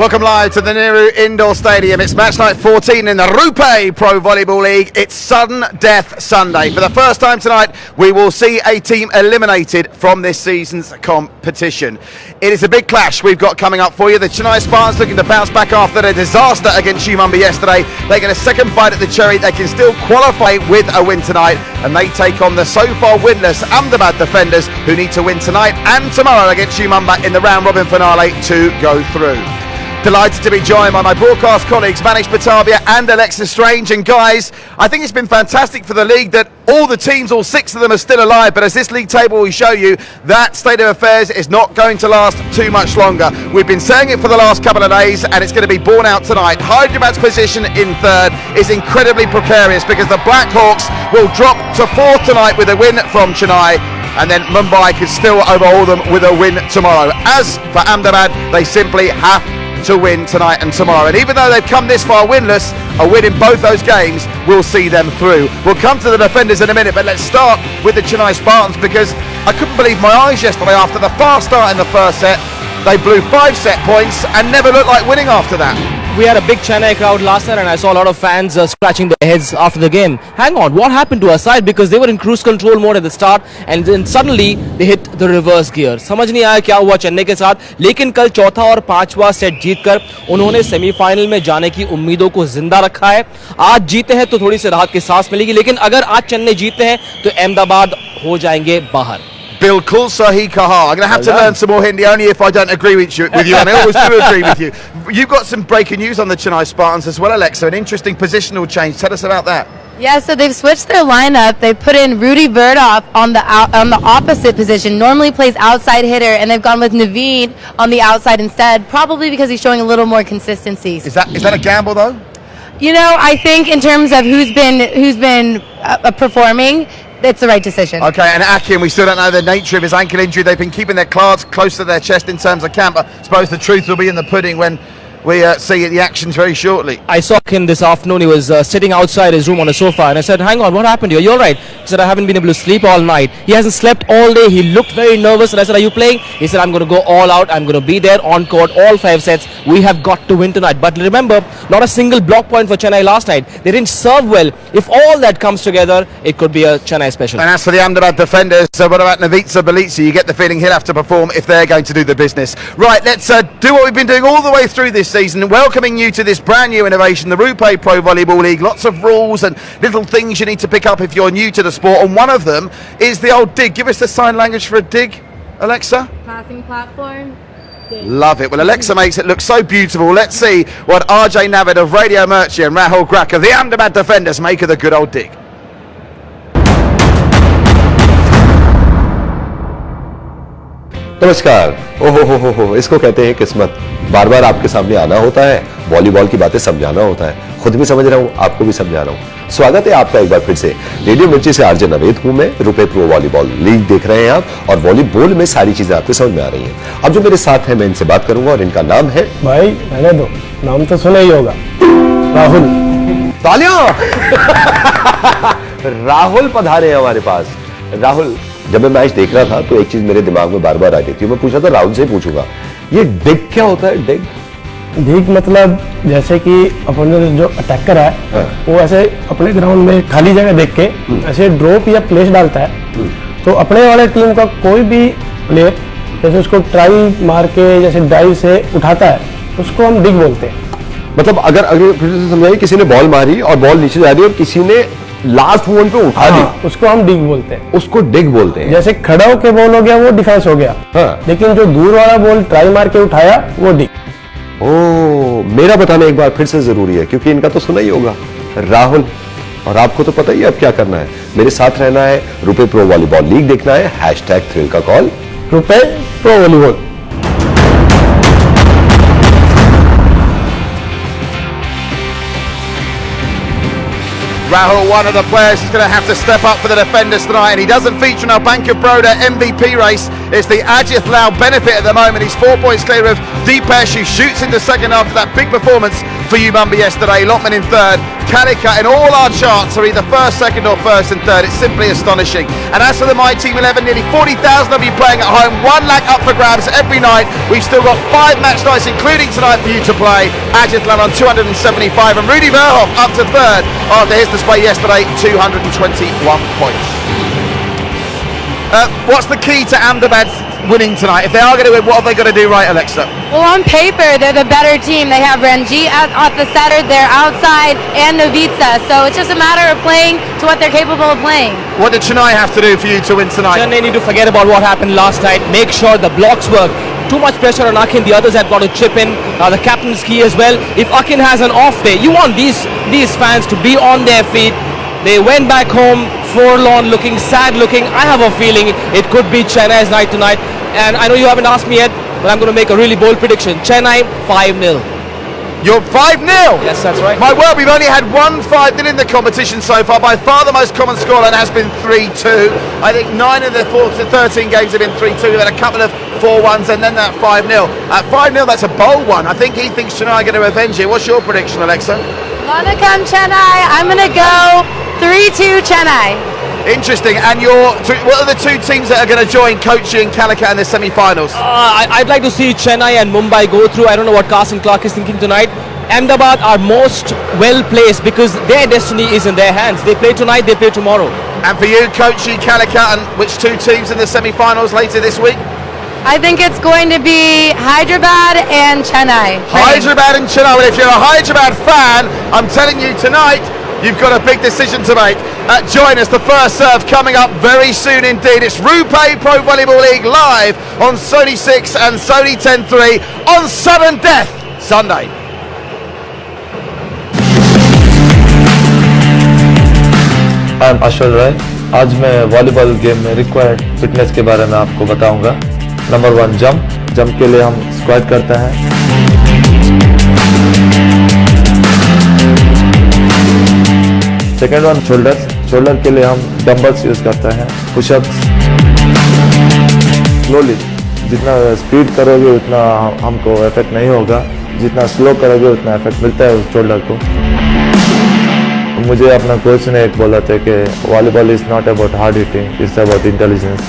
Welcome live to the Nehru Indoor Stadium. It's match night 14 in the Rupee Pro Volleyball League. It's sudden death Sunday. For the first time tonight, we will see a team eliminated from this season's competition. It is a big clash we've got coming up for you. The Chennai Spartans looking to bounce back after their disaster against Mumbai yesterday. They get a second bite at the cherry. They can still qualify with a win tonight, and they take on the so far winless Ahmedabad defenders, who need to win tonight and tomorrow against Mumbai in the round robin finale to go through. Delighted to be joined by my broadcast colleagues Manish Batavia and Alexa Strange. And guys, I think it's been fantastic for the league that all the teams, all 6 of them, are still alive. But as this league table will show you, that state of affairs is not going to last too much longer. We've been saying it for the last couple of days, and it's going to be borne out tonight. Hyderabad's position in third is incredibly precarious because the Black Hawks will drop to 4th tonight with a win from Chennai, and then Mumbai could still overhaul them with a win tomorrow. As for Ahmedabad, they simply have to win tonight and tomorrow, and even though they've come this far winless, a win in both those games will see them through. We'll come to the defenders in a minute, but let's start with the Chennai Spartans, because I couldn't believe my eyes yesterday after the fast start in the first set. They blew 5 set points and never looked like winning after that. We had a big Chennai crowd last night, and I saw a lot of fans scratching their heads after the game. Hang on, what happened to our side? Because they were in cruise control mode at the start, and then suddenly they hit the reverse gear. समझ नहीं आया क्या हुआ चेन्नई के साथ, लेकिन कल चौथा और पांचवा सेट जीतकर उन्होंने सेमीफाइनल में जाने की उम्मीदों को जिंदा रखा है. आज जीते हैं तो थोड़ी सी राहत की सांस मिलेगी, लेकिन अगर आज चेन्नई जीतते हैं तो अहमदाबाद हो जाएंगे बाहर. Bilkul Sahi Kaha. I'm going to have to learn some more Hindi, only if I don't agree with you, and I always do agree with you. You've got some breaking news on the Chennai Spartans as well, Alexa, an interesting positional change. Tell us about that. Yeah, so they've switched their lineup. They put in Rudy Verdoff on the opposite position. Normally plays outside hitter, and they've gone with Naveen on the outside instead, probably because he's showing a little more consistency. Is that a gamble though? You know, I think in terms of who's been performing, it's the right decision. Okay, and Akin, we still don't know the nature of his ankle injury. They've been keeping their cards close to their chest in terms of camp. I suppose the truth will be in the pudding when we see the actions very shortly. I saw him this afternoon. He was sitting outside his room on a sofa, and I said, hang on, what happened to you? You're right. He said, I haven't been able to sleep all night. He hasn't slept all day. He looked very nervous, and I said, are you playing? He said, I'm going to go all out. I'm going to be there on court all 5 sets. We have got to win tonight. But remember, not a single block point for Chennai last night. They didn't serve well. If all that comes together, it could be a Chennai special. And as for the Ahmedabad defenders, what about Navitsa Balitsa? You get the feeling he'll have to perform if they're going to do the business. Right, let's do what we've been doing all the way through this season, welcoming you to this brand new innovation, the Rupee Pro Volleyball League. Lots of rules and little things you need to pick up if you're new to the sport, and one of them is the old dig. Give us the sign language for a dig, Alexa. Passing platform. Dig. Love it. Well, Alexa makes it look so beautiful. Let's see what RJ Navid of Radio Murchie and Rahul Grak of the Ahmedabad defenders make of the good old dig. नमस्कार. ओहो, इसको कहते हैं किस्मत. बार बार आपके सामने आना होता है, वॉलीबॉल की बातें समझाना होता है. खुद भी समझ रहा हूँ, आपको भी समझा रहा हूँ. स्वागत है आपका एक बार फिर से. रेडियो मिर्ची से आरजे नवेद हूं मैं. रुपे प्रो वॉलीबॉल लीग देख रहे हैं आप, और वॉलीबॉल में सारी चीजें आपको समझ में आ रही हैं. अब जो मेरे साथ हैं, मैं इनसे बात करूंगा, और इनका नाम है, भाई रहने दो, नाम तो सुना ही होगा, राहुल. तालियां. राहुल पधारे हैं हमारे पास. राहुल, जब मैं मैच देख रहा था तो एक चीज मेरे दिमाग में बार बार आ रही थी. मैं पूछा था, राहुल से पूछूंगा, ये डिग क्या होता है? डिग मतलब जैसे कि अपोनेंट जो अटैकर है, वो ऐसे अपने ग्राउंड में खाली जगह देख के ऐसे ड्रॉप या प्लेस डालता है, तो अपने वाले टीम का कोई भी प्लेयर जैसे उसको ट्राई मार के जैसे डाइव से उठाता है, उसको हम डिग बोलते हैं. मतलब अगर फिर से समझाइए, किसी ने बॉल मारी और बॉल नीचे जा रही है और किसी ने लास्ट मोमेंट पे उठा दी, उसको हम डिग बोलते हैं. उसको डिग बोलते हैं. जैसे खड़ा होके बॉल हो गया वो डिफेंस हो गया, लेकिन जो दूर वाला बॉल ट्राई मार के उठाया वो डिग. ओ, मेरा बताना एक बार फिर से जरूरी है, क्योंकि इनका तो सुना ही होगा, राहुल. और आपको तो पता ही है अब क्या करना है. मेरे साथ रहना है, रुपे प्रो वॉलीबॉल लीग देखना है, #थ्रिल का call, RuPay pro volleyball. Rahul, one of the players, is going to have to step up for the defenders tonight, and he doesn't feature in our Bank of Baroda MVP race. It's the Ajith Lal benefit at the moment. He's 4 points clear of Deepesh, who shoots in the second half of that big performance for Umumba yesterday. Lotman in third. Calicut in all our charts are either first, second or first and third. It's simply astonishing. And as for the My Team 11, nearly 40,000 of you playing at home. 1 lakh up for grabs every night. We've still got 5 match nights, including tonight, for you to play. Ajit Lan on 275 and Rudy Verhoff up to third after his display yesterday, 221 points. What's the key to Ahmedabad winning tonight? If they are going to win, what have they got to do right, Alexa? Well, on paper, they're the better team. They have Ranjit at the center, they're outside, and Novitsa. So it's just a matter of playing to what they're capable of playing. What did Chennai have to do for you to win tonight? Chennai need to forget about what happened last night. Make sure the blocks work. Too much pressure on Akin. The others have got to chip in. The captain's key as well. If Akin has an off day, you want these fans to be on their feet. They went back home forlorn looking, sad looking. I have a feeling it could be Chennai's night tonight. And I know you haven't asked me yet, but I'm going to make a really bold prediction. Chennai 5-0. You're 5-0? Yes, that's right. My word, we've only had one 5-0 in the competition so far. By far the most common scoreline has been 3-2. I think 9 of the 13 games have been 3-2. We've had a couple of 4-1s and then that 5-0. At 5-0, that's a bold one. I think he thinks Chennai are going to avenge it. What's your prediction, Alexa? Gonna come Chennai. I'm gonna go 3-2 Chennai. Interesting. And what are the two teams that are going to join Kochi and Calicut in the semi-finals? I'd like to see Chennai and Mumbai go through. I don't know what Carson Clark is thinking tonight. Ahmedabad are most well placed because their destiny is in their hands. They play tonight, they play tomorrow. And for you, Kochi, Calicut, and which two teams in the semi-finals later this week? I think it's going to be Hyderabad and Chennai. Hyderabad and Chennai. Well, if you're a Hyderabad fan, I'm telling you tonight, you've got a big decision to make. Join us, the first serve coming up very soon indeed. It's Rupay Pro Volleyball League live on Sony 6 and Sony 10.3 on Sudden Death Sunday. I'm Ashwal Rai. आज मैं volleyball game में required fitness के बारे में आपको बताऊंगा। Number 1 jump के लिए हम स्क्वाट करते हैं। सेकेंड 1 शोल्डर के लिए हम डंबल्स यूज करते हैं। पुशअप्स स्लोली, जितना स्पीड करोगे उतना हमको इफेक्ट नहीं होगा, जितना स्लो करोगे उतना इफेक्ट मिलता है उस शोल्डर को। मुझे अपना कोच ने एक बोला था कि volleyball is not about hard hitting, it's about intelligence.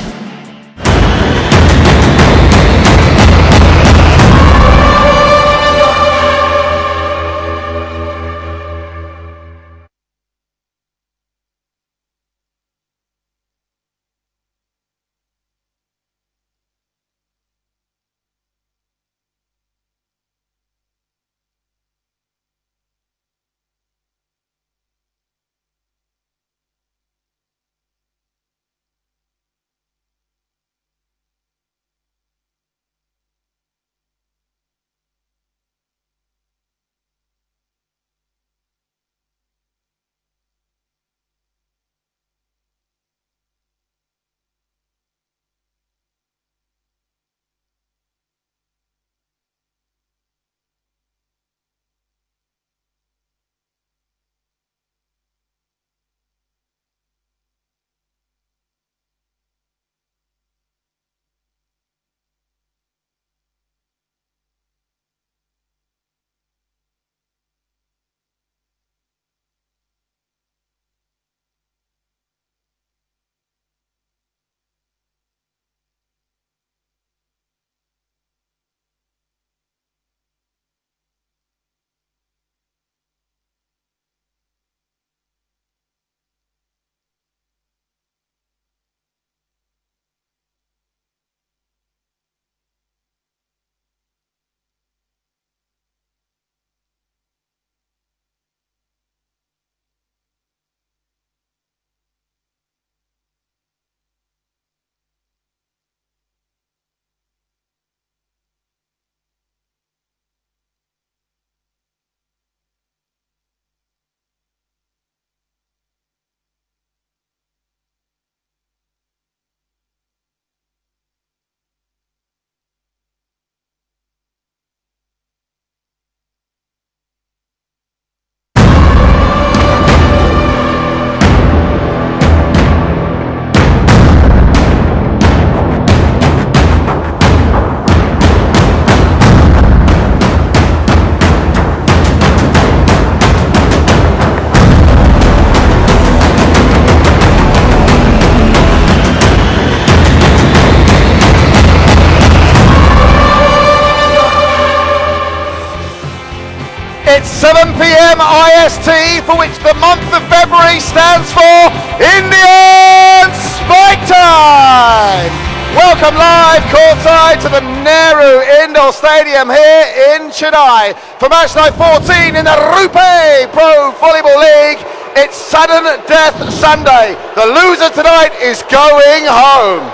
p.m. IST, for which the month of February stands for Indian Spike Time. Welcome live courtside to the Nehru Indoor Stadium here in Chennai for match night 14 in the Rupee Pro Volleyball League. It's sudden death Sunday. The loser tonight is going home.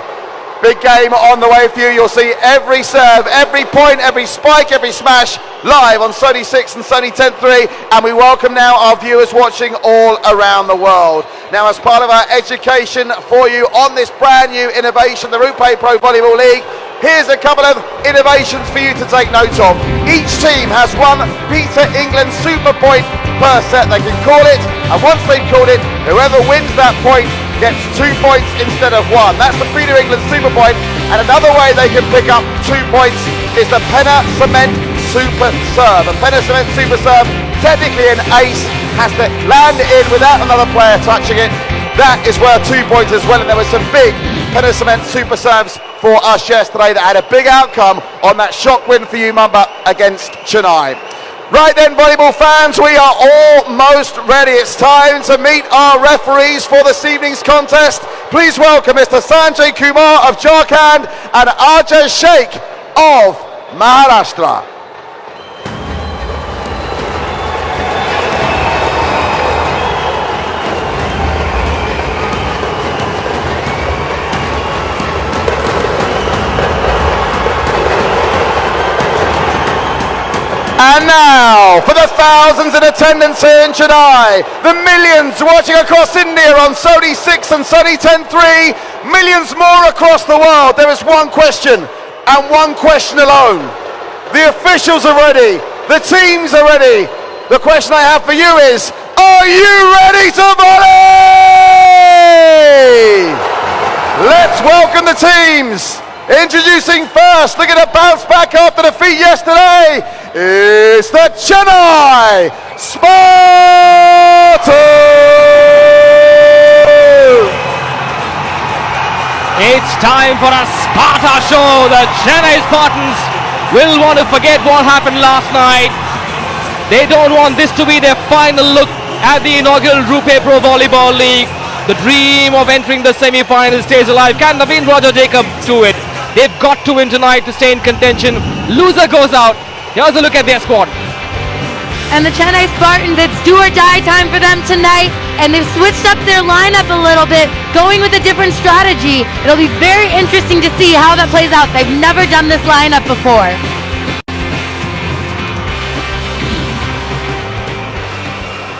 Big game on the way for you. You'll see every serve, every point, every spike, every smash live on Sony 6 and Sony 10.3, and we welcome now our viewers watching all around the world. Now, as part of our education for you on this brand new innovation, the Rupee Pro Volleyball League, here's a couple of innovations for you to take note of. Each team has one Peter England super point per set, they can call it, and once they've called it, whoever wins that point gets 2 points instead of 1. That's the Peter England super point, and another way they can pick up 2 points is the Penna Cement super serve. A Penna Cement super serve, technically an ace, has to land it in without another player touching it. That is worth 2 points as well, and there were some big Penna Cement super serves for us yesterday that had a big outcome on that shock win for you, Mumba, against Chennai. Right then, volleyball fans, we are almost ready. It's time to meet our referees for this evening's contest. Please welcome Mr. Sanjay Kumar of Jharkhand and Ajay Sheikh of Maharashtra. And now, for the thousands in attendance here in Chennai, the millions watching across India on Sony 6 and Sony 10.3, millions more across the world, there is one question, and one question alone. The officials are ready, the teams are ready. The question I have for you is, are you ready to volley? Let's welcome the teams. Introducing first, looking to bounce back after defeat yesterday, is the Chennai Spartans! It's time for a Sparta show. The Chennai Spartans will want to forget what happened last night. They don't want this to be their final look at the inaugural Rupee Pro Volleyball League. The dream of entering the semi-final stays alive. Can Naveen Roger Jacob do it? They've got to win tonight to stay in contention. Loser goes out. Here's a look at their squad. And the Chennai Spartans, it's do or die time for them tonight, and they've switched up their lineup a little bit, going with a different strategy. It'll be very interesting to see how that plays out. They've never done this lineup before.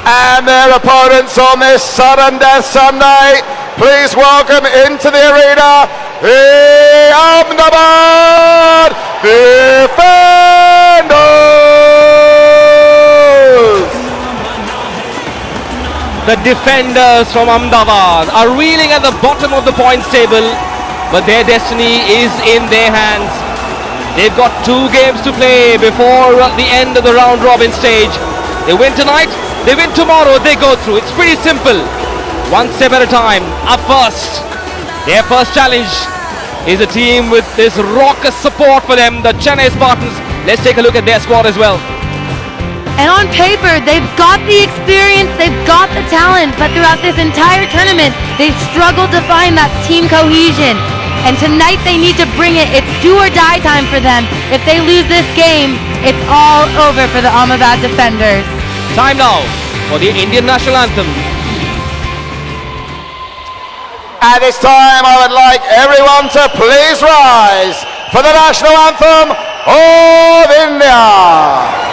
And their opponents on this sudden death Sunday, please welcome into the arena the Ahmedabad Defenders! The defenders from Ahmedabad are reeling at the bottom of the points table, but their destiny is in their hands. They've got 2 games to play before the end of the round robin stage. They win tonight, they win tomorrow, they go through. It's pretty simple. One step at a time. Up first, their first challenge is a team with this raucous support for them, the Chennai Spartans. Let's take a look at their squad as well. And on paper, they've got the experience, they've got the talent, but throughout this entire tournament, they've struggled to find that team cohesion. And tonight they need to bring it. It's do or die time for them. If they lose this game, it's all over for the Ahmedabad Defenders. Time now for the Indian National Anthem. At this time, I would like everyone to please rise for the National Anthem of India.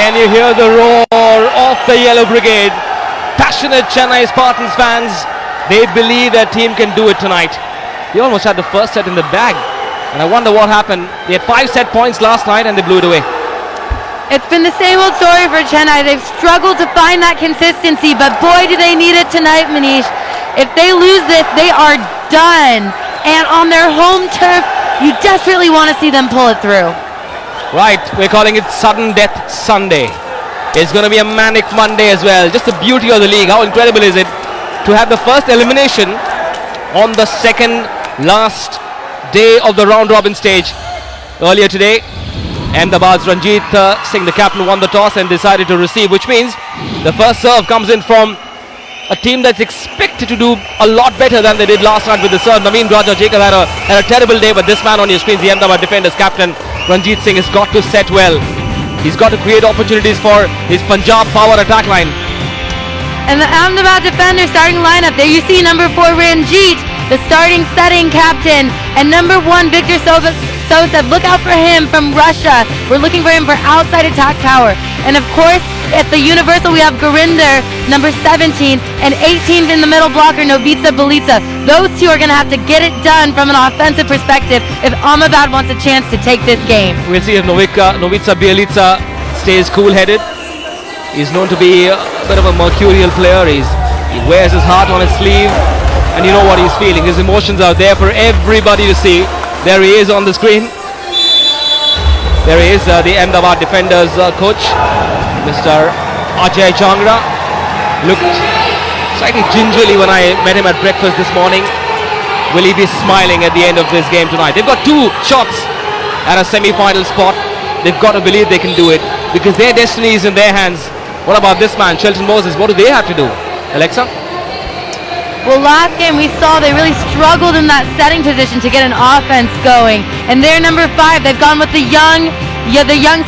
Can you hear the roar of the Yellow Brigade? Passionate Chennai Spartans fans. They believe their team can do it tonight. They almost had the first set in the bag. And I wonder what happened. They had 5 set points last night and they blew it away. It's been the same old story for Chennai. They've struggled to find that consistency, but boy, do they need it tonight, Manish. If they lose this, they are done. And on their home turf, you desperately want to see them pull it through. Right, we're calling it Sudden Death Sunday. It's going to be a manic Monday as well. Just the beauty of the league. How incredible is it to have the first elimination on the second last day of the round-robin stage. Earlier today, Ahmedabad's Ranjit Singh, the captain, won the toss and decided to receive, which means the first serve comes in from a team that's expected to do a lot better than they did last night with the serve. Naveen Raja Jacob had a terrible day, but this man on your screen, the Ahmedabad defenders captain, Ranjit Singh, has got to set well. He's got to create opportunities for his Punjab power attack line. And the Ahmedabad defender starting lineup, there you see number 4 Ranjit, the starting setting captain, and number 1 Victor Sosa. Look out for him from Russia. We're looking for him for outside attack power. And of course, at the Universal, we have Gurinder, number 17, and 18 in the middle blocker, Novitsa Belitsa. Those two are going to have to get it done from an offensive perspective if Ahmedabad wants a chance to take this game. We'll see if Novitsa Belitsa stays cool-headed. He's known to be a bit of a mercurial player. He wears his heart on his sleeve, and you know what he's feeling. His emotions are there for everybody to see. There he is on the screen. There he is, the Ahmedabad defenders coach, Mr. Ajay Changra. Looked slightly gingerly when I met him at breakfast this morning. Will he be smiling at the end of this game tonight? They've got 2 shots at a semi-final spot. They've got to believe they can do it because their destiny is in their hands. What about this man, Shelton Moses? What do they have to do? Alexa? Well, last game we saw they really struggled in that setting position to get an offense going. And they're number 5. They've gone with the young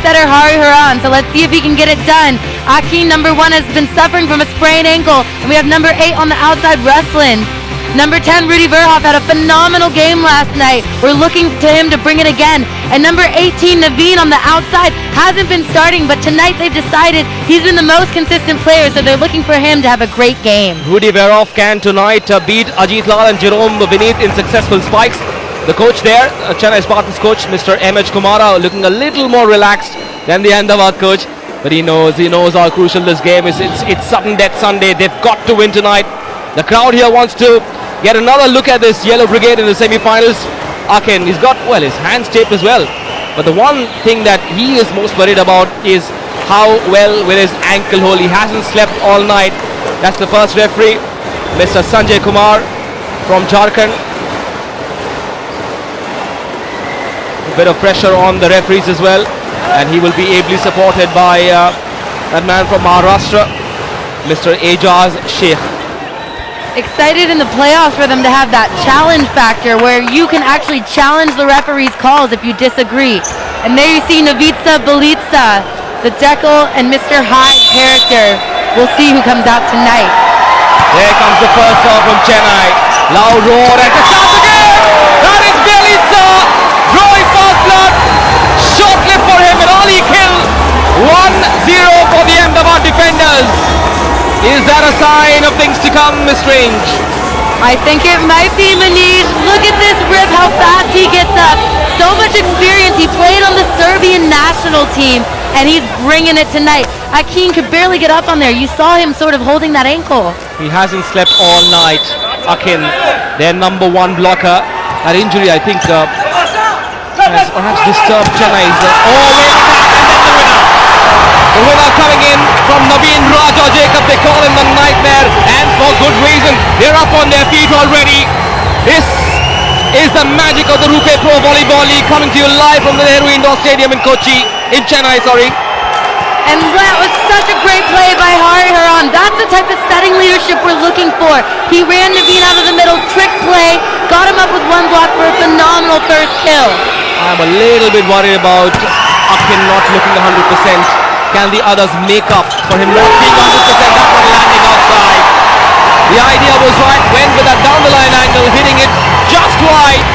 setter Hari Haran. So let's see if he can get it done. Akin, number 1, has been suffering from a sprained ankle. And we have number 8 on the outside, Ruslan. Number 10, Rudy Verhoff, had a phenomenal game last night. We're looking to him to bring it again. And number 18, Naveen on the outside, hasn't been starting, but tonight they've decided he's been the most consistent player, so they're looking for him to have a great game. Rudy Verhoff can tonight beat Ajit Lal and Jerome Vinith in successful spikes. The coach there, Chennai Spartans coach, Mr. M.H. Kumara, looking a little more relaxed than the Ahmedabad coach. But he knows how crucial this game is. It's Sudden Death Sunday. They've got to win tonight. The crowd here wants to get another look at this Yellow Brigade in the semi-finals. Akin, he's got, well, his hands taped as well. But the one thing that he is most worried about is how well with his ankle hold. He hasn't slept all night. That's the first referee, Mr. Sanjay Kumar from Jharkhand. A bit of pressure on the referees as well. And he will be ably supported by that man from Maharashtra, Mr. Ajaz Sheikh. Excited in the playoffs for them to have that challenge factor where you can actually challenge the referee's calls if you disagree. And there you see Novitsa Belitsa, the Jekyll and Mr. Hyde character. We'll see who comes out tonight. There comes the first ball from Chennai. Loud roar and a chance again! That is Belitsa! Drawing fast blood. Short lift for him and all he killed. 1-0 for the Ahmedabad defenders. Is that a sign of things to come, Miss Strange? I think it might be, Manish. Look at this rip, how fast he gets up. So much experience. He played on the Serbian national team, and he's bringing it tonight. Akin could barely get up on there. You saw him sort of holding that ankle. He hasn't slept all night. Akin, their number 1 blocker. That injury, I think, has perhaps disturbed Chennai's. The winner coming in from Naveen Raja Jacob. They call him the Nightmare, and for good reason. They're up on their feet already. This is the magic of the Rupe Pro Volleyball League, coming to you live from the Nehru Indoor Stadium in Chennai, And that was such a great play by Hari Haran. That's the type of setting leadership we're looking for. He ran Naveen out of the middle, trick play, got him up with 1 block for a phenomenal first kill. I'm a little bit worried about Akin not looking 100%. Can the others make up for him not being 100%? That one landing outside. The idea was right, went with that down the line angle, hitting it just wide.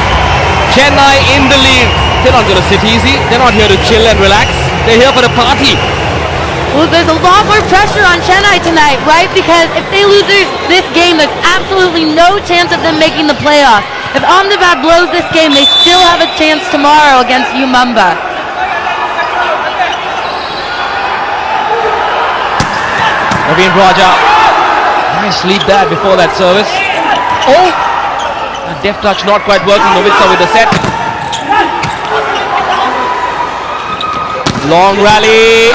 Chennai in the lead. They're not going to sit easy. They're not here to chill and relax. They're here for a party. Well, there's a lot more pressure on Chennai tonight, right? Because if they lose this game, there's absolutely no chance of them making the playoffs. If Ahmedabad blows this game, they still have a chance tomorrow against Mumbai. Naveen Raja, nice lead there before that service. Oh, a deft touch not quite working. Novitsa with the set. Long rally.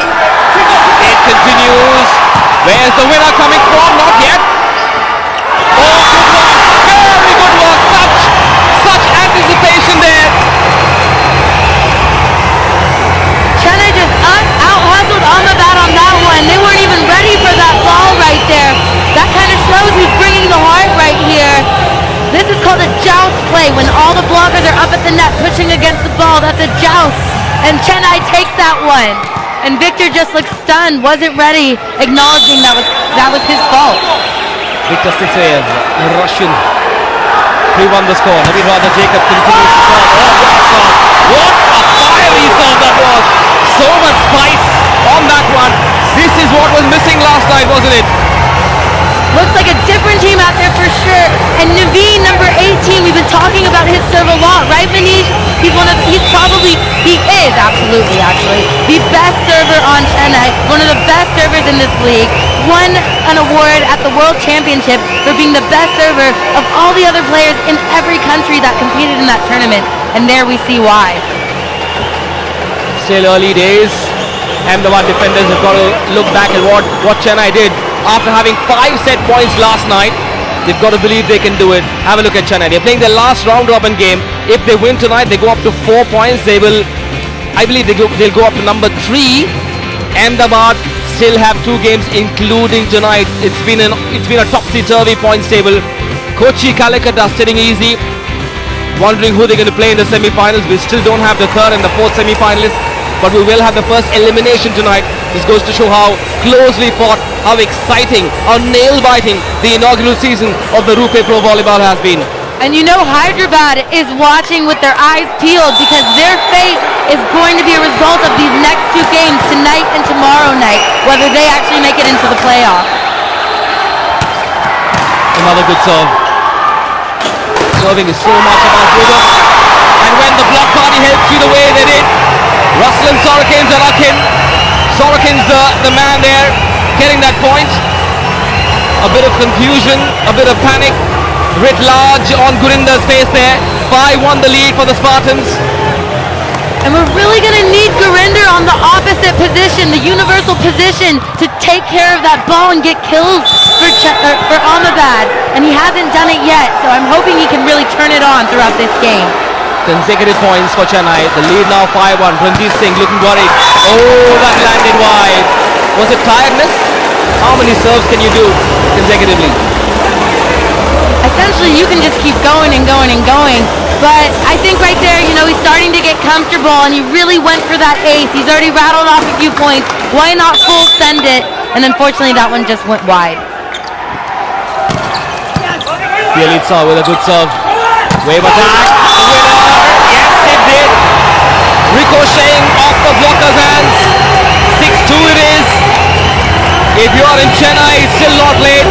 It continues. Where's the winner coming from? Not yet. Oh, good work. Very good work. Such anticipation there. Chennai just out-hustled Ahmedabad on that one. They weren't even ready for that ball right there. That kind of shows who's bringing the heart right here. This is called a joust play, when all the blockers are up at the net pushing against the ball. That's a joust. And Chennai takes that one. And Victor just looked stunned, wasn't ready, acknowledging that was his fault. Victor Sitsev, the Russian, 3-1 the score. Naveen Raja Jacob continues to serve. What a fiery serve that was! So much spice on that one. This is what was missing last night, wasn't it? Looks like a different team out there for sure. And Naveen, number 18, we've been talking about his serve a lot, right, Manish? He is absolutely, actually, the best server on Chennai, one of the best servers in this league. Won an award at the World Championship for being the best server of all the other players in every country that competed in that tournament. And there we see why. Still early days. Ahmedabad defenders have got to look back at what Chennai did. After having 5 set points last night, they've got to believe they can do it. Have a look at Chennai. They're playing their last round-robin game. If they win tonight, they go up to 4 points. They will, I believe, they'll go up to number 3. Ahmedabad still have 2 games, including tonight. It's been a topsy-turvy points table. Kochi, Calicut are sitting easy, wondering who they're going to play in the semi-finals. We still don't have the 3rd and the 4th semi-finalists, but we will have the first elimination tonight. This goes to show how closely fought, how exciting, how nail-biting the inaugural season of the Rupe Pro Volleyball has been. And you know Hyderabad is watching with their eyes peeled, because their fate is going to be a result of these next 2 games, tonight and tomorrow night, whether they actually make it into the playoffs. Another good serve. Serving is so much about rhythm. And when the block party helps you the way they did, Russell and Sorokin Zarakin. Sorokin's the man there, getting that point. A bit of confusion, a bit of panic writ large on Gurinder's face there. 5-1 the lead for the Spartans. And we're really going to need Gurinder on the opposite position, the universal position, to take care of that ball and get kills for Ahmedabad. And he hasn't done it yet, so I'm hoping he can really turn it on throughout this game. Consecutive points for Chennai. The lead now 5-1. Ranjit Singh looking worried. Oh, that landed wide. Was it tiredness? How many serves can you do consecutively? Essentially, you can just keep going and going and going. But I think right there, you know, he's starting to get comfortable, and he really went for that ace. He's already rattled off a few points. Why not full send it? And unfortunately, that one just went wide. Bielitsa with a good serve. Wave attack. Winner. Yes, it did. Ricocheting off the blocker's hands. 6-2 it is. If you are in Chennai, it's still not late.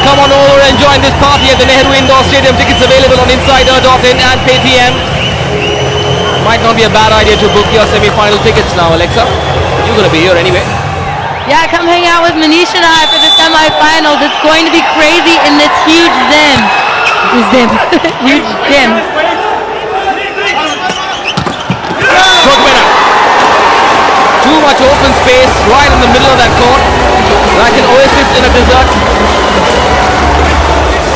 Come on over and join this party at the Nehru Indoor Stadium. Tickets available on insider.in and Paytm. Might not be a bad idea to book your semi-final tickets now, Alexa. You're going to be here anyway. Yeah, come hang out with Manish and I for the semi-finals. It's going to be crazy in this huge gym. Huge gym. Good winner. Too much open space right in the middle of that court. Like an oasis in a desert.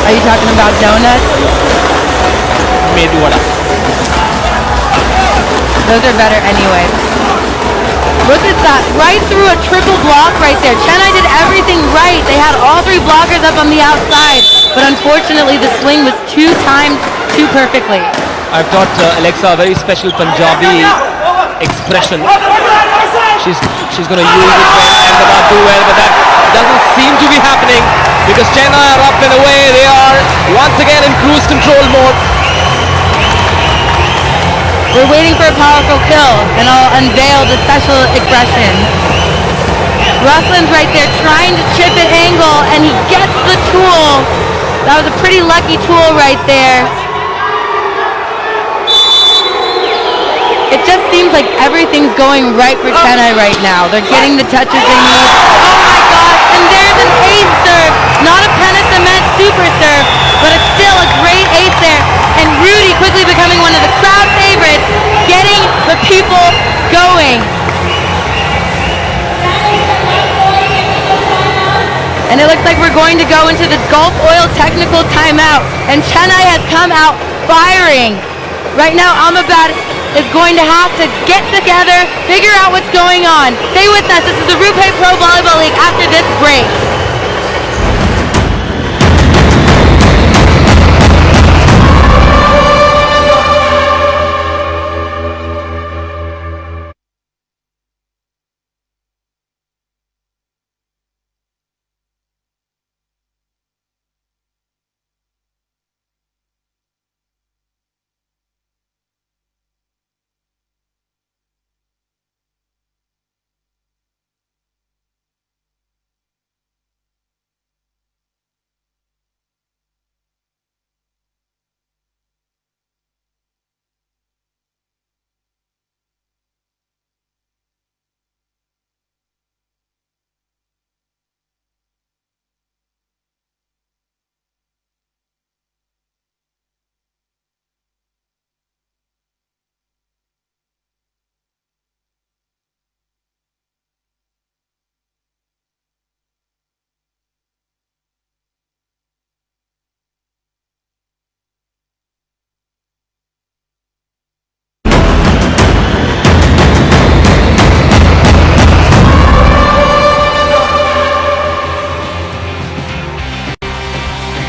Are you talking about donuts? Medu vada. Those are better anyway. Look at that, right through a triple block right there. Chennai did everything right. They had all 3 blockers up on the outside, but unfortunately the swing was too timed too perfectly. I've taught Alexa a very special Punjabi expression. She's going to use it when Ahmedabad do well, but that doesn't seem to be happening because Chennai are up and away. They are once again in cruise control mode. We're waiting for a powerful kill, and I'll unveil the special expression. Ruslin's right there trying to chip at Angle, and he gets the tool. That was a pretty lucky tool right there. It just seems like everything's going right for Chennai right now. They're getting the touches they need. Oh my gosh, and there's an ace serve. Not a Penna Cement super serve, but it's still a great ace there. And Rudy quickly becoming one of the crowd favorites, getting the people going. And it looks like we're going to go into the Gulf Oil technical timeout. And Chennai has come out firing. Right now, Ahmedabad is going to have to get together, figure out what's going on. Stay with us. This is the Rupe Pro Volleyball League after this break.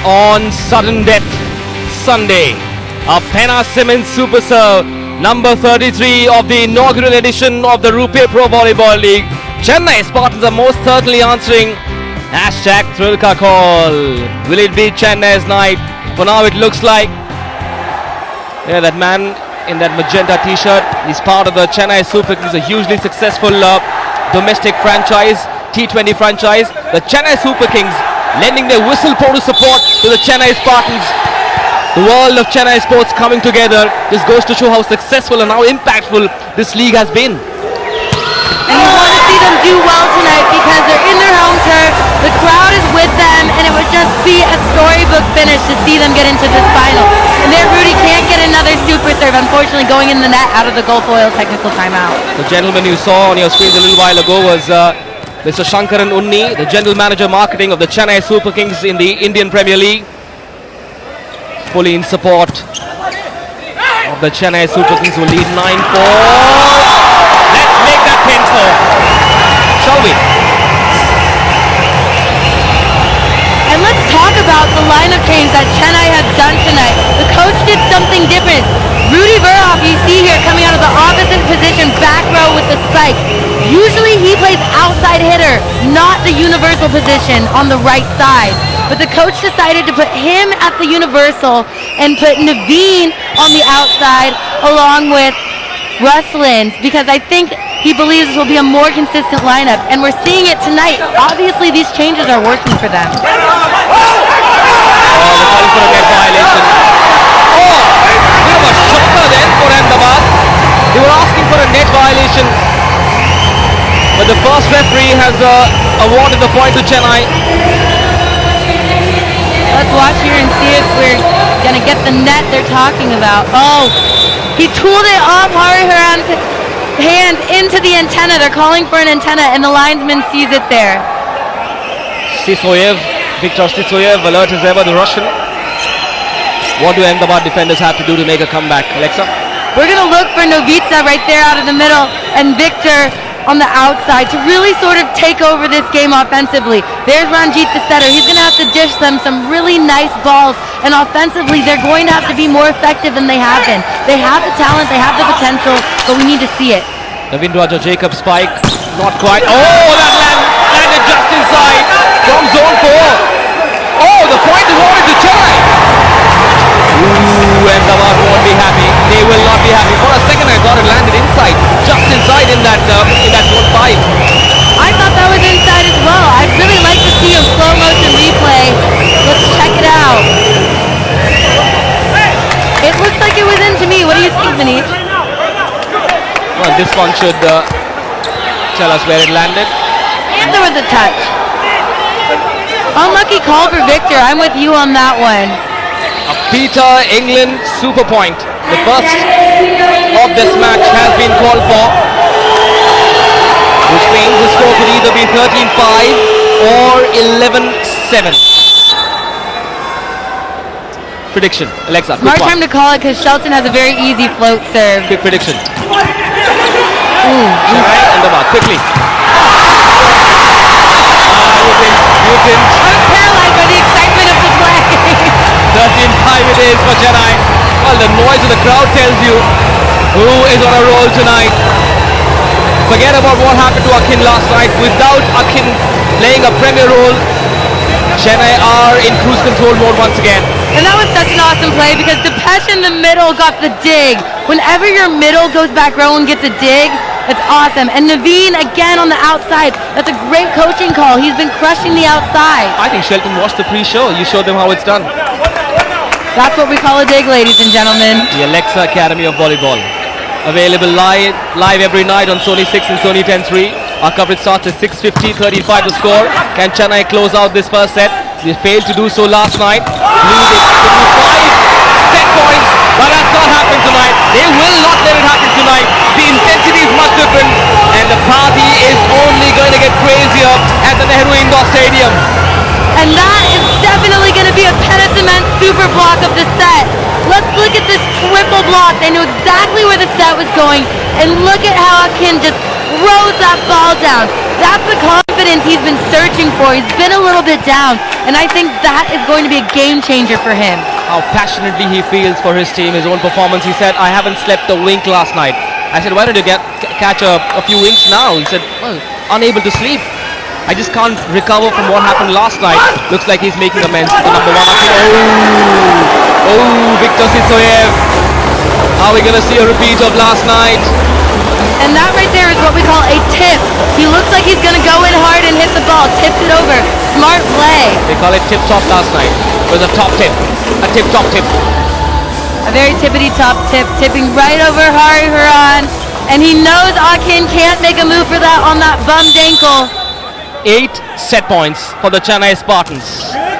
On sudden death Sunday, a Penna Cement Super Serve, number 33 of the inaugural edition of the Rupe Pro Volleyball League. Chennai Spartans are most certainly answering hashtag Trilka call. Will it be Chennai's night? For now it looks like, yeah, that man in that magenta t-shirt, he's part of the Chennai Super Kings, a hugely successful domestic franchise, T20 franchise. The Chennai Super Kings lending their whistle-blower support to the Chennai Spartans. The world of Chennai sports coming together. This goes to show how successful and how impactful this league has been. And you want to see them do well tonight because they're in their home turf, the crowd is with them, and it would just be a storybook finish to see them get into this final. And there Rudy can't get another super serve, unfortunately going in the net out of the Gulf Oil technical timeout. The gentleman you saw on your screens a little while ago was Mr. Shankaran Unni, the General Manager Marketing of the Chennai Super Kings in the Indian Premier League. Fully in support of the Chennai Super Kings, who lead 9-4. Let's make that 10-4, shall we? And let's talk about the lineup change that Chennai has done tonight. The coach did something different. Rudy Verhoff, you see here, coming out of the opposite position, back row with the spike. Usually he plays outside hitter, not the universal position on the right side. But the coach decided to put him at the universal and put Naveen on the outside along with Ruslin's, because I think he believes this will be a more consistent lineup. And we're seeing it tonight. Obviously these changes are working for them. Oh, they're calling for a net violation. Oh, bit of a shocker then for Ahmedabad. They were asking for a net violation, but the first referee has awarded the point to Chennai. Let's watch here and see if we're going to get the net they're talking about. Oh, he tooled it off Hariharan's hand into the antenna. They're calling for an antenna, and the linesman sees it there. Sisoyev, Viktor Sisoyev, alert as ever, the Russian. What do Ahmedabad defenders have to do to make a comeback, Alexa? We're going to look for Novitsa right there out of the middle, and Victor on the outside to really sort of take over this game offensively. There's Ranjit the setter. He's going to have to dish them some really nice balls, and offensively they're going to have to be more effective than they have been. They have the talent, they have the potential, but we need to see it. Naveen Raja Jacob spike, not quite. Oh, that landed just inside from zone 4. Oh, the point is awarded to Chennai. Ooh, Ahmedabad won't be happy. They will not be happy. For a second I thought it landed inside, just inside in that zone 5. I thought that was inside. What do you think, Manish? Well, this one should tell us where it landed. And there was a touch. Unlucky call for Victor. I'm with you on that one. A Peter England super point. The first of this match has been called for, which means the score could either be 13-5 or 11-7. Prediction, Alexa. Smart time to call it because Shelton has a very easy float serve. Quick prediction. Ooh. Chennai-Ahmedabad, quickly. You didn't. I'm paralyzed by the excitement of the play. 13-5 it is for Chennai. Well, the noise of the crowd tells you who is on a roll tonight. Forget about what happened to Akin last night. Without Akin playing a premier role, Chennai are in cruise control mode once again. And that was such an awesome play because Depeche in the middle got the dig. Whenever your middle goes back row and gets a dig, that's awesome. And Naveen again on the outside. That's a great coaching call. He's been crushing the outside. I think Shelton watched the pre-show. You showed them how it's done. That's what we call a dig, ladies and gentlemen. The Alexa Academy of Volleyball. Available live every night on Sony 6 and Sony 10-3. Our coverage starts at 6:50, 35 to score. Can Chennai close out this first set? They failed to do so last night. Leading 5 set points, but that's not happened tonight. They will not let it happen tonight. The intensity is much different, and the party is only going to get crazier at the Nehru Indoor Stadium. And that is definitely going to be a Penna Cement super block of the set. Let's look at this triple block. They knew exactly where the set was going, and look at how Akin just throws that ball down. That's the confidence he's been searching for. He's been a little bit down, and I think that is going to be a game changer for him. How passionately he feels for his team, his own performance. He said, I haven't slept a wink last night. I said, why did you catch a few winks now? He said, well, unable to sleep. I just can't recover from what happened last night. Looks like he's making amends for the number one. Oh, Victor Sisoyev. Are we going to see a repeat of last night? And that right there is what we call a tip. He looks like he's going to go in hard and hit the ball. Tips it over. Smart play. They call it tip-top last night. It was a top tip. A tip-top tip. A very tippity-top tip. Tipping right over Hari Haran. And he knows Akin can't make a move for that on that bummed ankle. 8 set points for the Chennai Spartans.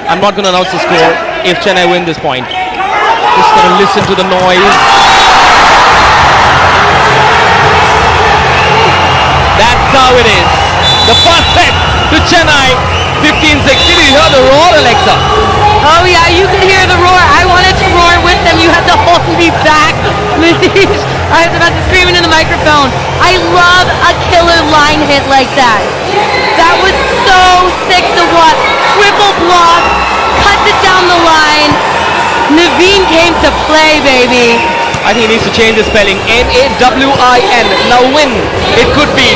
I'm not going to announce the score if Chennai win this point. Just going to listen to the noise. That's how it is. The first set to Chennai, 15-6. Did you hear the roar, Alexa? Oh yeah, you could hear the roar. I wanted to roar with them. You had to hold me back. I was about to scream into the microphone. I love a killer line hit like that. That was so sick to watch. Triple block, cuts it down the line. Naveen came to play, baby. I think he needs to change the spelling. N-A-W-I-N. Now win. It could be.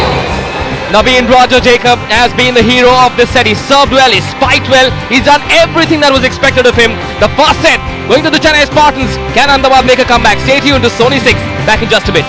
Naveen Roger Jacob has been the hero of this set. He served well, he spiked well, he's done everything that was expected of him. The first set going to the Chennai Spartans. Can Ahmedabad make a comeback? Stay tuned to Sony 6. Back in just a bit.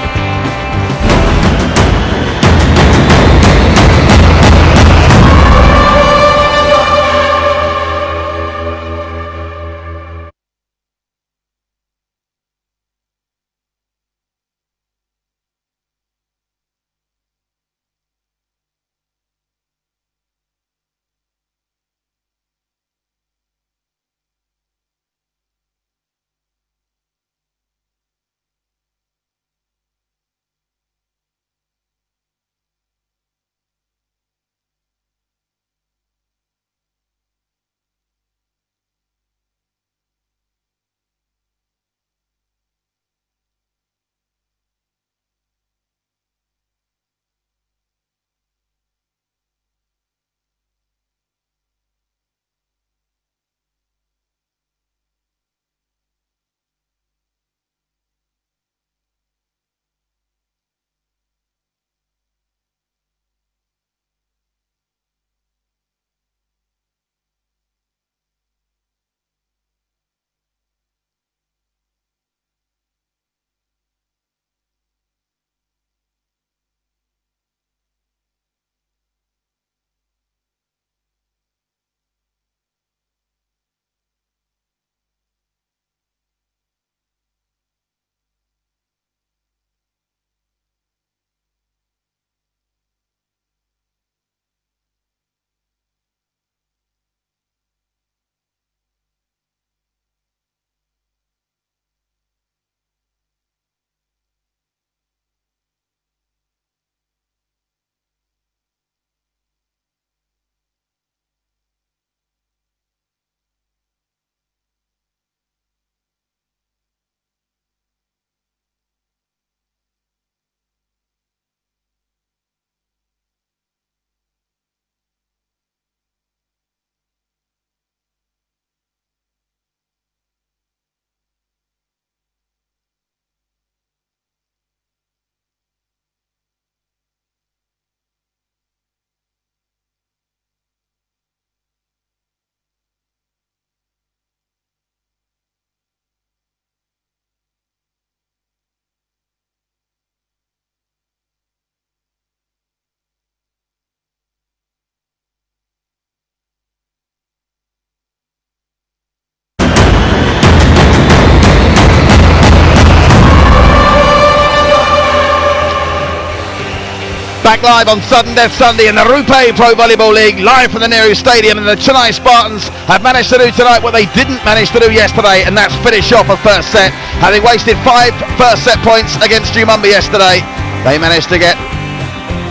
Back live on Sudden Death Sunday in the Rupe Pro Volleyball League, live from the Nehru Stadium, and the Chennai Spartans have managed to do tonight what they didn't manage to do yesterday, and that's finish off a first set. Having wasted 5 first set points against Jumumba yesterday, they managed to get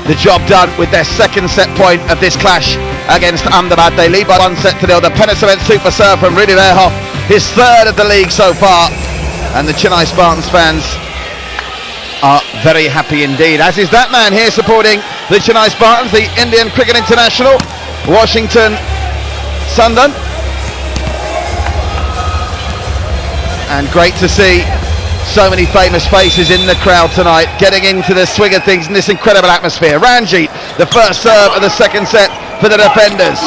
the job done with their second set point of this clash against Ahmedabad. They lead by 1-0. The Pennicevent super serve from Rudy Verhoff, his third of the league so far, and the Chennai Spartans fans are very happy indeed, as is that man here supporting the Chennai Spartans, the Indian Cricket International, Washington Sundan. And great to see so many famous faces in the crowd tonight, getting into the swing of things in this incredible atmosphere. Ranjit, the first serve of the second set for the defenders.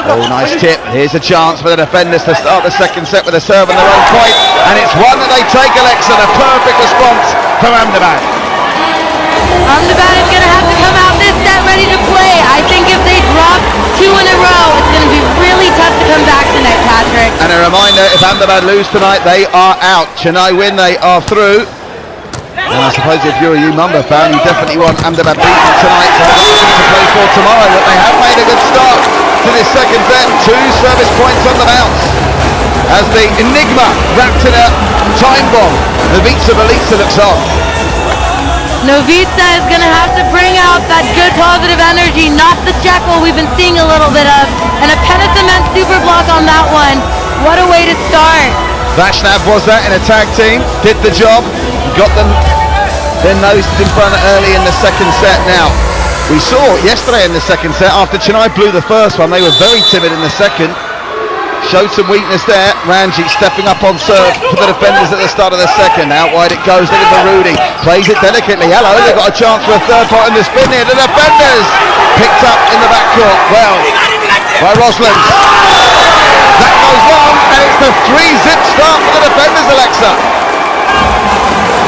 Oh, nice tip. Here's a chance for the defenders to start the second set with a serve on their own point, and it's one that they take, Alexa. A perfect response from Ahmedabad. Ahmedabad is going to have to come out this set ready to play. I think if they drop 2 in a row, it's going to be really tough to come back tonight, Patrick. And a reminder, if Ahmedabad lose tonight, they are out. Chennai win, they are through. And I suppose if you're a Jumumba fan, you definitely want Ahmedabad beaten tonight to have something to play for tomorrow. But they have made a good start to this second set. 2 service points on the bounce, as the enigma wrapped in a time bomb, Novitsa Belitsa, looks on. Novitsa is going to have to bring out that good positive energy, not the Jekyll we've been seeing a little bit of. And a Pennicevent super block on that one. What a way to start. Vaishnav was that in a tag team, did the job, got them their noses in front early in the second set. Now, we saw yesterday in the second set, after Chennai blew the first one, they were very timid in the second. Showed some weakness there. Ranjit stepping up on serve for the defenders at the start of the second. Out wide it goes, looking for Rudy. Plays it delicately. Hello, they've got a chance for a third point in the spin here. The defenders picked up in the backcourt. Well, by Roslands. That goes long, and it's the 3-zip start for the defenders, Alexa.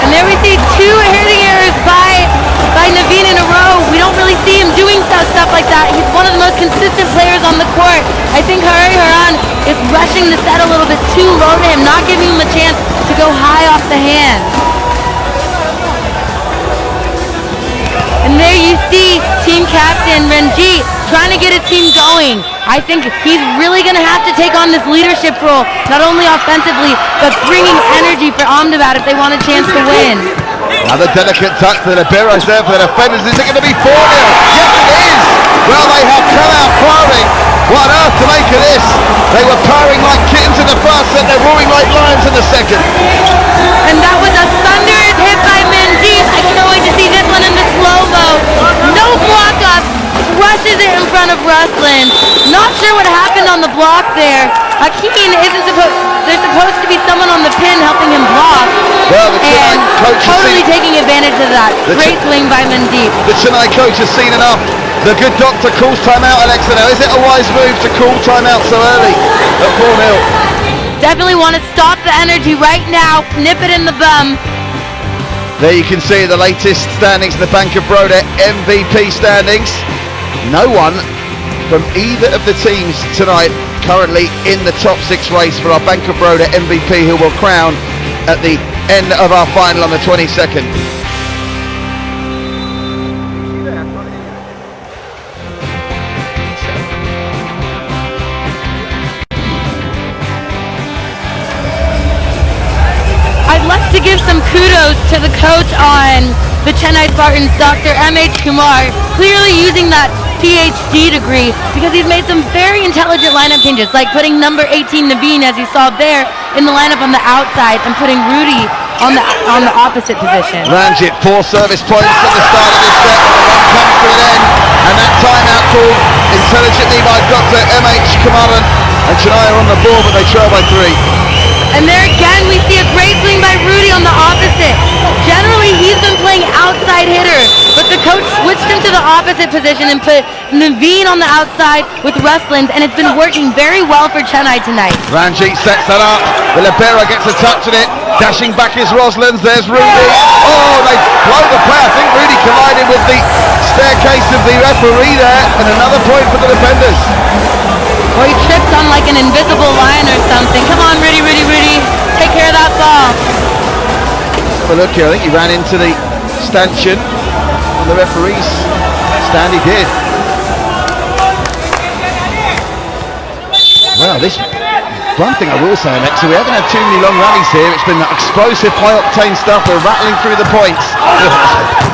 And there we see 2 hitting errors by Naveen in a row. We don't really see him doing stuff like that. He's one of the most consistent players on the court. I think Hari Haran is rushing the set a little bit too low to him, not giving him a chance to go high off the hand. And there you see team captain Ranjit trying to get his team going. I think he's really going to have to take on this leadership role, not only offensively, but bringing energy for Ahmedabad if they want a chance to win. Another delicate touch for the Liberos there for the defenders. Is it going to be 4-0? Yes, it is! Well, they have come out firing. What on earth to make of this? They were purring like kittens in the first set. They're roaring like lions in the second. And that was a thunderous hit by Manjeet. I can't wait to see this one in the slow-mo. No block up. Crushes it in front of Ruslan. Not sure what happened on the block there. Hakeem isn't supposed... There's supposed to be someone on the pin helping him block. Well, the Chennai coach totally taking advantage of that. Great swing by Mandeep. The Chennai coach has seen enough. The good doctor calls timeout, Alexa. Now, is it a wise move to call timeout so early at 4-0? Definitely want to stop the energy right now. Nip it in the bum. There you can see the latest standings in the Bank of Baroda MVP standings. No one from either of the teams tonight currently in the top 6 race for our Bank of Baroda MVP, who will crown at the end of our final on the 22nd. I'd like to give some kudos to the coach on the Chennai Spartans, Dr. M.H. Kumar, clearly using that PhD degree, because he's made some very intelligent lineup changes, like putting number 18 Naveen, as you saw there, in the lineup on the outside, and putting Rudy on the opposite position. Ranjit, 4 service points at the start of this set, and the run comes to an end, and that timeout called intelligently by Dr. M.H. Kumaran, and Chennai are on the board, but they trail by 3. And there again, we see a great swing by Rudy on the opposite. Generally, he's been playing outside hitter, but the coach switched him to the opposite position and put Naveen on the outside with Ruslands, and it's been working very well for Chennai tonight. Ranjit sets that up. The libero gets a touch on it. Dashing back is Roslands. There's Rudy. Oh, they blow the play. I think Rudy collided with the staircase of the referee there, and another point for the defenders. Or he tripped on like an invisible line or something. Come on, Rudy, Rudy, Rudy. Take care of that ball. Have a look here. I think he ran into the stanchion on the referee's understand he did. Well, this one thing I will say, Alexa, we haven't had too many long rallies here. It's been that explosive, high-octane stuff. We're rattling through the points.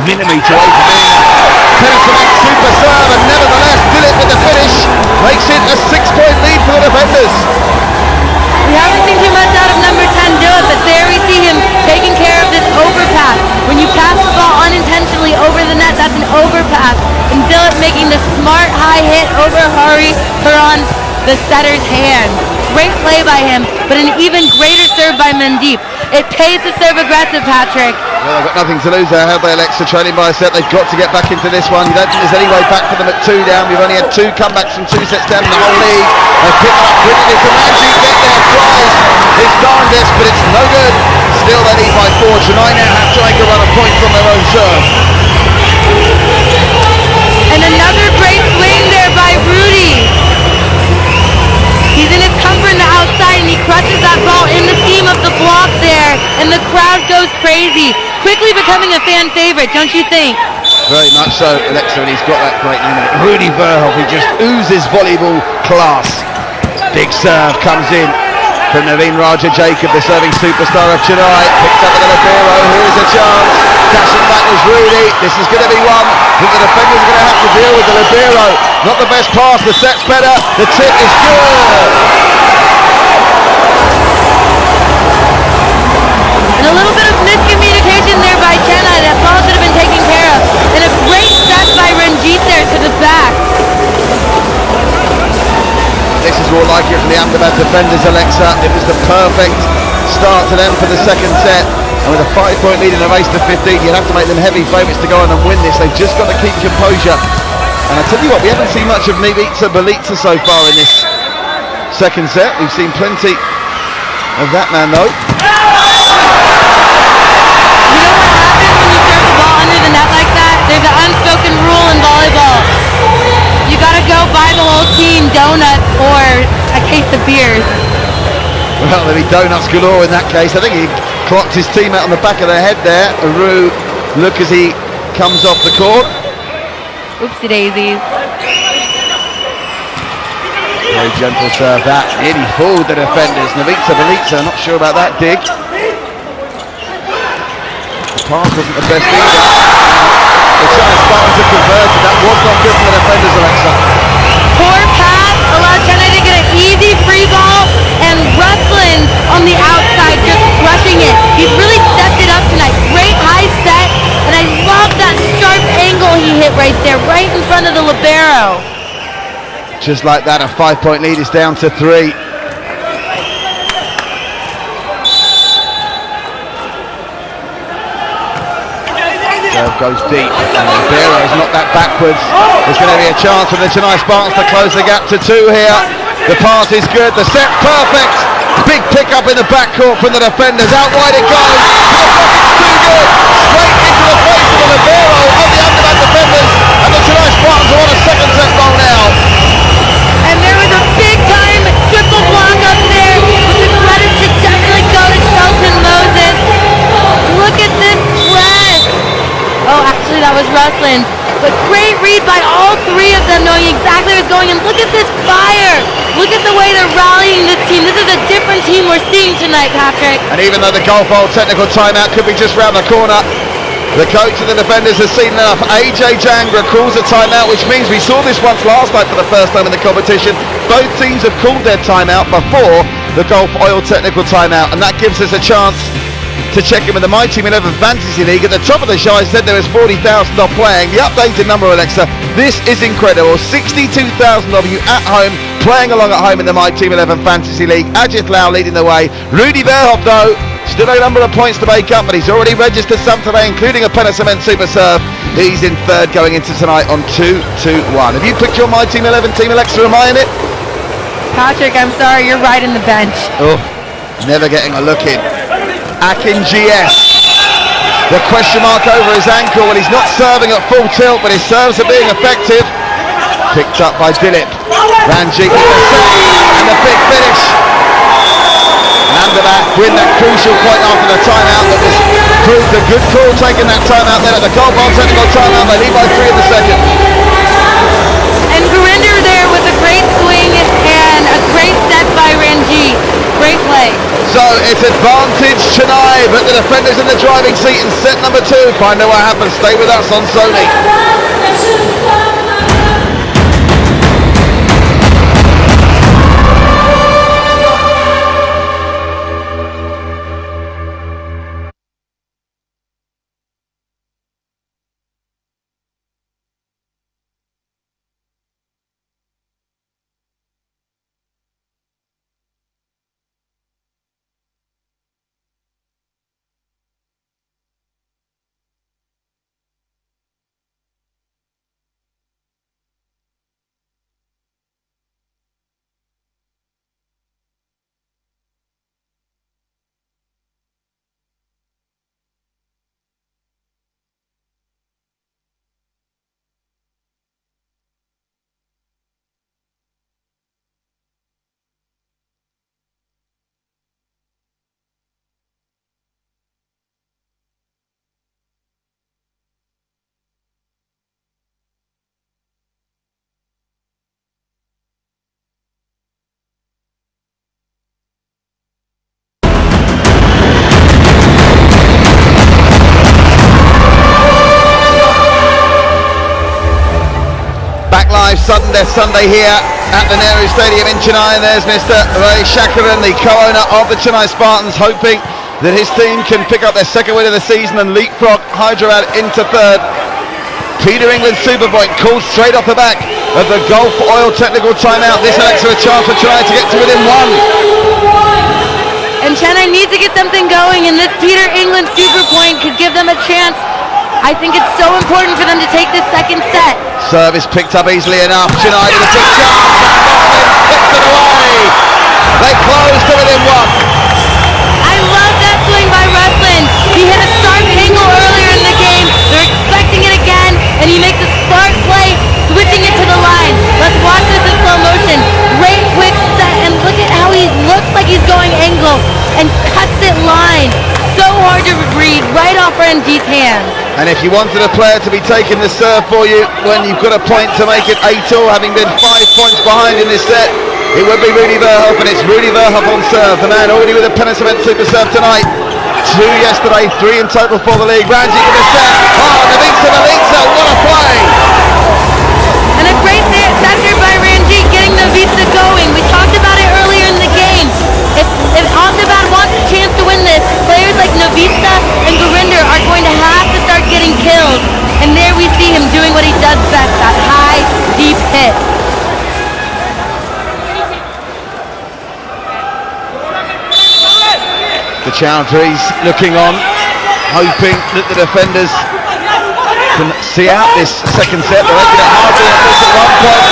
Millimetre away from being Penicillin super serve, and nevertheless, Dilip with the finish makes it a 6-point lead for the defenders. We haven't seen too much out of number 10 Dilip, but there we see him taking care of this overpass. When you pass the ball unintentionally over the net, that's an overpass. And Dilip making the smart high hit over Hari Karan, the setter's hand. Great play by him, but an even greater serve by Mandeep. It pays to serve aggressive, Patrick. Well, they've got nothing to lose there, have they, Alexa? Trailing by a set, they've got to get back into this one. You don't think there's any way back for them at 2 down. We've only had 2 comebacks from 2 sets down in the whole league. They've picked up quickly to Manji, get their prize. It's darndest, but it's no good. Still they lead by 4. Chennai now have to make a run of points from their own serve. And another great swing there by Rudy. He's in his comfort on the outside, and he crushes that ball in the seam of the block there, and the crowd goes crazy. Quickly becoming a fan favorite, don't you think? Very much so, Alexa, and he's got that great limit. Rudy Verhoff, he just oozes volleyball class. Big serve comes in from Naveen Raja Jacob, the serving superstar of Chennai. Picks up with the libero, here's a chance. Dashing back is Rudy, this is going to be one that the defenders are going to have to deal with. The libero, not the best pass, the set's better, the tip is good. And a little bit of miscommunication there by Chennai. That ball should have been taken care of. And a great set by Ranjit there to the back. This is more like it from the Ahmedabad defenders, Alexa. It was the perfect start to them for the second set. And with a 5-point lead in a race to 15, you'd have to make them heavy favourites to go on and win this. They've just got to keep composure. And I tell you what, we haven't seen much of Nivitsa Belitsa so far in this second set. We've seen plenty of that man, though. You know what happens when you serve the ball under the net like that? There's an unspoken rule in volleyball. You gotta go buy the whole team donuts or a case of beers. Well, there'll be donuts galore in that case. I think he clocked his team out on the back of the head there. Aru, look as he comes off the court. Oopsie daisies. Very gentle serve that. Nearly fooled the defenders. Nivitsa Belitsa, not sure about that dig. The pass wasn't the best either. The chance Spartans have converted. That was not good for the defenders, Alexa. Poor pass allowed Chennai to get an easy free ball, and Ruslan on the outside just crushing it. He's really stepped it up tonight. Great high set, and I love that sharp angle he hit right there, right in front of the libero. Just like that, a 5-point lead is down to 3. Serve goes deep, and Libero has knocked that backwards. There's going to be a chance for the Chennai Spartans to close the gap to 2 here. The pass is good, the set's perfect. Big pick up in the backcourt from the defenders. Out wide it goes. The block is too good. Straight into the face of the Libero of the Ahmedabad defenders, and the Chennai Spartans are on a second set roll now. And there was a big time triple block up there, but the credit should definitely go to Shelton Moses. Look at this press. Oh, actually that was Ruslan's. But great read by all 3 of them, knowing exactly what's going on. Look at this fire. Look at the way they're rallying this team. This is a different team we're seeing tonight, Patrick. And even though the golf ball technical timeout could be just round the corner, the coach and the defenders has seen enough. AJ Jangra calls a timeout, which means we saw this once last night for the first time in the competition. Both teams have called their timeout before the Golf Oil technical timeout, and that gives us a chance to check in with the My Team 11 Fantasy League. At the top of the show, I said there was 40,000 off playing. The updated number, Alexa, this is incredible. 62,000 of you at home, playing along at home in the My Team 11 Fantasy League. Ajit Lau leading the way. Rudy Verhoff, though, still a number of points to make up, but he's already registered some today, including a Penna Cement Super Serve. He's in 3rd going into tonight on 2-2-1. Have you picked your My Team 11 team, Alexa? Am I in it? Patrick, I'm sorry, you're right in the bench. Oh, never getting a look in. Akin GS. The question mark over his ankle when he's not serving at full tilt, but his serves are being effective. Picked up by Dilip. Ranjit with the set and the big finish. And Ahmedabad win that crucial point after the timeout that was proved a good call, taking that timeout then at the goal bar technical timeout. They lead by 3 in the second. So it's advantage Chennai, but the defenders in the driving seat in set number 2. Find out what happens. Stay with us on Sony. Live sudden death Sunday here at the Nehru Stadium in Chennai, and there's Mr. Ray Shakaran, the co-owner of the Chennai Spartans, hoping that his team can pick up their second win of the season and leapfrog Hyderabad into third. Peter England's super point called straight off the back of the Gulf Oil technical timeout. This Alexa a chance for Chennai to get to within 1. And Chennai needs to get something going, and this Peter England super point could give them a chance. I think it's so important for them to take this second set. Service picked up easily enough. Chennai with a big chance. Tipped it away. They close to within 1. I love that swing by Ruslan. He hit a sharp angle earlier in the game. They're expecting it again, and he makes a smart play, switching it to the line. Let's watch this in slow motion. Great quick set, and look at how he looks like he's going angle and cuts it line. So hard to read, right off Ranjit's hands. And if you wanted a player to be taking the serve for you when you've got a point to make it 8-all, having been 5 points behind in this set, it would be Rudy Verhoff, and it's Rudy Verhoff on serve, the man already with a Penance super serve tonight. 2 yesterday, 3 in total for the league. Ranjit with a set. Oh, Navitsa, what a play! And a great sector by Ranjit, getting Navitsa going. We talked about it earlier in the game. If Ahmedabad wants a chance to win this, players like Navitsa and Gurinder are going to have to start getting kills. And there we see him doing what he does best, that high, deep hit. The Chowdhury's looking on, hoping that the defenders can see out this second set. They're making it hard to this at 1 point.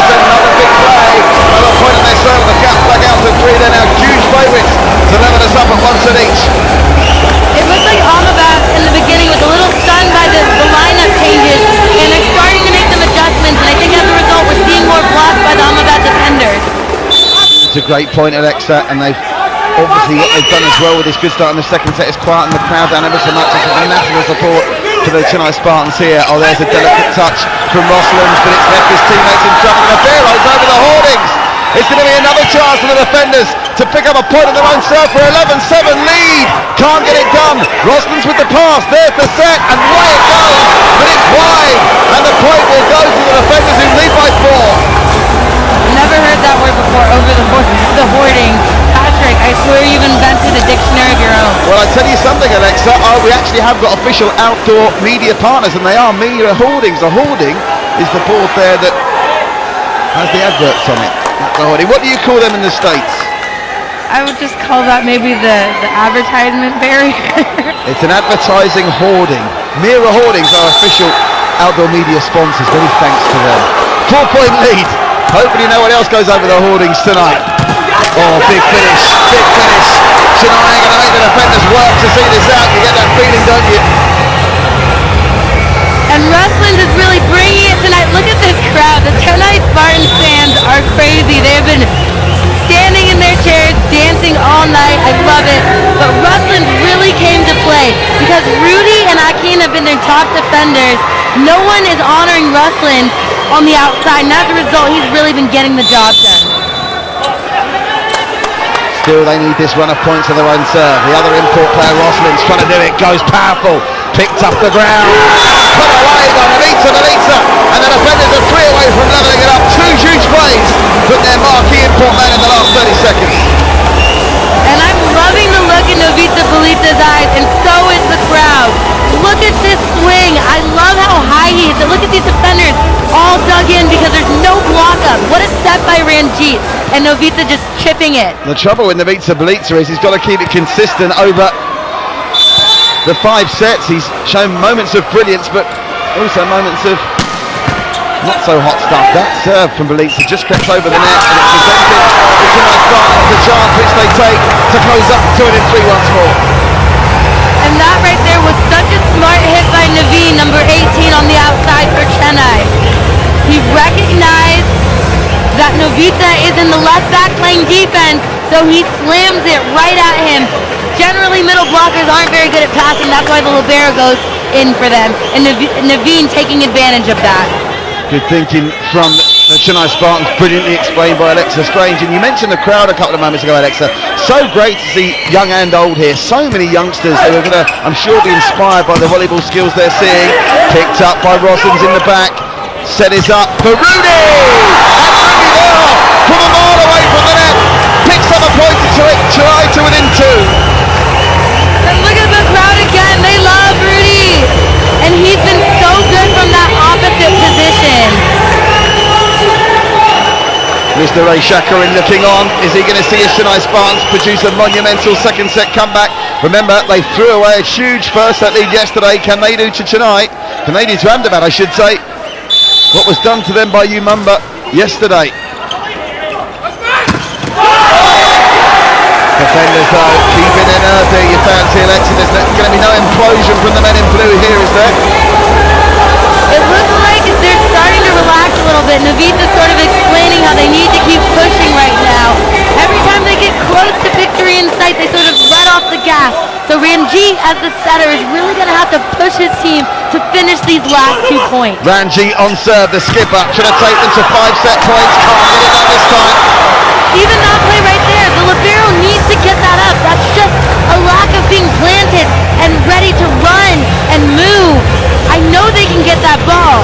There's another big play. Another point on their serve. The gap back out to 3. They're now huge favourites to level us up at 1 set each. It looked like Ahmedabad in the beginning was a little stunned by the lineup changes, and they're starting to make some adjustments, and I think as a result we're seeing more blocks by the Ahmedabad defenders. It's a great point, Alexa, and they've obviously what they've done as well with this good start in the second set is quieten the crowd down ever so much. It's a massive support for the Chennai Spartans here. Oh, there's a delicate touch from Roslands, but it's left his teammates in trouble. And the Pharaohs over the hoardings. It's going to be another chance for the defenders to pick up a point on their own serve for 11-7 lead. Can't get it done. Roslands with the pass. There's the set, and away it goes. But it's wide, and the point will go to the defenders who lead by 4. Never heard that word before, over the hoarding. Patrick, I swear you've invented a dictionary of your own. Well, I tell you something, Alexa, we actually have got official outdoor media partners, and they are Media Hoardings. A hoarding is the board there that has the adverts on it. That's a hoarding. What do you call them in the States? I would just call that maybe the advertisement barrier. It's an advertising hoarding. Mira Hoardings are official outdoor media sponsors. Many thanks to them. 4-point lead. Hopefully no one else goes over the hoardings tonight. Oh, big finish, big finish. Chennai going to make the defenders work to see this out. You get that feeling, don't you? And Ruslands is really bringing it tonight. Look at this crowd. The Chennai Spartans fans are crazy. They have been standing in their chairs, dancing all night. I love it. But Ruslands really came to play because Rudy and Akin have been their top defenders. No one is honoring Ruslands on the outside, and as a result, he's really been getting the job done. Still, they need this run of points on their own serve. The other import player, Roslin's trying to do it, goes powerful, picked up the ground, put away by Melita, and the defenders are 3 away from levelling it up. 2 huge plays from their marquee import man in the last 30 seconds. And I'm loving the look in Novita Belita's eyes, and so is the crowd. Look at this swing. I love how high he hits it. Look at these defenders all dug in because there's no block up. What a set by Ranjit, and Novita just chipping it. The trouble with Novita Belita is he's got to keep it consistent over the 5 sets. He's shown moments of brilliance, but also moments of not so hot stuff. That serve from Belita just crept over the net, and it's presented the Chennai Spartans the chance which they take to close up 2 and 3 once more. And that right there was such a smart hit by Naveen, number 18 on the outside for Chennai. He recognized that Novita is in the left back playing defense, so he slams it right at him. Generally, middle blockers aren't very good at passing. That's why the libero goes in for them, and Naveen taking advantage of that. Good thinking from the Chennai Spartans, brilliantly explained by Alexa Strange. And you mentioned the crowd a couple of moments ago, Alexa. So great to see young and old here. So many youngsters who are going to, I'm sure, be inspired by the volleyball skills they're seeing. Picked up by Rossins in the back. Set is up for Rudy! And Rudy there, from a mile away from the net. Picks up a point to Chennai to within 2. And look at the crowd again. They love Rudy. And he's been so good from that opposite position. Mr. Ray Shakarin looking on. Is he going to see his Chennai Spartans produce a monumental second set comeback? Remember, they threw away a huge first set lead yesterday. Can they do to Chennai? Can they do to Ahmedabad, I should say? What was done to them by Umumba yesterday? Defenders though, keeping it earthy. You fancy Alexa, there's going to be no implosion from the men in blue here, is there? It looks like they're starting to relax a little bit. Navita's sort of explaining how they need to keep pushing right now. Every time they get close to victory in sight, they sort of let off the gas. So Ranjit, as the setter, is really going to have to push his team to finish these last 2 points. Ranjit on serve, the skipper, should have taken to 5 set points. Can't get it done this time. Even that play right there, the libero needs to get that up. That's just a lack of being planted and ready to run and move. I know they can get that ball.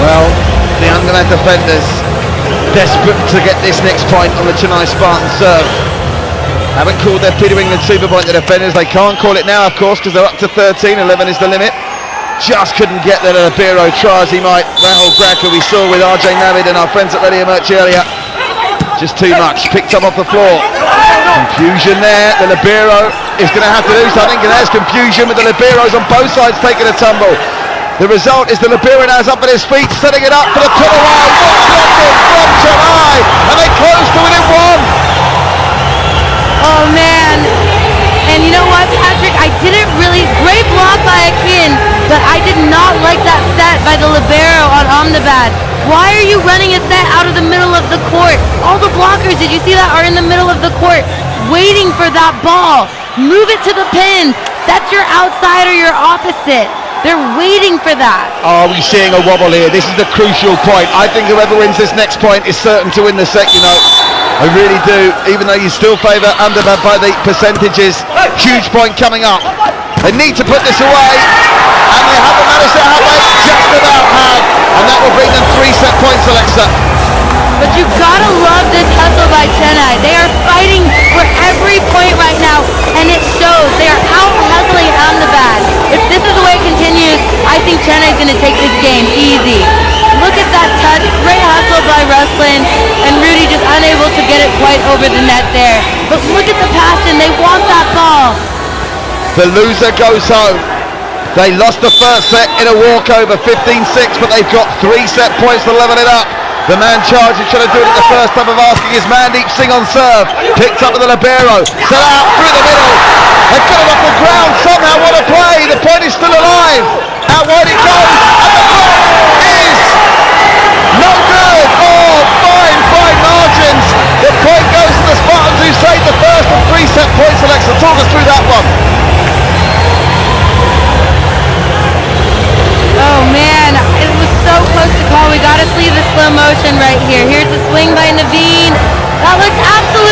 Well, the Ahmedabad defenders desperate to get this next point on the Chennai Spartan serve. Haven't called their Peter England super point, the defenders. They can't call it now, of course, because they're up to 13. 11 is the limit. Just couldn't get there. The libero, try as he might. Rahul Grag, who we saw with RJ Navid and our friends at Radio Merch earlier. Just too much. Picked up off the floor. Confusion there. The libero is going to have to do something, and there's confusion with the liberos on both sides taking a tumble. The result is the libero now is up at his feet, setting it up for the put away. From Chennai, and they close to within 1. Oh man. And you know what, Patrick? I didn't really, great block by Akin, but I did not like that set by the libero on Ahmedabad. Why are you running a set out of the middle of the court? All the blockers, did you see that, are in the middle of the court, waiting for that ball. Move it to the pins. Set your outside or your opposite. They're waiting for that. Are we seeing a wobble here? This is the crucial point. I think whoever wins this next point is certain to win the set, you know. I really do, even though you still favour Ahmedabad by the percentages. Huge point coming up. They need to put this away, and they haven't managed to have it, just about have, and that will bring them 3 set points, Alexa. But you gotta love this hustle by Chennai. They are fighting for every point right now, and it shows. They are out hustling Ahmedabad. If this is the way it continues, I think Chennai is gonna take this game easy. Look at that touch, great hustle by Ruslan, and Rudy just unable to get it quite over the net there. But look at the passion, they want that ball. The loser goes home. They lost the first set in a walkover, 15-6, but they've got 3 set points to level it up. The man charged, trying to do it at the first time of asking, is Mandeep Singh on serve. Picked up with the libero, set out through the middle. They've got it off the ground somehow, what a play. The point is still alive. Out wide it goes, and the block is no good. Oh, fine margins. The point goes to the Spartans, who saved the first of 3 set points. Alexa, talk us through that one. Oh man, it was so close to call. We gotta see the slow motion right here. Here's the swing by Naveen. That looks absolutely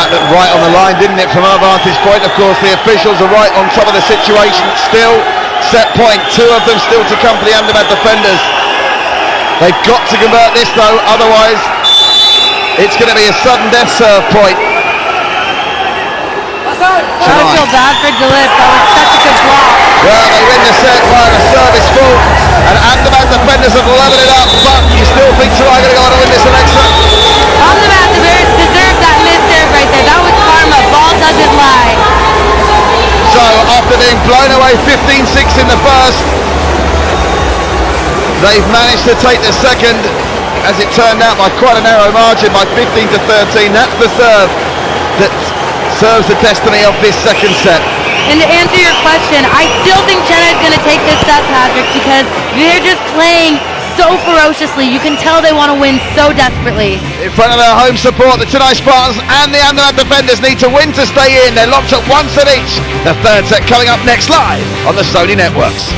that looked right on the line, didn't it, from our vantage point? Of course, the officials are right on top of the situation. Still, set point, 2 of them still to come for the Ahmedabad defenders. They've got to convert this, though, otherwise it's going to be a sudden death serve point. I feel bad for Dilip. That was such a good block. Well, they win the set by a service fault, and Ahmedabad defenders have leveled it up, but you still think Chennai are going to go on to win this, Alexa? Ahmedabad deserved that mid-serve right there. That was karma. Ball doesn't lie. So, after being blown away 15-6 in the first, they've managed to take the second, as it turned out, by quite a narrow margin, by 15-13. That's the serve that serves the destiny of this second set. And to answer your question, I still think Chennai is going to take this set, Patrick, because they're just playing so ferociously. You can tell they want to win so desperately. In front of their home support, the Chennai Spartans and the Ahmedabad defenders need to win to stay in. They're locked at 1 set each. The third set coming up next live on the Sony networks.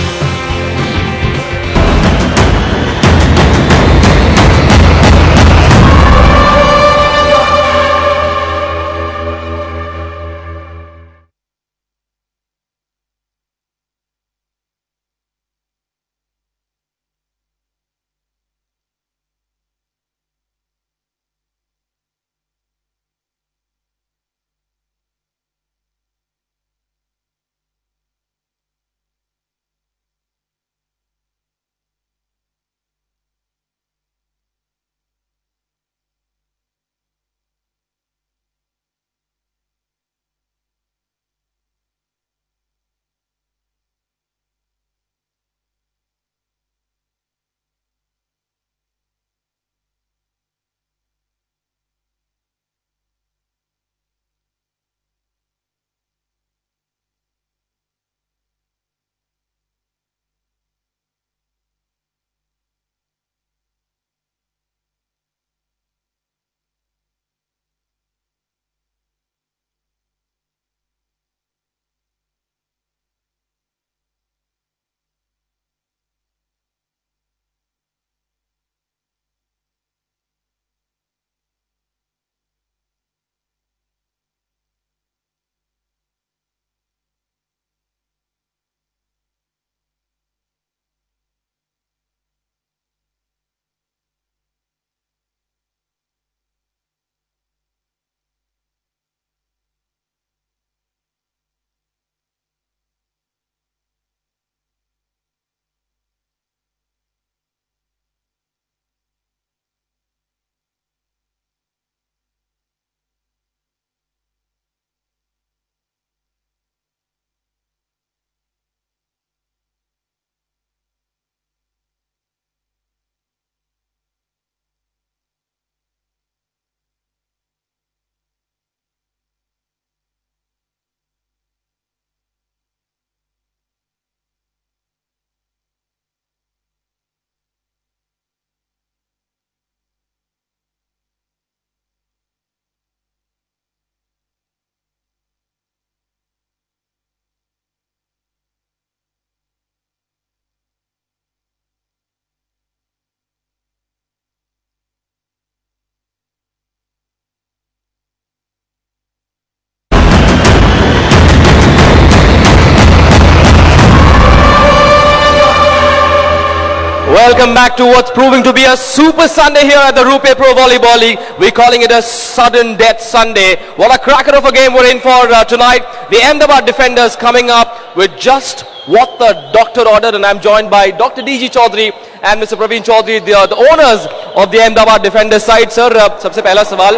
Welcome back to what's proving to be a super Sunday here at the Rupee Pro Volleyball League. We're calling it a sudden death Sunday. What a cracker of a game we're in for tonight. The Ahmedabad defenders coming up with just what the doctor ordered, and I'm joined by Dr. D.G. Chaudhary and Mr. Praveen Chaudhary, the owners of the Ahmedabad defenders side. Sir, सबसे पहला सवाल,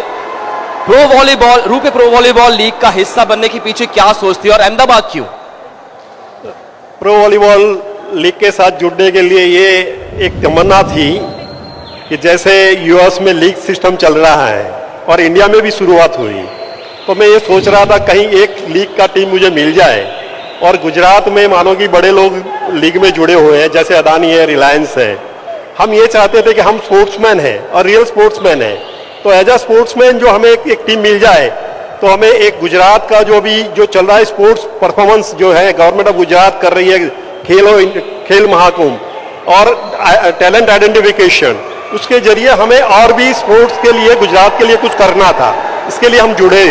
pro volleyball, रूपे pro volleyball league का हिस्सा बनने के पीछे क्या सोचती है और अहमदाबाद क्यों? प्रो वॉलीबॉल लीग के साथ जुड़ने के लिए ये एक तमन्ना थी कि जैसे यूएस में लीग सिस्टम चल रहा है और इंडिया में भी शुरुआत हुई, तो मैं ये सोच रहा था कहीं एक लीग का टीम मुझे मिल जाए। और गुजरात में मानो कि बड़े लोग लीग में जुड़े हुए हैं, जैसे अदानी है, रिलायंस है। हम ये चाहते थे कि हम स्पोर्ट्समैन हैं और रियल स्पोर्ट्समैन हैं, तो एज अ स्पोर्ट्समैन जो हमें एक टीम मिल जाए, तो हमें एक गुजरात का जो चल रहा है स्पोर्ट्स परफॉर्मेंस जो है गवर्नमेंट ऑफ गुजरात कर रही है, खेल महाकुंभ और टैलेंट आइडेंटिफिकेशन, उसके जरिए हमें और भी स्पोर्ट्स के लिए गुजरात के लिए कुछ करना था। इसके लिए हम जुड़े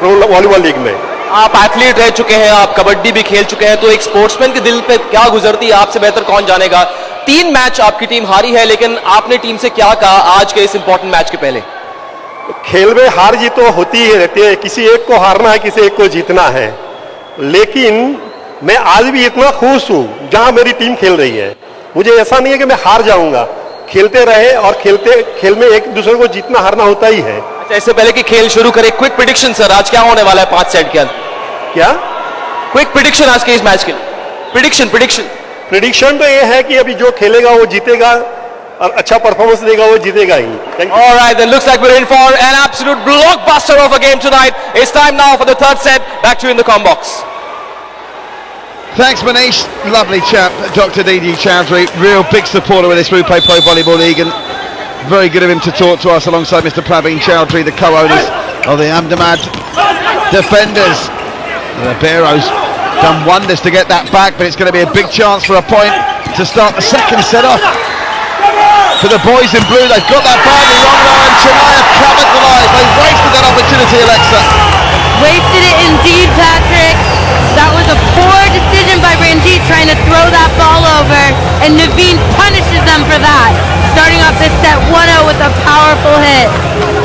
प्रो वॉलीबॉल लीग में। आप एथलीट रह चुके हैं, आप कबड्डी भी खेल चुके हैं, तो एक स्पोर्ट्समैन के दिल पे क्या गुजरती है आपसे बेहतर कौन जानेगा। 3 मैच आपकी टीम हारी है, लेकिन आपने टीम से क्या कहा आज के इस इंपॉर्टेंट मैच के पहले? खेल में हार जीत तो होती ही रहती है, किसी एक को हारना है, किसी एक को जीतना है, लेकिन मैं आज भी इतना खुश हूं जहां मेरी टीम खेल रही है। मुझे ऐसा नहीं है कि मैं हार जाऊंगा, खेलते रहे और खेल में एक दूसरे को जीतना हारना होता ही है। अच्छा, इससे पहले कि खेल शुरू करें, क्विक प्रेडिक्शन सर, आज क्या होने वाला है 5 सेट के अंदर? क्या क्विक प्रेडिक्शन आज के इस मैच के लिए? प्रेडिक्शन तो ये है कि अभी जो खेलेगा वो जीतेगा और अच्छा परफॉर्मेंस देगा वो जीतेगा ही। All right, then looks like we're in for an absolute blockbuster of a game tonight. It's time now for the third set. Back to you in the comm box. Thanks, Manish. Lovely chap, Dr. Didi Chowdhury. Real big supporter of this Rupe Pro Volleyball League, and very good of him to talk to us alongside Mr. Praveen Chowdhury, the co-owners of the Ahmedabad defenders. The Libero's done wonders to get that back, but it's going to be a big chance for a point to start the second set off. For the boys in blue, they've got that badly wrong though, and Chennai have capitalised. They've wasted that opportunity, Alexa. Wasted it indeed, Patrick. That was a poor decision by Ranjit trying to throw that ball over, and Naveen punishes them for that. Starting off this set 1-0 with a powerful hit.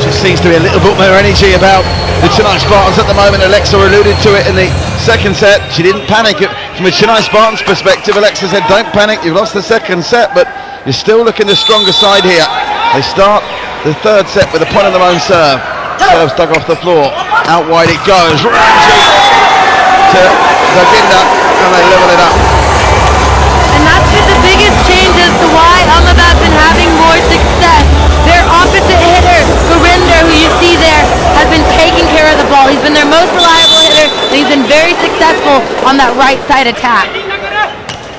Just seems to be a little bit more energy about the Chennai Spartans at the moment. Alexa alluded to it in the second set. She didn't panic. From a Chennai Spartans perspective, Alexa said, don't panic, you've lost the second set, but you're still looking the stronger side here. They start the third set with a point of their own serve. Serve's dug off the floor. Out wide it goes. Ramsey to Zaginda, and they level it up. And that's been the biggest change as to why Ahmedabad's been having more success. Their opposite hitter, Gurinder, who you see there, has been taking care of the ball. He's been their most reliable hitter, and he's been very successful on that right side attack.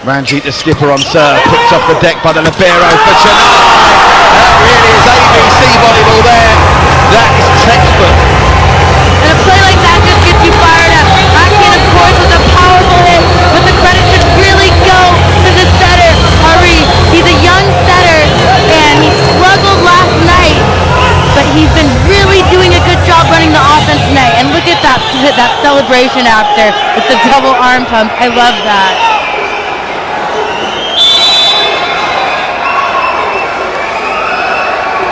Ranjit, the skipper on serve, picked off the deck by the libero for Chennai. That really is ABC volleyball there. That is textbook. And a play like that just gets you fired up. Akin, of course, with a powerful hit, but the credit should really go to the setter, Hari. He's a young setter, and he struggled last night, but he's been really doing a good job running the offense tonight. And look at that celebration after with the double arm pump. I love that.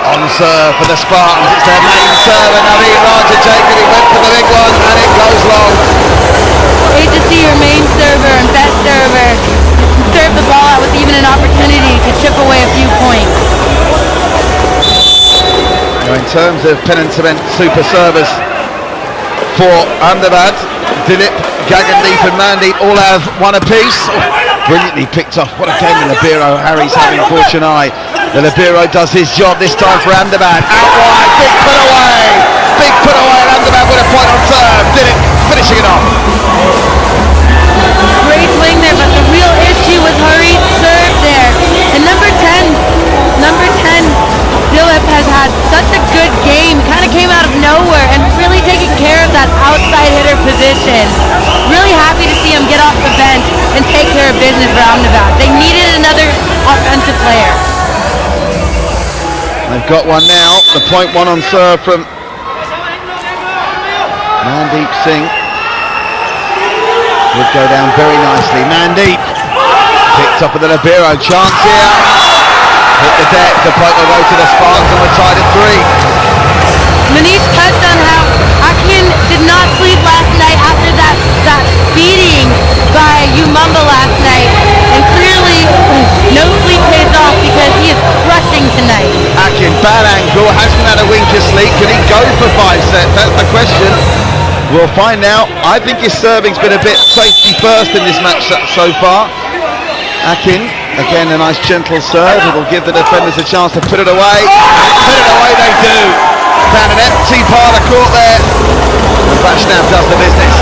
On serve for the Spartans, it's their main serve, and Naveen Raja Jacob, he went for the big one, and it goes long. Hate to see your main server and best server serve the ball out with even an opportunity to chip away a few points. Now in terms of penance event super servers for Ahmedabad, Dilip, Gagandeep and Mandeep all have one apiece. Brilliantly picked off. What a game the libero Harry's having for Chennai. The libero does his job this time for Ahmedabad. Out wide, big put away. Big put away, and Ahmedabad with a point on serve. Dilip finishing it off. Great swing there, but the real issue was Hari's serve there. And number 10, Dilip has had such a good game. Kind of came out of nowhere and really taking care of that outside hitter position. Really happy to see him get off the bench and take care of business for Ahmedabad. They needed another offensive player. They've got one now. The point one on serve from Mandeep Singh. Would go down very nicely. Mandeep picked up with the libero. Chance here. Hit the deck. The point will go to the Spartans, and we're tied at 3. Manish touched on how Akin did not sleep last night after that beating by Umumba last night, and clearly no sleep pays off because he is crushing tonight. Akin, bad angle, hasn't had a wink of sleep. Can he go for 5 sets? That's the question. We'll find out. I think his serving's been a bit safety first in this match so far. Akin, again a nice gentle serve. It will give the defenders a chance to put it away. And put it away they do. Found an empty part of court there. And Vaishnav does the business.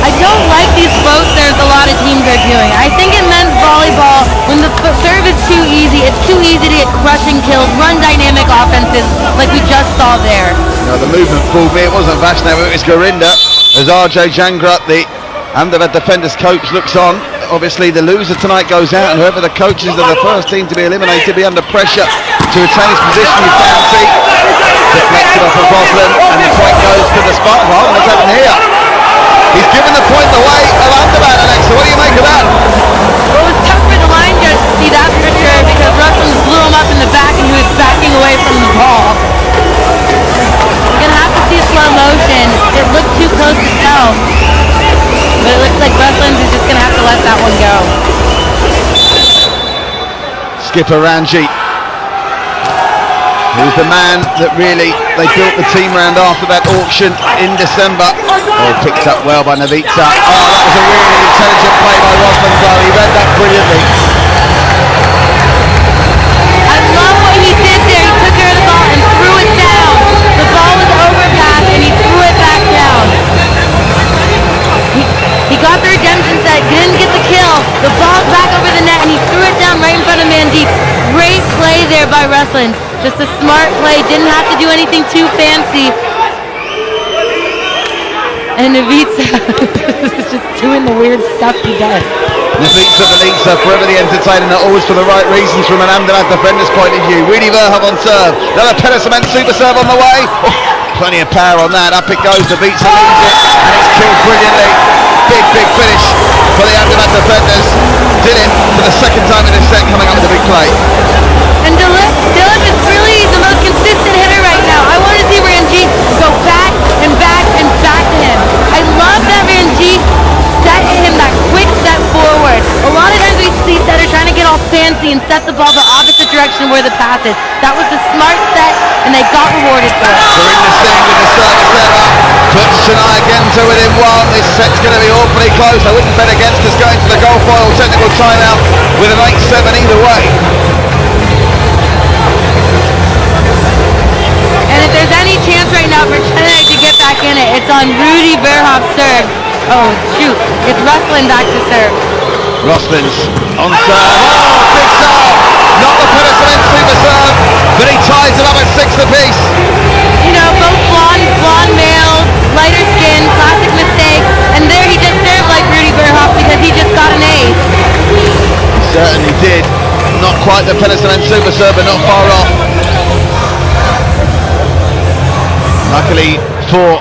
I don't like these float serves a lot of teams are doing. I think in men's volleyball, when the serve is too easy, it's too easy to get crushing kills, run dynamic offenses like we just saw there. No, the movement fooled me. It wasn't Vaishnav, it was Gurinder. As RJ Jangrat, the Ahmedabad defenders coach, looks on. Obviously the loser tonight goes out, and whoever the coaches of the first team to be eliminated be under pressure to retain his position. You fancy deflected off of Roslin, and the point Spartans. Oh, what's happened here? He's given the point away of Ahmedabad, Alexa. What do you make of that? Well, it was tough for the line judge to see that for sure because Russell blew him up in the back and he was backing away from the ball. We're going to have to see slow motion. It looked too close to tell. But it looks like Ruslands is just going to have to let that one go. Skipper Ranji, who's the man that really they built the team around after that auction in December. Oh, picked up well by Navita. Oh, that was a really intelligent play by Rosman though. He read that brilliantly. I love what he did there. He took care of the ball and threw it down. The ball was overpassed and he threw it back down. He got the redemption set, didn't get the kill. The ball's back over the net and he threw it down right in front of Mandeep. Great play there by Ruslan. Just a smart play, didn't have to do anything too fancy. And Navitsa is just doing the weird stuff he does. Navitsa, forever the entertainer, always for the right reasons from an Ahmedabad defender's point of view. Rudy Verhoev on serve. Another Pedersen super serve on the way. Oh, plenty of power on that. Up it goes. Navitsa leads it, and it's killed brilliantly. Big finish for the Ahmedabad defenders. Did it for the second time in this set, coming up with a big play. And Dilip is really the most consistent hitter right now. I want to see Ranjit go back and back and back to him. I love that Ranjit set him that quick step forward. A lot of times we see setters trying to get all fancy and set the ball the opposite direction where the pass is. That was a smart set, and they got rewarded for it. Surrender Singh with the service error. Puts Chennai again to within one. This set's going to be awfully close. I wouldn't bet against us going to the goal foil technical timeout with an 8-7 either way. And if there's any chance right now for Chennai to get back in it, it's on Rudy Verhoev's serve. Oh, shoot. It's Ruslan back to serve. Ruslan's on serve. Oh, big serve. Not the Pedersen super serve, but he ties it up at 6 apiece. You know, both blonde males, lighter skin, classic mistake. And there he just served like Rudy Verhoev because he just got an ace. He certainly did. Not quite the Pedersen super serve, but not far off. Luckily for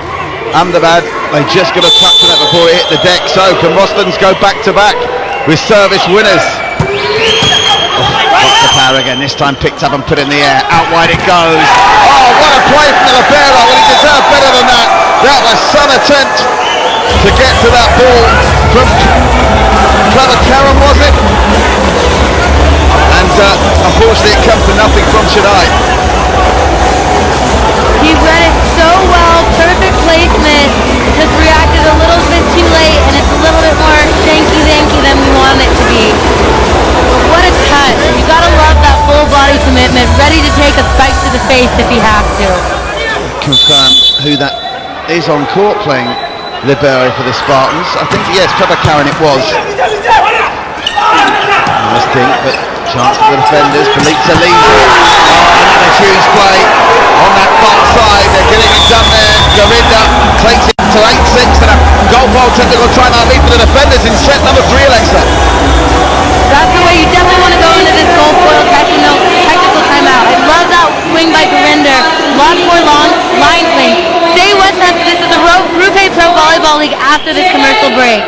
Ahmedabad, they just got a touch on it before it hit the deck. So can Roslands go back to back with service winners? Lots of power again, this time picked up and put in the air. Out wide it goes. Oh, what a play from the libero. Well, he deserved better than that. That was some attempt to get to that ball from Clever Karen, was it? And unfortunately it comes to nothing from Chennai. He read it so well, perfect placement, just reacted a little bit too late, and it's a little bit more shanky-danky than we wanted it to be. But what a touch. You gotta love that full body commitment, ready to take a spike to the face if he has to. Confirm who that is on court playing libero for the Spartans. I think, yes, Trevor Karen it was. Nice thing, but chance for the defenders. Belitza leads it. Oh, a huge play on that far side. They're getting it done there. Govinda takes it to 8-6 and a goal foul technical timeout lead for the defenders in set number 3, Alexa. That's the way you definitely want to go into this goal foil technical timeout. I love that swing by Govinda. Lots more long line swing. Stay with us. This is the Group A Pro Volleyball League after this commercial break.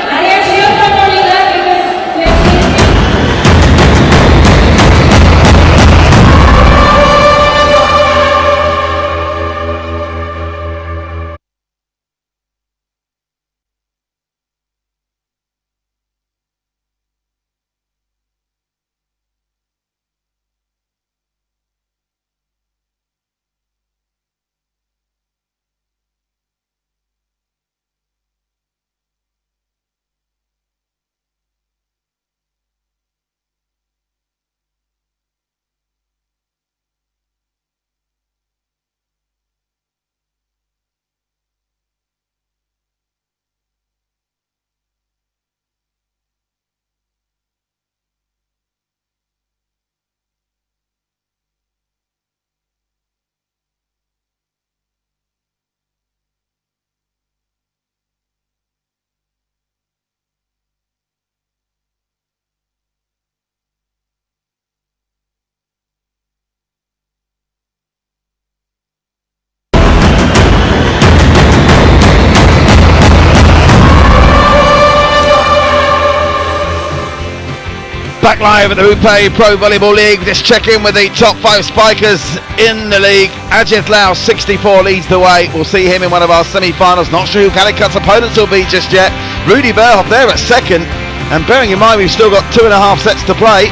back live at the Rupe Pro Volleyball League. Just check in with the top 5 spikers in the league. Ajit Lau, 64, leads the way. We'll see him in one of our semi-finals. Not sure who Calicut's opponents will be just yet. Rudy Verhoff there at second. And bearing in mind we've still got 2.5 sets to play,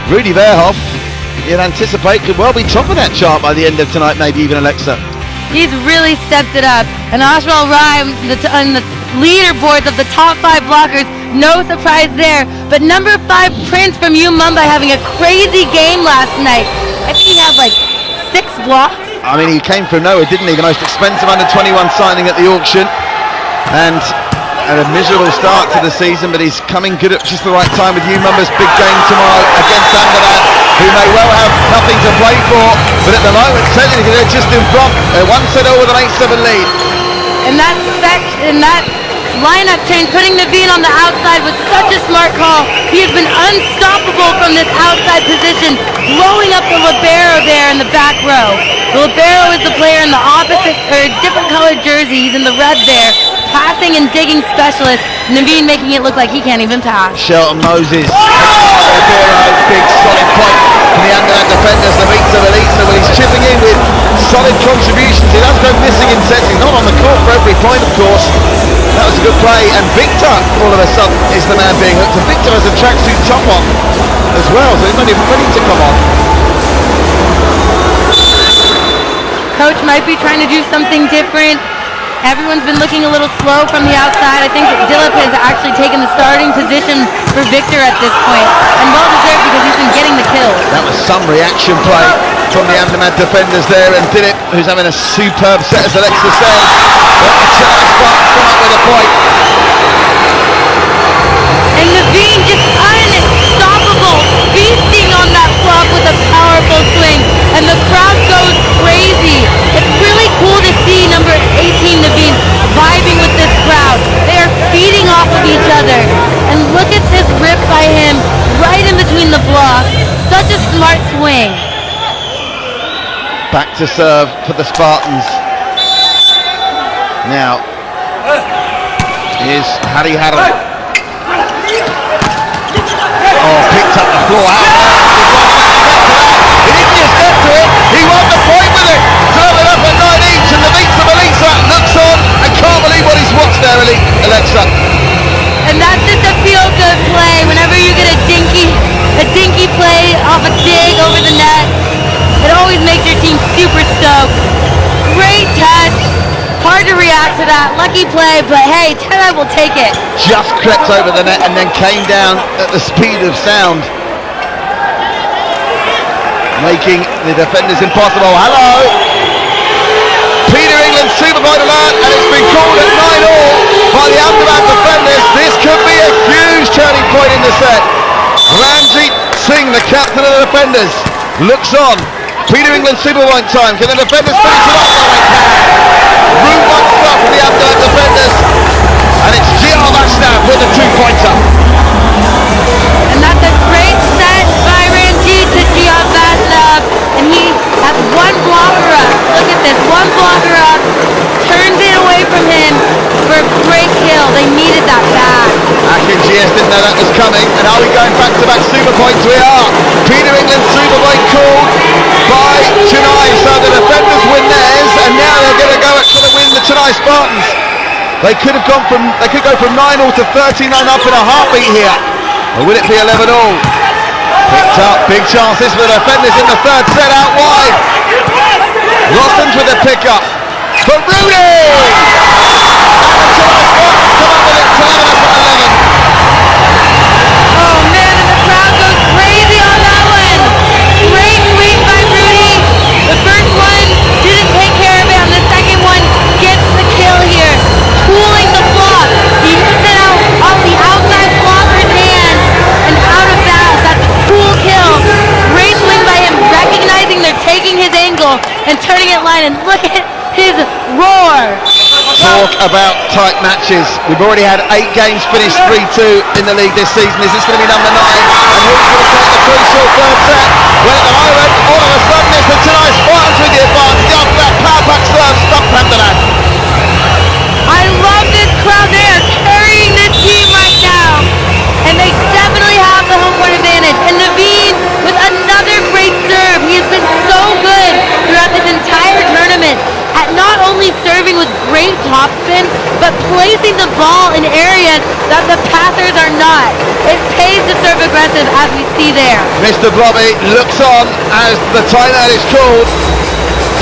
Rudy Verhoff, you'd anticipate, could well be top of that chart by the end of tonight, maybe even Alexa. He's really stepped it up. And Ashwal Rai on the leaderboards of the top 5 blockers, no surprise there. But number 5, Prince from U Mumbai, having a crazy game last night. I think he had like 6 blocks. I mean, he came from nowhere, didn't he? The most expensive under-21 signing at the auction. And a miserable start to the season, but he's coming good at just the right time with U Mumbai's big game tomorrow against Ahmedabad, who may well have nothing to play for, but at the moment, technically they're just in front. They're 1 set over with an 8-7 lead. And that lineup change, putting Naveen on the outside was such a smart call. He has been unstoppable from this outside position, blowing up the libero there in the back row. The libero is the player in the opposite, or different colored jersey. He's in the red there, passing and digging specialist. Naveen making it look like he can't even pass. Shelton Moses, big solid point from the Ahmedabad defenders. Well, he's chipping in with solid contributions. He does go missing in sets. He's not on the court for every point, of course. That was a good play. And Victor, all of a sudden, is the man being hooked. And Victor has a tracksuit top on as well, so he's not even ready to come on. Coach might be trying to do something different. Everyone's been looking a little slow from the outside. I think that Dilip has actually taken the starting position for Victor at this point, and well deserved because he's been getting the kills. That was some reaction play from the Ahmedabad defenders there, and Dilip, who's having a superb set, as Alexa said. But the Chennai Spartans come up with a point. And Naveen just unstoppable, feasting on that block with a powerful swing, and the crowd goes crazy. It's really cool to see number 18 Naveen vibing with this crowd. They are feeding off of each other. And look at this rip by him right in between the blocks. Such a smart swing. Back to serve for the Spartans. Now, here's Hari Haran. Oh, picked up the floor out there. He didn't just get to it, he won the point with it. Serve it up at 9 each, and the Vitsa Melisa looks on and can't believe what he's watched there, Alexa. And that's just a feel-good play. Whenever you get a dinky play off a dig over the net, it always makes your team super stoked. Great touch. Hard to react to that. Lucky play, but hey, Chennai will take it. Just crept over the net and then came down at the speed of sound, making the defenders impossible. Hello! Peter England super point alert, and it's been called at 9-all by the Ahmedabad defenders. This could be a huge turning point in the set. Ranjit Singh, the captain of the defenders, looks on. Peter England super point time. Can the defenders finish it off? No, they can. Room one stop for the Ahmedabad defenders, and it's Gio Vastav with a 2-pointer. And that's a great set by Ranjit to Gio Vastav, and he has 1 blocker up. Look at this, 1 blocker up, turns it away from him for a great kill. They needed that bad. Akin GS didn't know that was coming, and are we going back-to-back super points? We are. Peter England super point called by Chennai, so the defenders win theirs, and now they're going to go for the win, the Chennai Spartans. They could go from 9-all to 39 up in a heartbeat here. Or will it be 11-all? Picked up, big chances for the defenders in the 3rd set out wide. Rossens with the pickup for Rudy! And the Chennai Spartans come up with it, tying up at 11. Oh man, and the crowd goes crazy on that one. Great swing by Rudy. The first one didn't take care of it, and the second one gets the kill here. Cooling the block. He hits it out off the outside blocker's hand and out of bounds. That's a cool kill. Great swing by him, recognizing they're taking his angle and turning it line, and look at his roar. Talk about tight matches. We've already had 8 games finished 3-2 in the league this season. Is this going to be number 9? And who's going to take the crucial 3rd set? Well, at the moment, all of a sudden, it's the Chennai Spartans with the advantage. After that power back serve, stop Ahmedabad. I love this crowd. They are carrying this team right now, and they definitely have the home court advantage. And spin, but placing the ball in areas that the passers are not. It pays to serve aggressive, as we see there. Mr. Blobby looks on as the timeout is called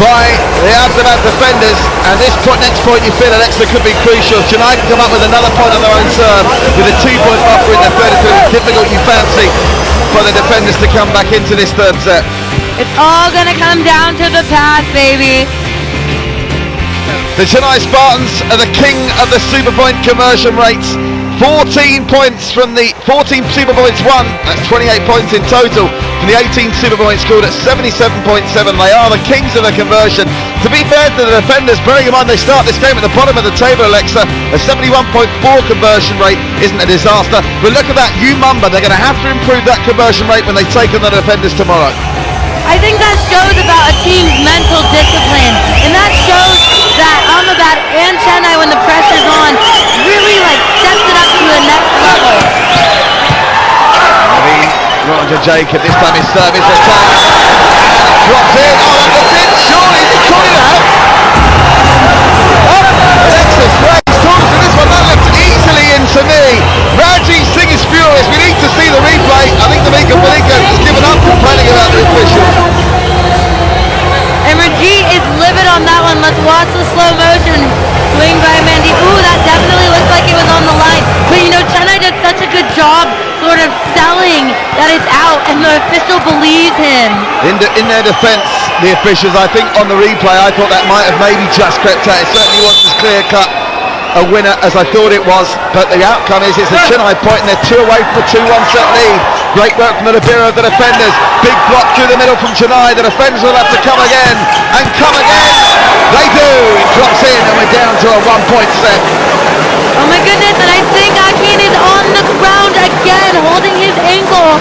by the Ahmedabad defenders, and this next point you feel, Alexa, could be crucial. Chennai can come up with another point on their own serve with a 2-point buffer in the third. It's going to be difficult, you fancy, for the defenders to come back into this third set. It's all going to come down to the pass, baby. The Chennai Spartans are the king of the super point conversion rates. 14 points from the 14 super points won. That's 28 points in total from the 18 super points scored at 77.7. They are the kings of the conversion. To be fair to the defenders, bearing in mind they start this game at the bottom of the table, Alexa, a 71.4 conversion rate isn't a disaster. But look at that, Mumba, they're going to have to improve that conversion rate when they take on the defenders tomorrow. I think that shows about a team's mental discipline, and that shows that Ahmedabad and Chennai, when the pressure's on, really steps it up to the next level. Roger Jacob, this time his service attack, and drops in. Oh, that looks in. Surely, is it calling out? Alexis Grace talks to this one. That looks easily into me. Raji Singh is furious. We need to see the replay. I think the Mika Maliko has given up complaining about the official. And Raji is livid on that one. Let's watch the slow motion swing by Mandy. Ooh, that definitely looked like it was on the line. But Chennai did such a good job sort of selling that it's out, and the official believes him. In their defence, the officials, I think on the replay, I thought that might have maybe just crept out. It certainly wasn't as clear-cut a winner as I thought it was, but the outcome is it's a Chennai point, and they're 2 away from a 2-1 set lead. Great work from the libero of the defenders. Big block through the middle from Chennai. The defenders will have to come again, and come again. They do. It drops in, and we're down to a 1-point set. Oh my goodness, and I think Akin is on the ground again, holding his ankle.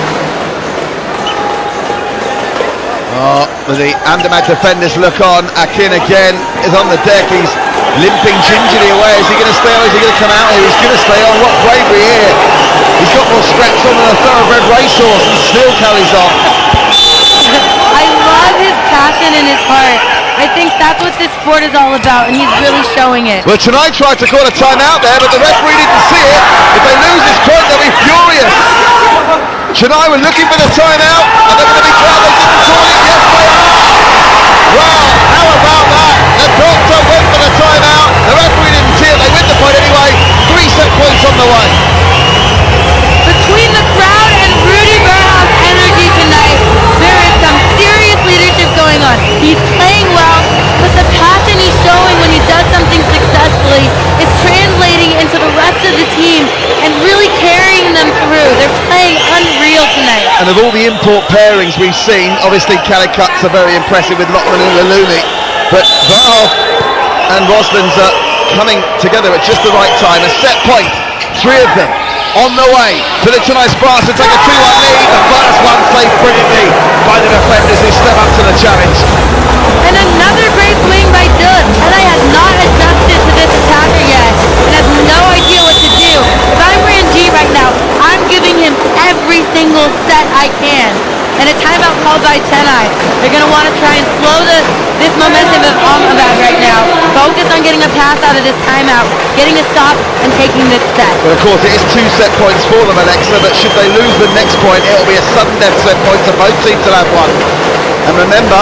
Oh, the Ahmedabad defenders look on. Akin again is on the deck. He's limping gingerly away. Is he going to stay on? Is he going to come out here? He's going to stay on. What bravery here. He's got more straps on than a thoroughbred racehorse and still carries on. I love his passion and his heart. I think that's what this sport is all about, and he's really showing it. Well, Chennai tried to call a timeout there, but the referee didn't see it. If they lose this point, they'll be furious. Chennai were looking for the timeout, and they're going to be glad they didn't call it. Yes, they are. Well, how about that? The doctor went for the timeout. The referee didn't see it. They win the point anyway. 3 set points on the way. Between the crowd and Rudy Berha's energy tonight, there is some serious leadership going on. He's playing well, but the passion he's showing when he does something successfully is translating into the rest of the team and really carrying them through. They're playing unreal tonight. And of all the import pairings we've seen, obviously Calicuts are very impressive with Lockman and Lalumi, but Verhoff and Roslin's are coming together at just the right time. A set point, 3 of them on the way for the Chennai Spartans to take a 2-1 lead. The first one saved brilliantly by the defenders who step up to the challenge. And another great swing by Dillon. And I have not adjusted to this attacker yet and have no idea what to do. If I'm Ranji right now, I'm giving him every single set I can. And a timeout called by Chennai. They're going to want to try and slow this momentum of Ahmedabad right now. Focus on getting a pass out of this timeout, getting a stop, and taking this set. Well, of course, it is 2 set points for them, Alexa, but should they lose the next point, it'll be a sudden death set point, so both teams will have one. And remember,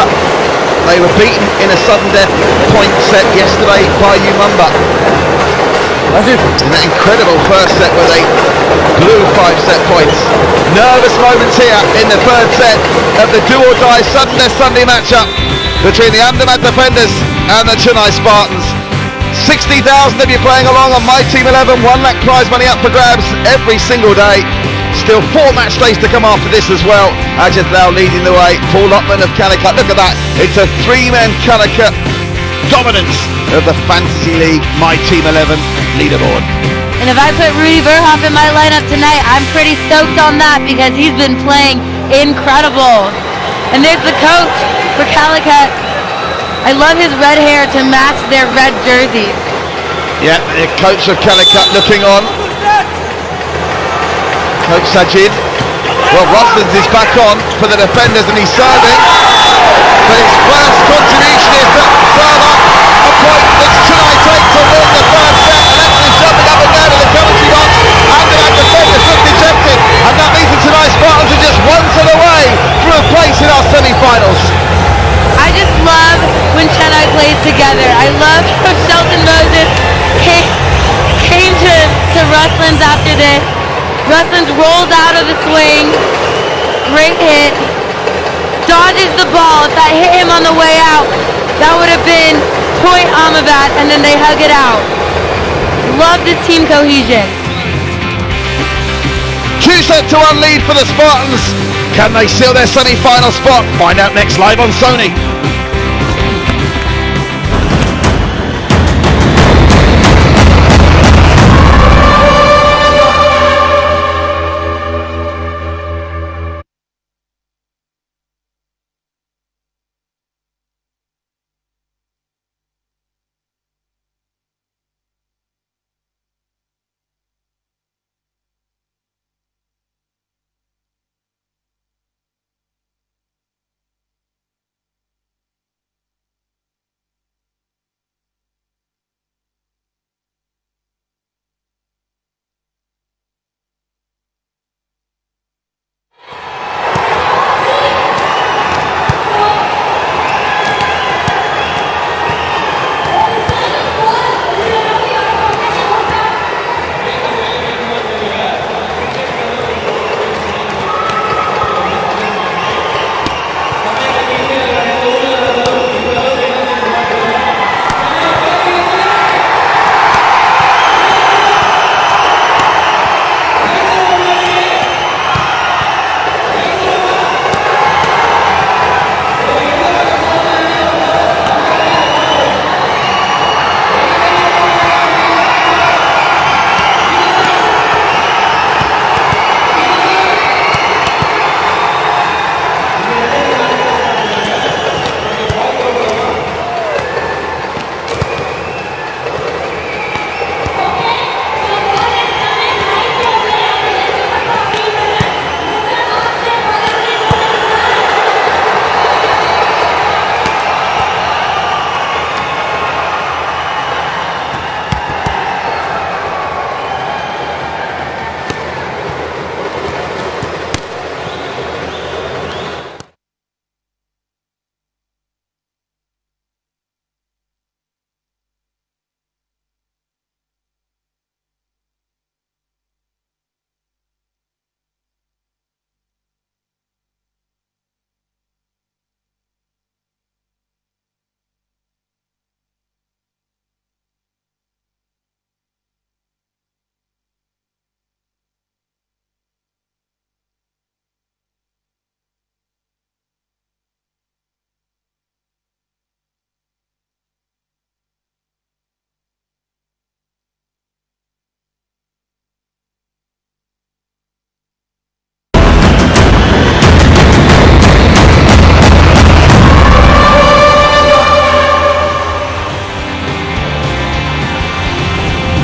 they were beaten in a sudden death point set yesterday by Mumba. In that incredible first set where they blew 5 set points. Nervous moments here in the third set of the do-or-die sudden death Sunday matchup between the Ahmedabad defenders and the Chennai Spartans. 60,000 of you playing along on My Team 11, 1 lakh prize money up for grabs every single day. Still 4 match days to come after this as well. Ajit Lal leading the way. Paul Lockman of Calicut. Look at that. It's a 3-man Calicut dominance of the Fantasy League My Team 11 leaderboard. And if I put Rudy Verhoff in my lineup tonight, I'm pretty stoked on that because he's been playing incredible. And there's the coach for Calicut. I love his red hair to match their red jerseys. Yeah, the coach of Calicut looking on. Coach Sajid. Well, Roslins is back on for the defenders and he's serving. but his first contribution is to further a point which Chennai take to win the first set. Alexis jumping up and down in the commentary box, and the defenders look dejected, and that means the Chennai Spartans are just one set away from a place in our semi-finals. I just love when Chennai plays together. I love how Shelton Moses came to Ruslands after this. Ruslands rolls out of the swing. Great hit. Dodges the ball. If that hit him on the way out, that would have been point Ahmedabad, and then they hug it out. Love this team cohesion. 2-1 lead for the Spartans. Can they seal their semi-final spot? Find out next live on Sony.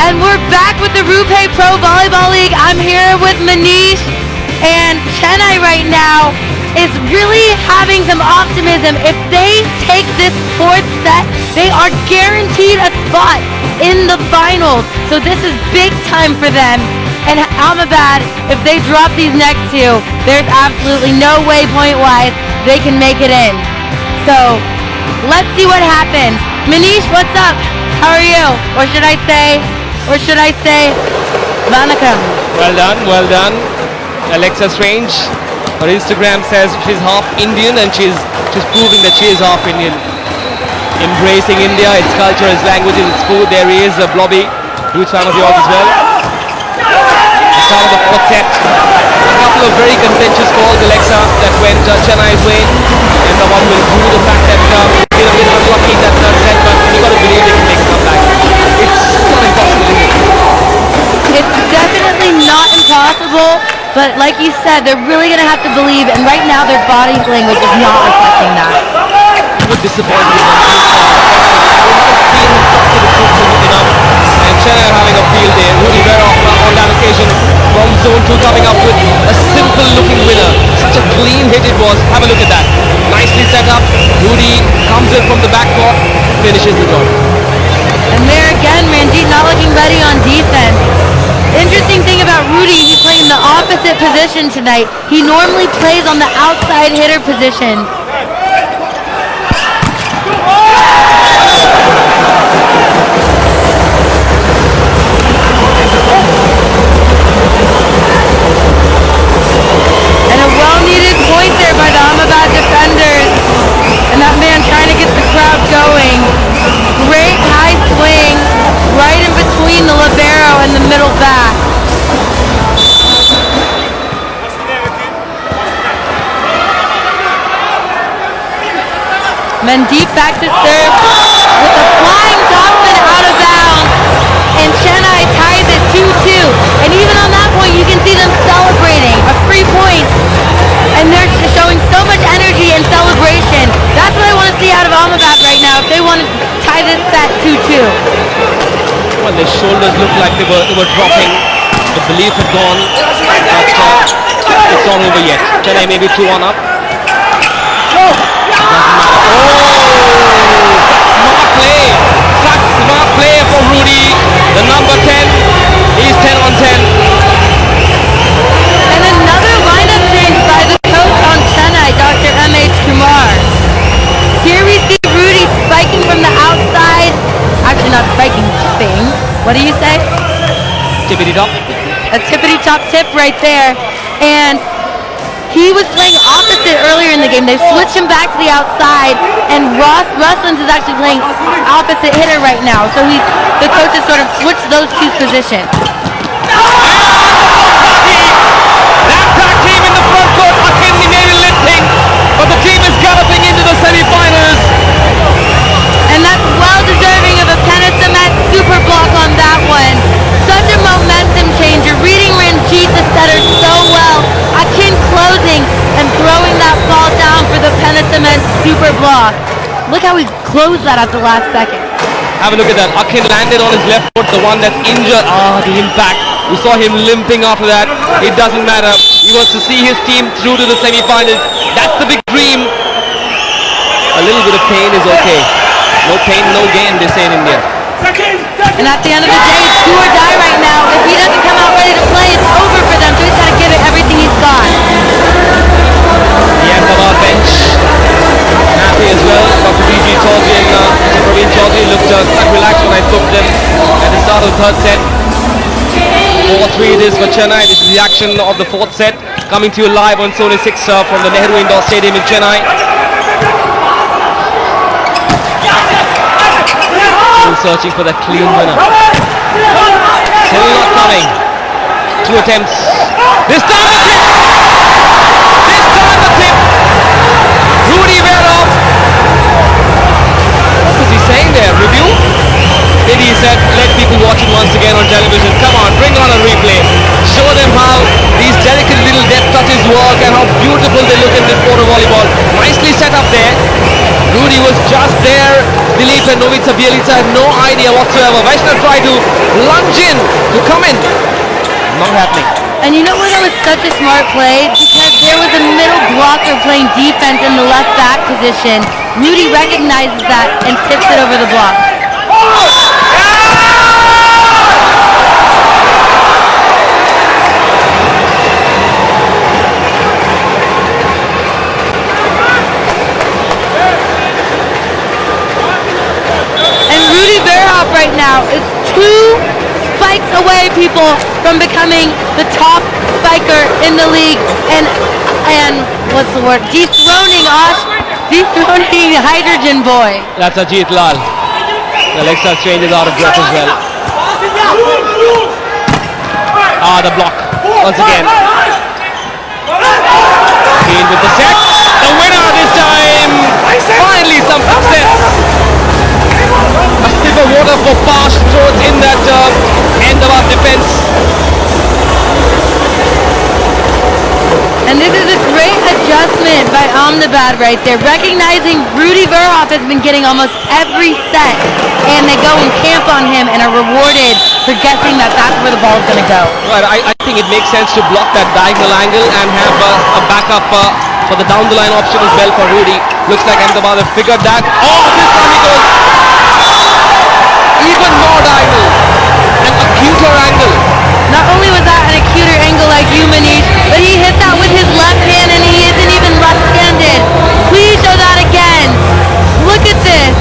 And we're back with the Rupee Pro Volleyball League. I'm here with Manish, and Chennai right now is really having some optimism. If they take this fourth set, they are guaranteed a spot in the finals. So this is big time for them. And Ahmedabad, if they drop these next two, there's absolutely no way point-wise they can make it in. So let's see what happens. Manish, what's up? How are you? Or should I say, Vanakkam? Well done. Alexa Strange, her Instagram says she's half Indian, and she's proving that she is half Indian. Embracing India, its culture, its languages, its food. There he is, Blobby, huge fan of yours as well. The start of the fourth set. A couple of very contentious calls, Alexa, that went Chennai's way, and the one will prove the fact that they're a bit unlucky in that third set, but you got to believe they can make a comeback. It's not impossible, is it? It's definitely not impossible, but like you said, they're really going to have to believe, and right now their body language is not reflecting that. It would disappoint me. And Chennai are having a field day. Rudy Veroff on that occasion from zone 2 coming up with a simple looking winner. Such a clean hit it was. Have a look at that. Nice nicely set up. Rudy comes in from the backcourt, finishes the job. And there again, Ranjit not looking ready on defense. Interesting thing about Rudy, he's playing the opposite position tonight. He normally plays on the outside hitter position. And a well-needed point there by the Ahmedabad defenders. And that man trying to get the crowd going. Great high swing right in between the libero and the middle back. Mandeep back to serve with a flying topspin out of bounds. And Chennai ties it 2-2. And even on that point, you can see them celebrating a free point. And they're showing so much energy and celebration. That's what I want to see out of Ahmedabad right now if they want to tie this set 2-2. Well, their shoulders looked like they were dropping. The belief had gone. But it's not over yet. Chennai maybe 2-1 up. Doesn't matter. Oh! Smart play. Such smart play for Rudy. The number 10 is 10 on 10. And another lineup change by the coach on Chennai, Dr. M.H. Kumar. Here we see Rudy spiking from the outside. Actually not spiking, tipping. What do you say? Tippity top. A tippity top tip right there. And he was playing opposite earlier in the game. They switched him back to the outside, and Ruslands is actually playing opposite hitter right now. So the coaches sort of switched those two positions. That team in the front court, Akin maybe lifting, but the team is galloping into the semi-finals. And that's well deserving of a Penn-Cement super block on that one. Such a momentum changer. Reading Ranjit the setter so well. Akin closing and throwing that ball down for the Penn-Cement super block. Look how he closed that at the last second. Have a look at that. Akin landed on his left foot, the one that's injured. The impact. We saw him limping after that. It doesn't matter. He wants to see his team through to the semi-finals. That's the big dream. A little bit of pain is okay. No pain, no gain, they say in India. And at the end of the day, it's do or die right now. If he doesn't come out ready to play, it's over for them. So he's got to give it everything he's got. The Ahmedabad bench happy as well. Dr. B.G. Chaudhary and Praveen Chaudhary looked quite relaxed when I took them at the start of the third set. 4-3 it is for Chennai. This is the action of the fourth set, coming to you live on Sony 6 from the Nehru Indoor Stadium in Chennai. Still searching for that clean winner. Still not coming. 2 attempts. This time the tip! This time the tip! Rudy Verhoff. What was he saying there? Review? Maybe he said, let people watch it once again on television. Come on, bring on a replay. Show them how these delicate little depth touches work and how beautiful they look in this quarter volleyball. Nicely set up there. Rudy was just there. Dilip and Novitsa Bielica had no idea whatsoever. Vaishnav tried to lunge in to come in. Not happening. And you know what? That was such a smart play because there was a middle blocker playing defense in the left back position. Rudy recognizes that and tips it over the block. Right now is 2 spikes away, people, from becoming the top spiker in the league and what's the word? Dethroning Hydrogen Boy. That's Ajit Lal. The Alexa Strange is out of breath as well. The block once again. Keen with the set. The winner this time. Finally some success. A sip of water for parched throats in that Ahmedabad defense. And this is a great adjustment by Ahmedabad right there, recognizing Rudy Verhoff has been getting almost every set, and they go and camp on him and are rewarded for guessing that that's where the ball is going to go. Right, I think it makes sense to block that diagonal angle and have a backup for the down the line option as well for Rudy. Looks like Ahmedabad have figured that. Oh, this time he goes even more diagonal, an acuter angle. Not only was that an acuter angle like you, Manish, but he hit that with his left hand and he isn't even left-handed. Please show that again. Look at this.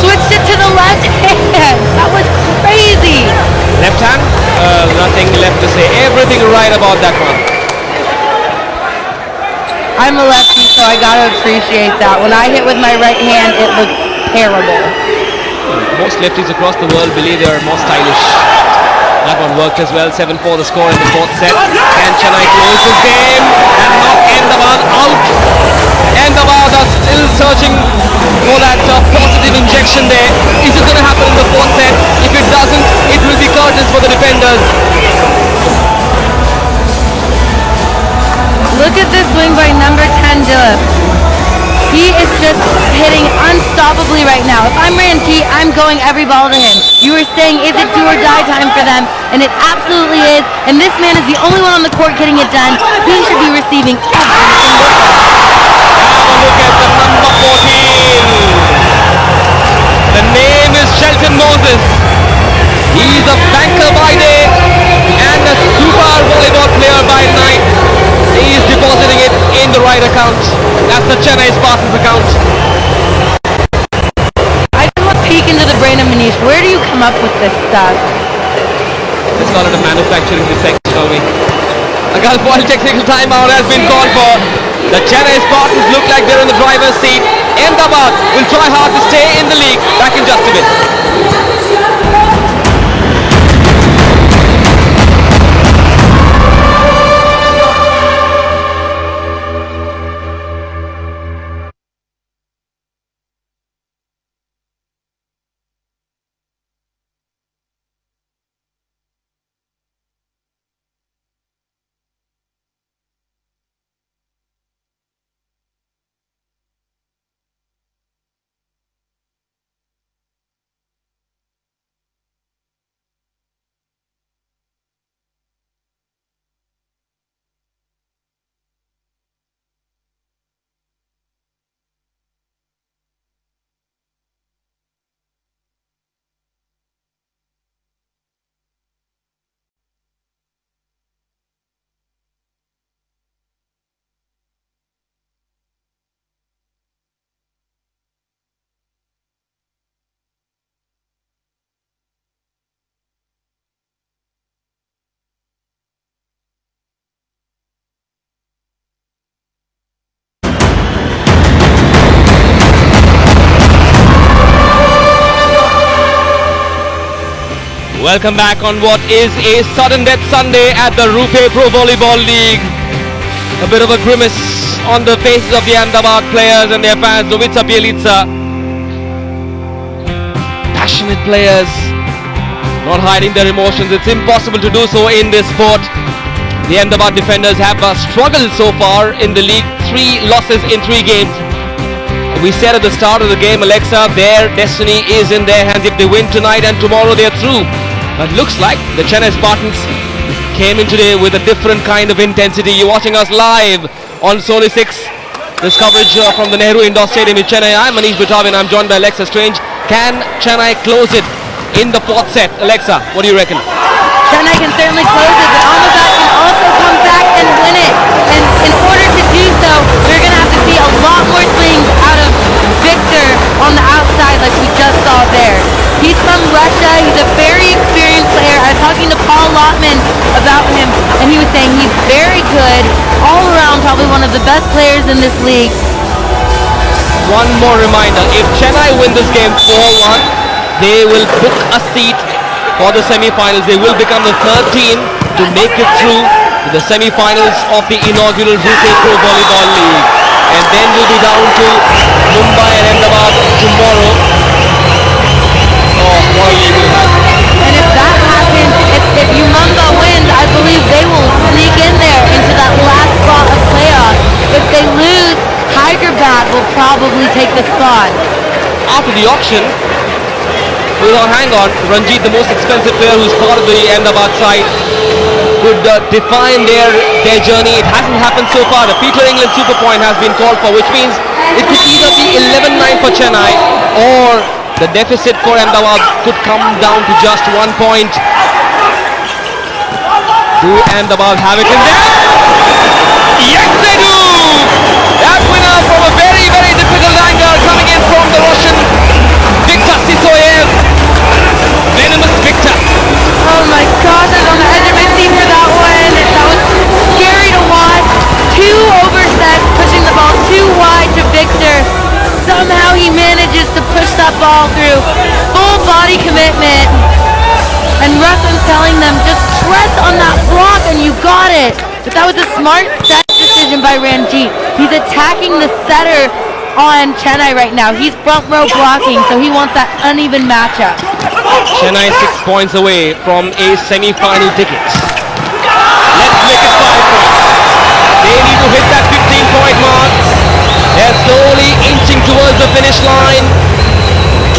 Switched it to the left hand. That was crazy. Left hand, nothing left to say. Everything right about that one. I'm a lefty, so I gotta appreciate that. When I hit with my right hand, it looks terrible. Most lefties across the world believe they are more stylish. That one worked as well. 7-4 the score in the fourth set. Can Chennai close this game and knock Ahmedabad out? Ahmedabad are still searching for that positive injection there. Is it going to happen in the fourth set? If it doesn't, it will be curtains for the defenders. Look at this wing by number 10, Dilip. He is just hitting unstoppably right now. If I'm Ranti, I'm going every ball to him. You were saying, is it do or die time for them? And it absolutely is. And this man is the only one on the court getting it done. He should be receiving every single ball. Have a look at the number 14. The name is Shelton Moses. He's a banker by day and a super volleyball player by night. He is depositing it in the right account. That's the Chennai Spartans account. I just want to peek into the brain of Manish. Where do you come up with this stuff? Let's call it a manufacturing defect, shall we? A Gulf technical timeout has been called for. The Chennai Spartans look like they're in the driver's seat. Ahmedabad will try hard to stay in the league. Back in just a bit. Welcome back on what is a sudden death Sunday at the Rupe Pro Volleyball League. A bit of a grimace on the faces of the Ahmedabad players and their fans. Novica Bielica. Passionate players, not hiding their emotions. It's impossible to do so in this sport. The Ahmedabad defenders have struggled so far in the league. 3 losses in 3 games. We said at the start of the game, Alexa, their destiny is in their hands. If they win tonight and tomorrow, they're through. But looks like the Chennai Spartans came in today with a different kind of intensity. You're watching us live on Sony 6. This coverage from the Nehru Indoor Stadium in Chennai. I'm Manish Butavin. I'm joined by Alexa Strange. Can Chennai close it in the fourth set? Alexa, what do you reckon? Chennai can certainly close it, but Ahmedabad can also come back and win it. And in order to do so, we're going to have to see a lot more swings out of Victor on the outside like we just saw there. He's from Russia. He's a very experienced player. I was talking to Paul Lotman about him, and he was saying he's very good, all around probably one of the best players in this league. One more reminder, if Chennai win this game 4-1, they will book a seat for the semi-finals. They will become the third team to make it through to the semi-finals of the inaugural Rupe Pro Volleyball League. And then we'll be down to Mumbai and Ahmedabad tomorrow. Oh, what a league we'll have. And if that happens, if Umumba wins, I believe they will sneak in there into that last spot of playoffs. If they lose, Hyderabad will probably take the spot. After the auction, hang on, Ranjit, the most expensive player who's part of the Ahmedabad side, could define their journey. It hasn't happened so far. The Peter England super point has been called for, which means it could either be 11-9 for Chennai, or the deficit for Ahmedabad could come down to just 1 point. Do Ahmedabad have it in there? Yes, they do! That winner from a very, very difficult angle coming in from the Russian Viktor Sisoyev. Venomous Victor. Oh my gosh, I was on the edge of my seat for that one. That was scary to watch. 2 oversets, pushing the ball too wide to Victor. Somehow he manages to push that ball through. Full body commitment. And Russell's telling them, just press on that block and you got it. But that was a smart set decision by Ranjit. He's attacking the setter on Chennai right now. He's front row blocking, so he wants that uneven matchup. Chennai 6 points away from a semi-final ticket. Let's make it 5 points. They need to hit that 15-point mark. They're slowly inching towards the finish line.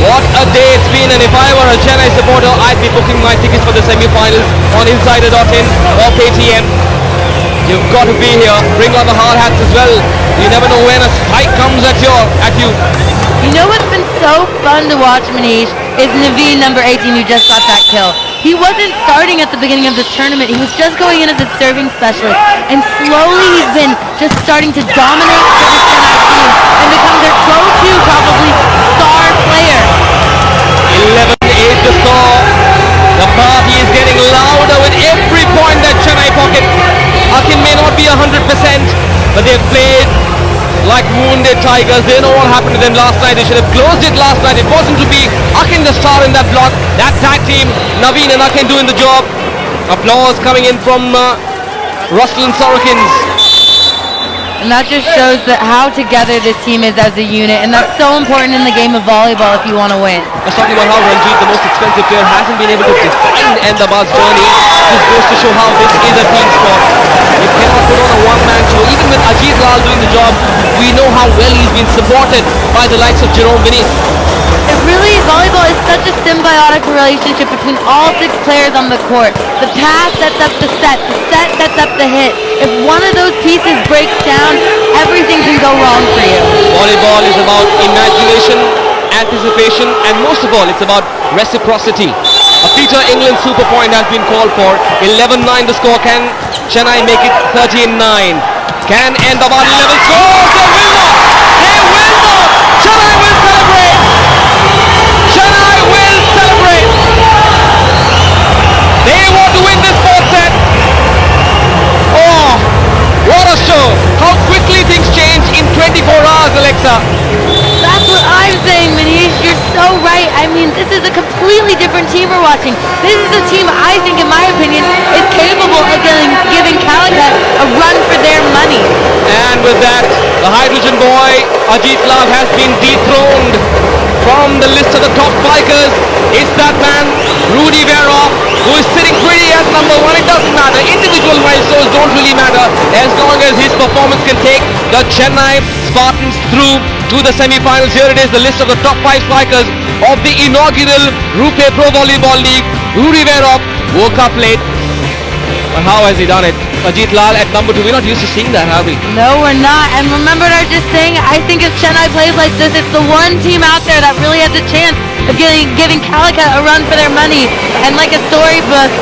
What a day it's been, and if I were a Chennai supporter, I'd be booking my tickets for the semi-finals on insider.in or Paytm. You've got to be here. Bring on the hard hats as well. You never know when a strike comes at you. You know what's been so fun to watch, Manish, is Naveen, number 18, who just got that kill. He wasn't starting at the beginning of this tournament. He was just going in as a serving specialist. And slowly he's been just starting to dominate for this Chennai team and become their go-to, probably, star player. 11-8 the score. The party is getting louder with every point that Chennai pocket. Akin may not be 100%, but they've played like wounded tigers. They know what happened to them last night. They should have closed it last night. It wasn't to be. Akin the star in that block. That tag team, Naveen and Akin doing the job. Applause coming in from Russell and Sorokins. And that just shows that how together this team is as a unit, and that's so important in the game of volleyball if you want to win. I was talking about how Ranjit, the most expensive player, hasn't been able to define Ahmedabad's journey. This goes to show how this is a team sport. You cannot put on a one-man show. Even with Ajit Lal doing the job, we know how well he's been supported by the likes of Jerome Vinny. It really, volleyball is such a symbiotic relationship between all 6 players on the court. The pass sets up the set sets up the hit. If one of those pieces breaks down, everything can go wrong for you. Volleyball is about imagination, anticipation, and most of all, it's about reciprocity. A Peter England super point has been called for. 11-9 the score. Can Chennai make it 13-9? Can Ahmedabad level score? They will not! They will not! Chennai will celebrate! Chennai will celebrate! They want to win this 4th set! Oh, what a show! How quickly things change in 24 hours, Alexa! That's what I'm saying, Manish. You're so right. I mean, this is a completely different team we're watching. This is a team I think, in my opinion, is capable of giving Calicut a run for their money. And with that, the Hydrogen boy, Ajit Lal, has been dethroned from the list of the top bikers. It's that man, Rudy Verov, who is sitting pretty as number 1. It doesn't matter. Individual milestones don't really matter as long as his performance can take the Chennai Spartans through to the semi-finals. Here it is, the list of the top 5 strikers of the inaugural Rupee Pro Volleyball League. Rudy Verov woke up late, but how has he done it? Ajit Lal at number 2. We're not used to seeing that, are we? No, we're not. And remember what I was just saying, I think if Chennai plays like this, it's the one team out there that really has a chance of giving Calicut a run for their money. And like a storybook,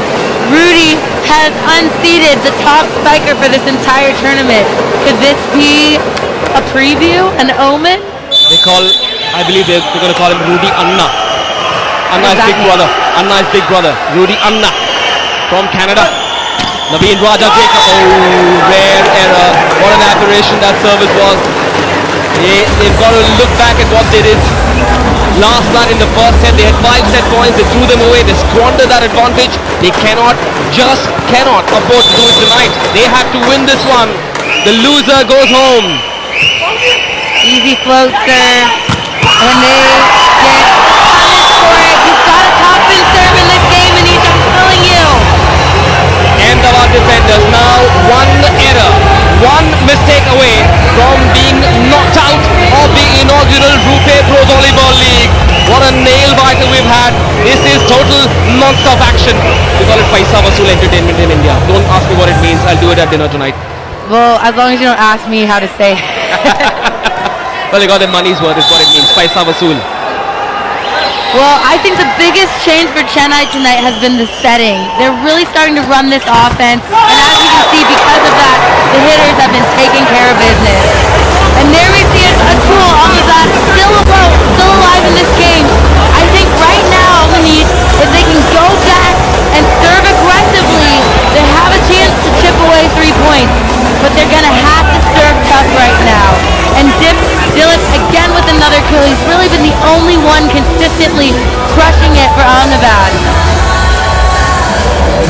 Rudy has unseated the top spiker for this entire tournament. Could this be a preview, an omen? I believe they're going to call him Rudy Anna. Anna is big brother. Anna is big brother. Rudy Anna from Canada. Naveen Raja Jacob. Oh, rare error. What an aberration that service was. They've got to look back at what they did last night in the first set. They had 5 set points. They threw them away. They squandered that advantage. They cannot afford to do it tonight. They have to win this one. The loser goes home. Easy float, sir. And they get punished for it. You've got to top and serve in this game, and I'm telling you. Ahmedabad defenders now 1 error, 1 mistake away from being knocked out of the inaugural Rupee Pro Volleyball League. What a nail biter we've had. This is total non-stop action. We call it Paisa Vasool Entertainment in India. Don't ask me what it means. I'll do it at dinner tonight. Well, as long as you don't ask me how to say it. Well, they got their money's worth is what it means. Paisa Vasool. Well, I think the biggest change for Chennai tonight has been the setting. They're really starting to run this offense, and as you can see, because of that, the hitters have been taking care of business. And there we see a tool, all of that, still afloat, still alive in this game. I think right now, Manish, if they can go back and serve aggressively, they have a chance to chip away 3 points. But they're going to have to serve tough right now. And Dilip, again with another kill, he's really been the only one consistently crushing it for Ahmedabad.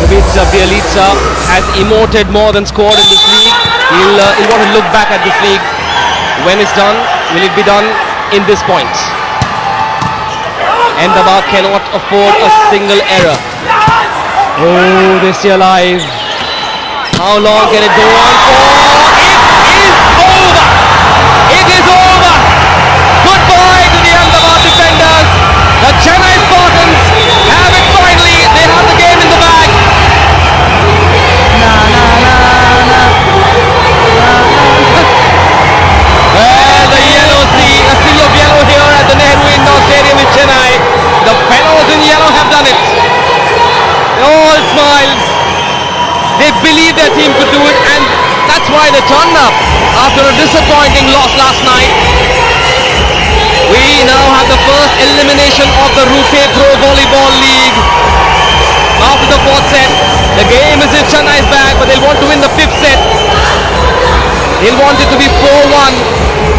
Ravitsa Bielitsa has emoted more than scored in this league. He'll want to look back at this league. When it's done, will it be done in this point? Ahmedabad cannot afford a single error. Oh, they're still alive. How long can it go on for? It is over! It is over! Goodbye to the Ahmedabad defenders. The Chennai Spartans have it finally. They have the game in the bag. Well, the yellow a sea of yellow here at the Nehru Indoor Stadium in Chennai. The fellows in yellow have done it. They all smiles. They believe their team could do it, and that's why they turned up after a disappointing loss last night. We now have the first elimination of the Rupee Pro Volleyball League. After the 4th set, the game is in Chennai's bag, but they'll want to win the 5th set. They'll want it to be 4-1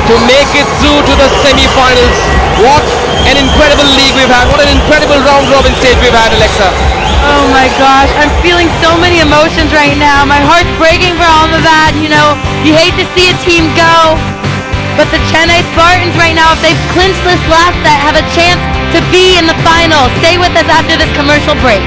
to make it through to the semi-finals. What an incredible league we've had. What an incredible round-robin stage we've had, Alexa. Oh my gosh, I'm feeling so many emotions right now. My heart's breaking for Ahmedabad. You know, you hate to see a team go, but the Chennai Spartans right now, if they've clinched this last set, have a chance to be in the final. Stay with us after this commercial break.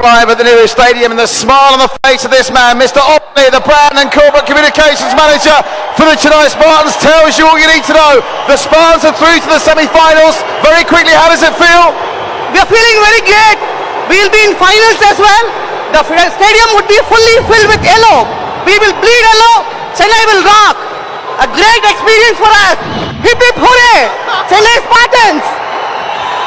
live at the nearest stadium, and the smile on the face of this man, Mr. Opley, the brand and corporate communications manager for the Chennai Spartans, tells you all you need to know. The Spartans are through to the semi-finals. Very quickly, how does it feel? We are feeling very great. We will be in finals as well. The stadium would be fully filled with yellow. We will bleed yellow. Chennai will rock. A great experience for us. Hip hip hooray! Chennai Spartans!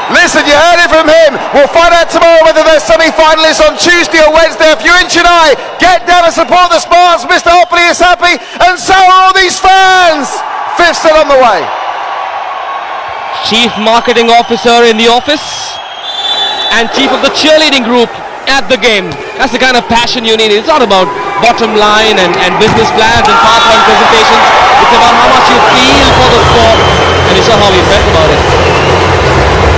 Listen, you heard it from him. We'll find out tomorrow whether they're semi-finalists on Tuesday or Wednesday. If you're in Chennai, get down and support the Spartans. Mr. Opley is happy, and so are all these fans. Fifth still on the way. Chief Marketing Officer in the office and Chief of the cheerleading group at the game. That's the kind of passion you need. It's not about bottom line and business plans and PowerPoint presentations. It's about how much you feel for the sport, and you saw how he felt about it.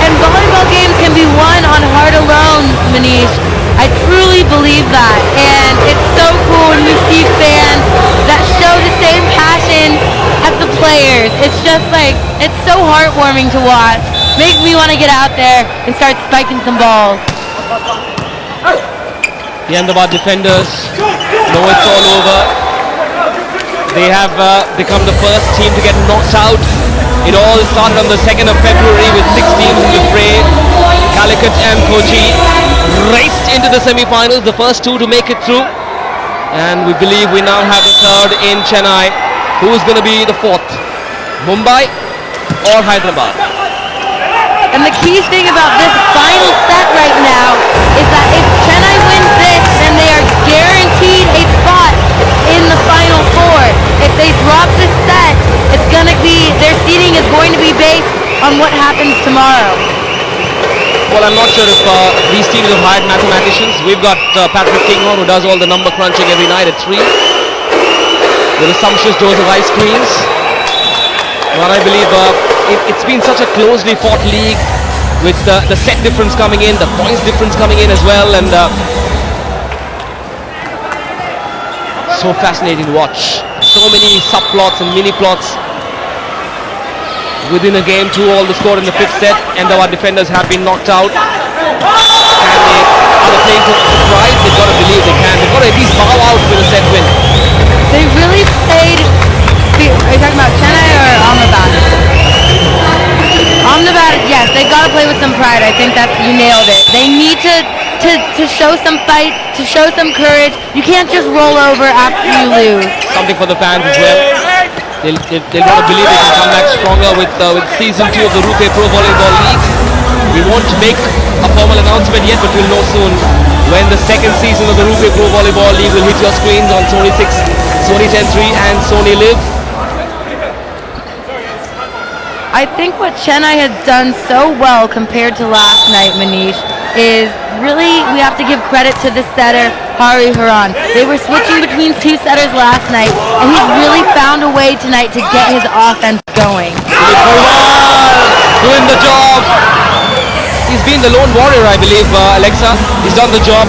And volleyball games can be won on heart alone, Manish. I truly believe that. And it's so cool when you see fans that show the same passion as the players. It's just like, it's so heartwarming to watch. Makes me want to get out there and start spiking some balls. The Ahmedabad defenders know it's all over. They have become the first team to get knocked out. It all started on the 2nd of February with 6 teams in the fray. Calicut and Kochi raced into the semi-finals, the first 2 to make it through. And we believe we now have the 3rd in Chennai. Who's going to be the 4th? Mumbai or Hyderabad? And the key thing about this final set right now is that if Chennai wins this, then they are guaranteed a spot in the final 4. If they drop this set, it's going to be, their seeding is going to be based on what happens tomorrow. Well, I'm not sure if these teams have hired mathematicians. We've got Patrick Kinghorn, who does all the number crunching every night at 3. With a sumptuous dose of ice creams. But I believe it's been such a closely fought league with the set difference coming in, the points difference coming in as well, and so fascinating to watch. So many subplots and mini plots within a game. 2 all the score in the 5th set, and our defenders have been knocked out. And they are playing for pride. They've got to believe they can. They've got to at least bow out with a set win. They really played. Are you talking about Chennai or Ahmedabad? Ahmedabad, yes, they got to play with some pride. I think that you nailed it. They need to show some fight, to show some courage. You can't just roll over after you lose. Something for the fans as well. They'll got to believe they can come back stronger with season 2 of the Rupee Pro Volleyball League. We won't make a formal announcement yet, but we'll know soon when the 2nd season of the Rupee Pro Volleyball League will hit your screens on Sony 6, Sony 10.3 and Sony Live. I think what Chennai has done so well compared to last night, Manish, is really, we have to give credit to the setter, Hari Haran. They were switching between 2 setters last night, and he's really found a way tonight to get his offense going. Doing the job. He's been the lone warrior, I believe, Alexa. He's done the job.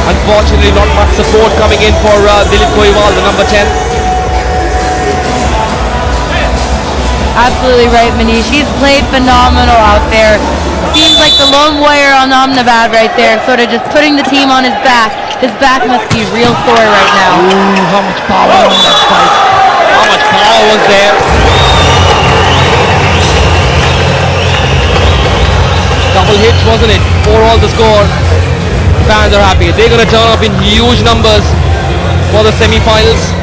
Unfortunately, not much support coming in for Dilip Koiwal, the number 10. Absolutely right, Manish. He's played phenomenal out there. Seems like the lone warrior on Ahmedabad right there, sort of just putting the team on his back. His back must be real sore right now. Ooh, how much power on that spike. How much power was there. Double hit, wasn't it? 4 all the score. Fans are happy. They're going to turn up in huge numbers for the semi-finals.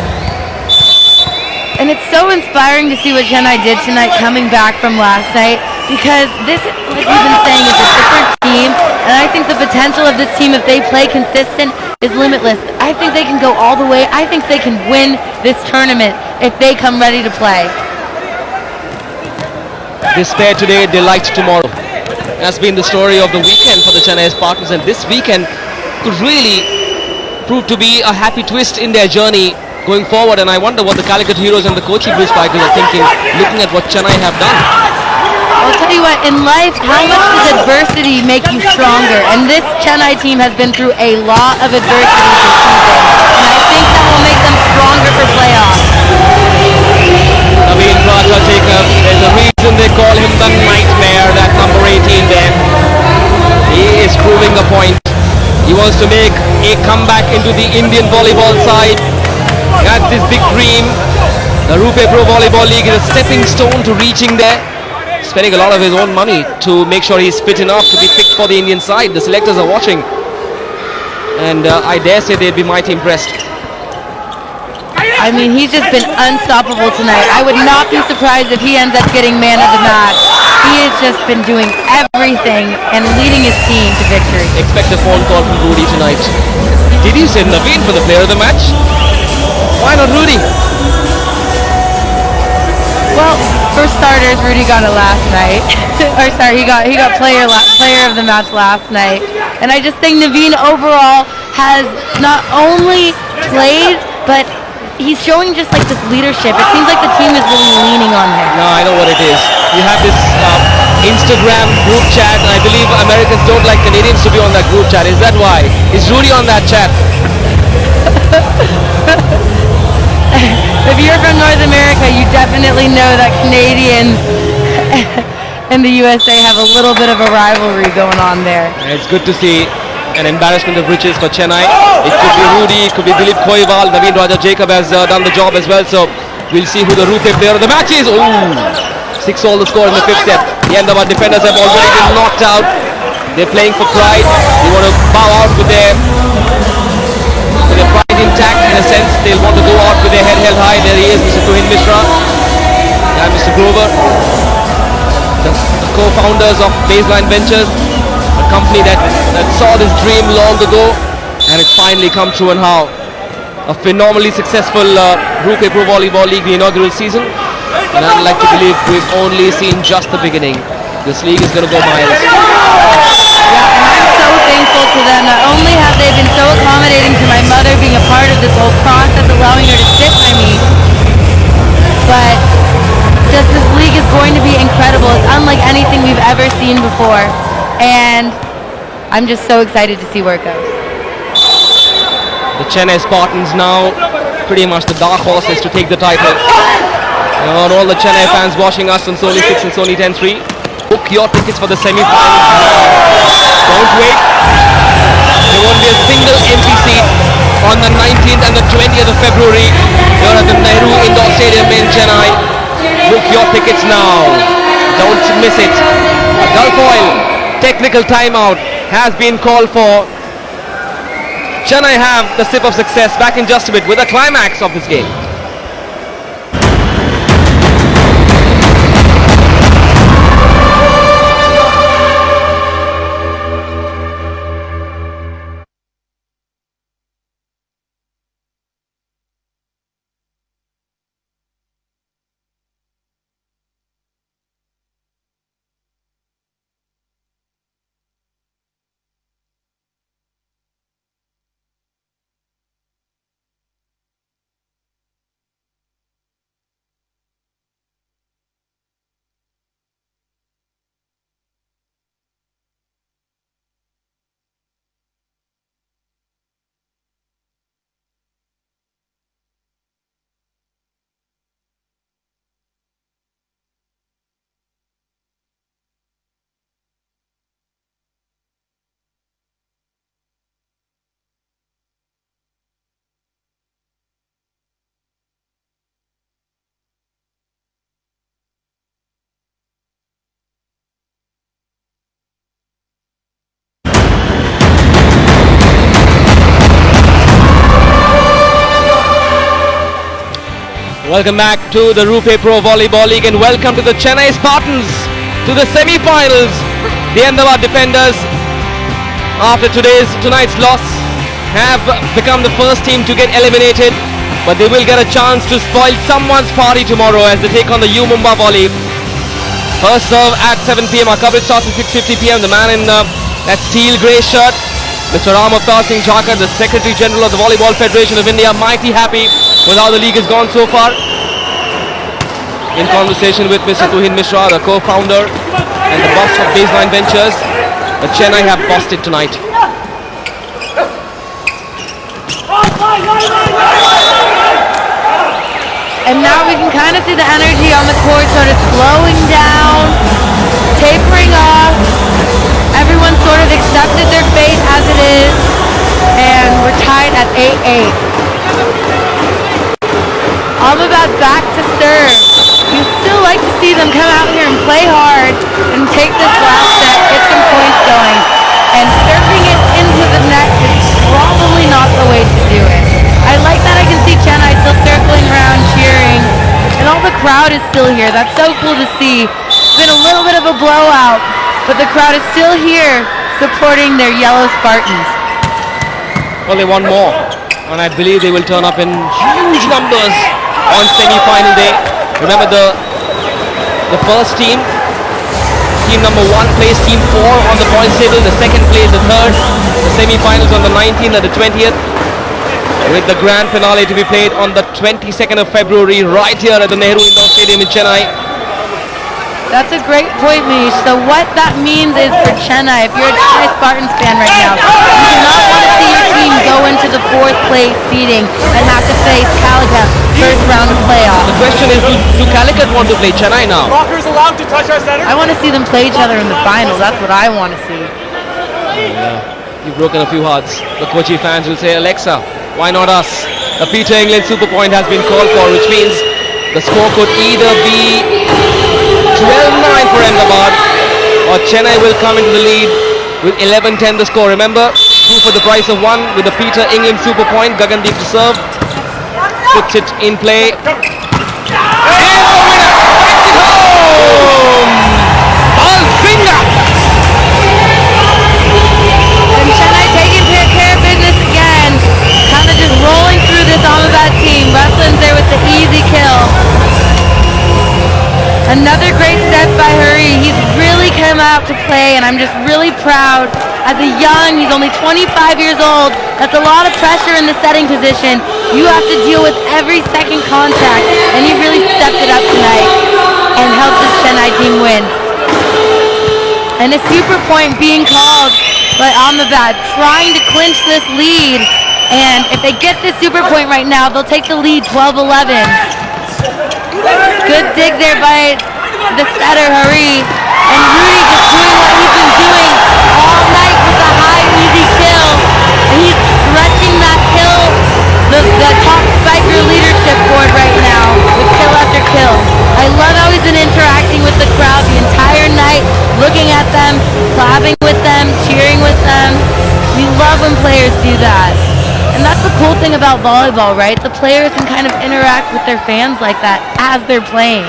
And it's so inspiring to see what Chennai did tonight coming back from last night, because this, like we've been saying, is a different team, and I think the potential of this team, if they play consistent, is limitless. I think they can go all the way. I think they can win this tournament if they come ready to play. Despair today, delight tomorrow. That's been the story of the weekend for the Chennai Spartans, and this weekend could really prove to be a happy twist in their journey going forward. And I wonder what the Calicut Heroes and the Kochi Blue Spikers are thinking, looking at what Chennai have done. I'll tell you what, in life, how much does adversity make you stronger? And this Chennai team has been through a lot of adversity this season, and I think that will make them stronger for playoffs. Naveen Raja Jacob, there's a reason they call him the Nightmare, that number 18 there. He is proving the point. He wants to make a comeback into the Indian volleyball side. He has this big dream. The Rupee Pro Volleyball League is a stepping stone to reaching there. Spending a lot of his own money to make sure he's fit enough to be picked for the Indian side. The selectors are watching, and I dare say they'd be mighty impressed. I mean, he's just been unstoppable tonight. I would not be surprised if he ends up getting man of the match. He has just been doing everything and leading his team to victory. Expect a phone call from Rudy tonight. Did you say Naveen for the player of the match? Why not Rudy? Well, for starters, Rudy got it last night. Or sorry, he got player of the match last night. And I just think Naveen overall has not only played, but he's showing just like this leadership. It seems like the team is really leaning on him. No, I know what it is. You have this Instagram group chat, and I believe Americans don't like Canadians to be on that group chat. Is that why? Is Rudy on that chat? If you're from North America, you definitely know that Canadians and the USA have a little bit of a rivalry going on there. It's good to see an embarrassment of riches for Chennai. It could be Rudy, it could be Dilip Koiwal, Naveen Raja Jacob has done the job as well, so we'll see who the Rupee player of the match is. Ooh, 6-all the score in the 5th set. The Ahmedabad defenders have already been knocked out. They're playing for pride. They want to bow out with their pride intact in a sense. They'll want to go out with their head held high. There he is, Mr. Tuhin Mishra and Mr. Grover, the co-founders of Baseline Ventures, a company that saw this dream long ago, and it's finally come true. And how a phenomenally successful Rupee Pro Volleyball League, the inaugural season, and I'd like to believe we've only seen just the beginning. This league is going to go miles. Yeah, and I'm so thankful to them. Not only have they been so accommodating to my mother being a part of this whole process, allowing her to sit by me, but just this league is going to be incredible. It's unlike anything we've ever seen before, and I'm just so excited to see where it goes. The Chennai Spartans now pretty much the dark horses to take the title. And all the Chennai fans watching us on Sony 6 and Sony 10-3, book your tickets for the semi-finals now. Don't wait. There won't be a single empty seat on the 19th and the 20th of February here at the Nehru Indoor Stadium in Chennai. Book your tickets now. Don't miss it. A Gulf Oil technical timeout has been called for. Chennai have the sip of success back in just a bit with the climax of this game. Welcome back to the Rupee Pro Volleyball League, and welcome to the Chennai Spartans to the semi-finals. The Ahmedabad defenders, after tonight's loss, have become the first team to get eliminated, but they will get a chance to spoil someone's party tomorrow as they take on the U Mumbai Volley. First serve at 7 p.m. Our coverage starts at 6:50 p.m. The man in that steel grey shirt, Mr. Ram Avtar Singh Jhakar, the Secretary General of the Volleyball Federation of India, mighty happy with how the league has gone so far. In conversation with Mr. Tuhin Mishra, the co-founder and the boss of Baseline Ventures, the Chennai have busted tonight. And now we can kind of see the energy on the court sort of slowing down, tapering off. Everyone sort of accepted their fate as it is. and we're tied at 8-8. Ahmedabad back to serve. You'd still like to see them come out here and play hard and take this last set, get some points going. And serving it into the net is probably not the way to do it. I like that I can see Chennai still circling around, cheering, and all the crowd is still here. That's so cool to see. It's been a little bit of a blowout, but the crowd is still here supporting their yellow Spartans. Well, they want more, and I believe they will turn up in huge numbers on semi-final day. Remember the first team number 1 plays team 4 on the points table, the second plays the third, the semi-finals on the 19th and the 20th, with the grand finale to be played on the 22nd of February right here at the Nehru Indoor Stadium in Chennai. That's a great point, Manish. So what that means is for Chennai, if you're a Chennai Spartans fan right now, you do not want to see your team go into the 4th place seeding and have to face Calicut first round of playoffs. The question is, do Calicut want to play Chennai now? Blockers allowed to touch our center. I want to see them play each other in the finals. That's what I want to see. You've broken a few hearts. The Kochi fans will say, Alexa, why not us? The Peter England Super Point has been called for, which means the score could either be 12-9 for Ahmedabad, or Chennai will come into the lead with 11-10 the score. Remember, 2 for the price of 1 with the Peter England Super Point. Gagandeep to serve, puts it in play, and the winner takes it home! Balfinger! And Chennai taking care of business again, kind of just rolling through this Ahmedabad team. Westland's there with the easy kill. Another great set by Hari. He's really come out to play, and I'm just really proud. As a young, he's only 25 years old. That's a lot of pressure in the setting position. You have to deal with every second contact, and he really stepped it up tonight and helped his Chennai team win. And a super point being called by Ahmedabad, trying to clinch this lead. And if they get this super point right now, they'll take the lead 12-11. Good dig there by the setter, Hari. And Rudy just doing what he's been doing all night with the high, easy kill. And he's stretching that kill, the top spiker leadership board right now with kill after kill. I love how he's been interacting with the crowd the entire night, looking at them, clapping with them, cheering with them. We love when players do that. And that's the cool thing about volleyball, right? The players can kind of interact with their fans like that as they're playing.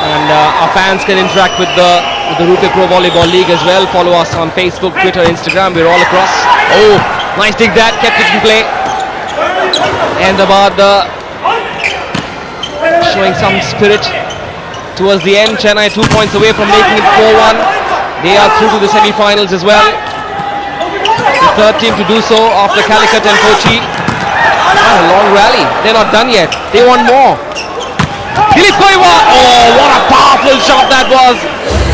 And our fans can interact with the Rupee Pro Volleyball League as well. Follow us on Facebook, Twitter, Instagram. We're all across. Oh, nice dig that. Kept it in play. Ahmedabad showing some spirit towards the end. Chennai 2 points away from making it 4-1. They are through to the semi-finals as well. The third team to do so after Calicut and Kochi. A long rally. They're not done yet. They want more. Dilip Koiwa. Oh, what a powerful shot that was.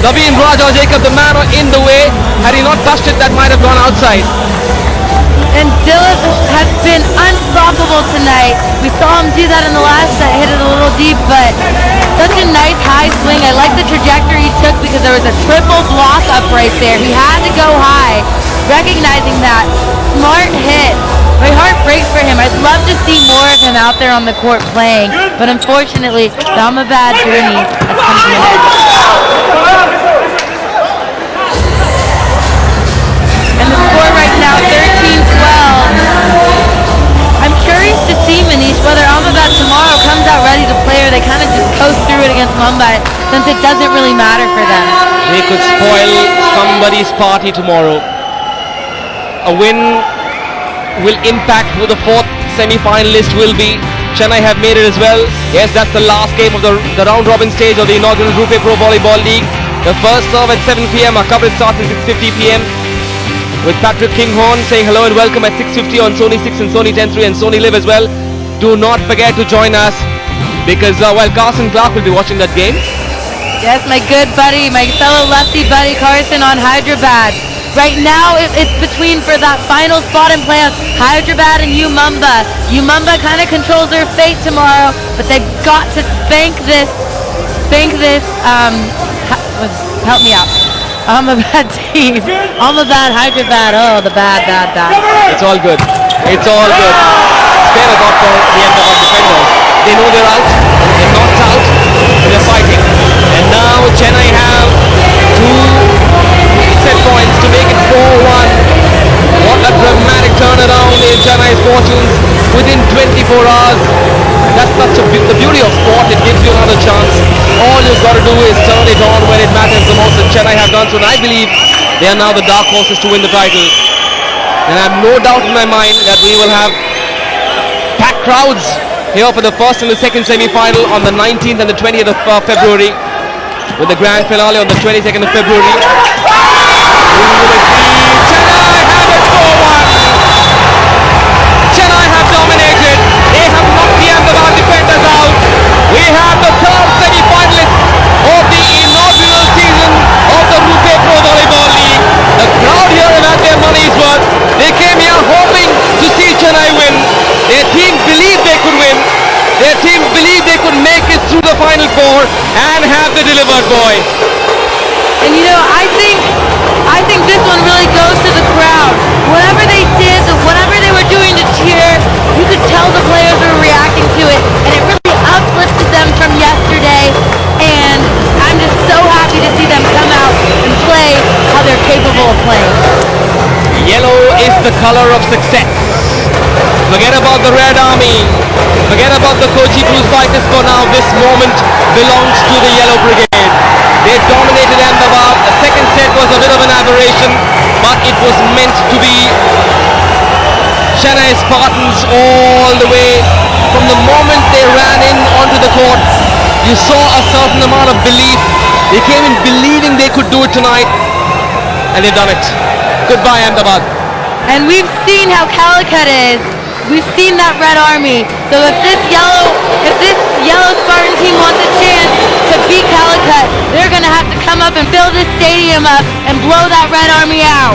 Naveen Raja Jacob, the man in the way. Had he not touched it, that might have gone outside. And Dilip has been unstoppable tonight. We saw him do that in the last set, hit it a little deep, but such a nice high swing. I like the trajectory he took because there was a triple block up right there. He had to go high, recognizing that. Smart hit. My heart breaks for him. I'd love to see more of him out there on the court playing, but unfortunately, the Ahmedabad journey has come to an end. And the score right now, 13-12. I'm curious to see, Manish, whether Ahmedabad tomorrow comes out ready to play or they kind of just coast through it against Mumbai, since it doesn't really matter for them. They could spoil somebody's party tomorrow. A win will impact who the 4th semi-finalist will be. Chennai have made it as well. Yes, that's the last game of the round-robin stage of the inaugural Rupee Pro Volleyball League. The first serve at 7 p.m. Our coverage starts at 6:50 p.m. with Patrick Kinghorn saying hello and welcome at 6:50 on Sony 6 and Sony 10.3 and Sony Live as well. Do not forget to join us because while Carson Clark will be watching that game. Yes, my good buddy, my fellow lefty buddy Carson on Hyderabad. Right now, it's between for that final spot in playoffs, Hyderabad and Mumbai. Mumbai kind of controls their fate tomorrow, but they've got to spank this, help me out. Ahmedabad team. Ahmedabad, Hyderabad. Oh, the bad. It's all good. It's all good. Spare a thought for the Ahmedabad defenders. They know they're out. They're knocked out. They're fighting. And now Chennai have 2 set points to make it 4-1. What a dramatic turnaround in Chennai's fortunes within 24 hours. That's such the beauty of sport. It gives you another chance. All you've got to do is turn it on when it matters the most, and Chennai have done so. And I believe they are now the dark horses to win the title. And I have no doubt in my mind that we will have packed crowds here for the first and the second semi-final on the 19th and the 20th of February, with the grand finale on the 22nd of February. Chennai have it 4-1. Chennai have dominated. They have knocked the Ahmedabad defenders out. We have the third semi-finalist of the inaugural season of the Rupe Pro Volleyball League. The crowd here have had their money's worth. They came here hoping to see Chennai win. Their team believed they could win. Their team believed they could make it through the Final Four, and have they delivered, boys. And I think this one really goes to the crowd. Whatever they did, whatever they were doing to cheer, you could tell the players were reacting to it, and it really uplifted them from yesterday. And I'm just so happy to see them come out and play how they're capable of playing. Yellow is the color of success. Forget about the Red Army. Forget about the Kochi Blues fighters for now. This moment belongs to the Yellow Brigade. They dominated Ahmedabad. The second set was a bit of an aberration, but it was meant to be. Chennai Spartans all the way from the moment they ran in onto the court. You saw a certain amount of belief. They came in believing they could do it tonight, and they've done it. Goodbye, Ahmedabad. And we've seen how Calicut is. We've seen that Red Army. So if this yellow Spartan team wants a chance to beat Calicut, they're going to have to come up and fill this stadium up and blow that Red Army out.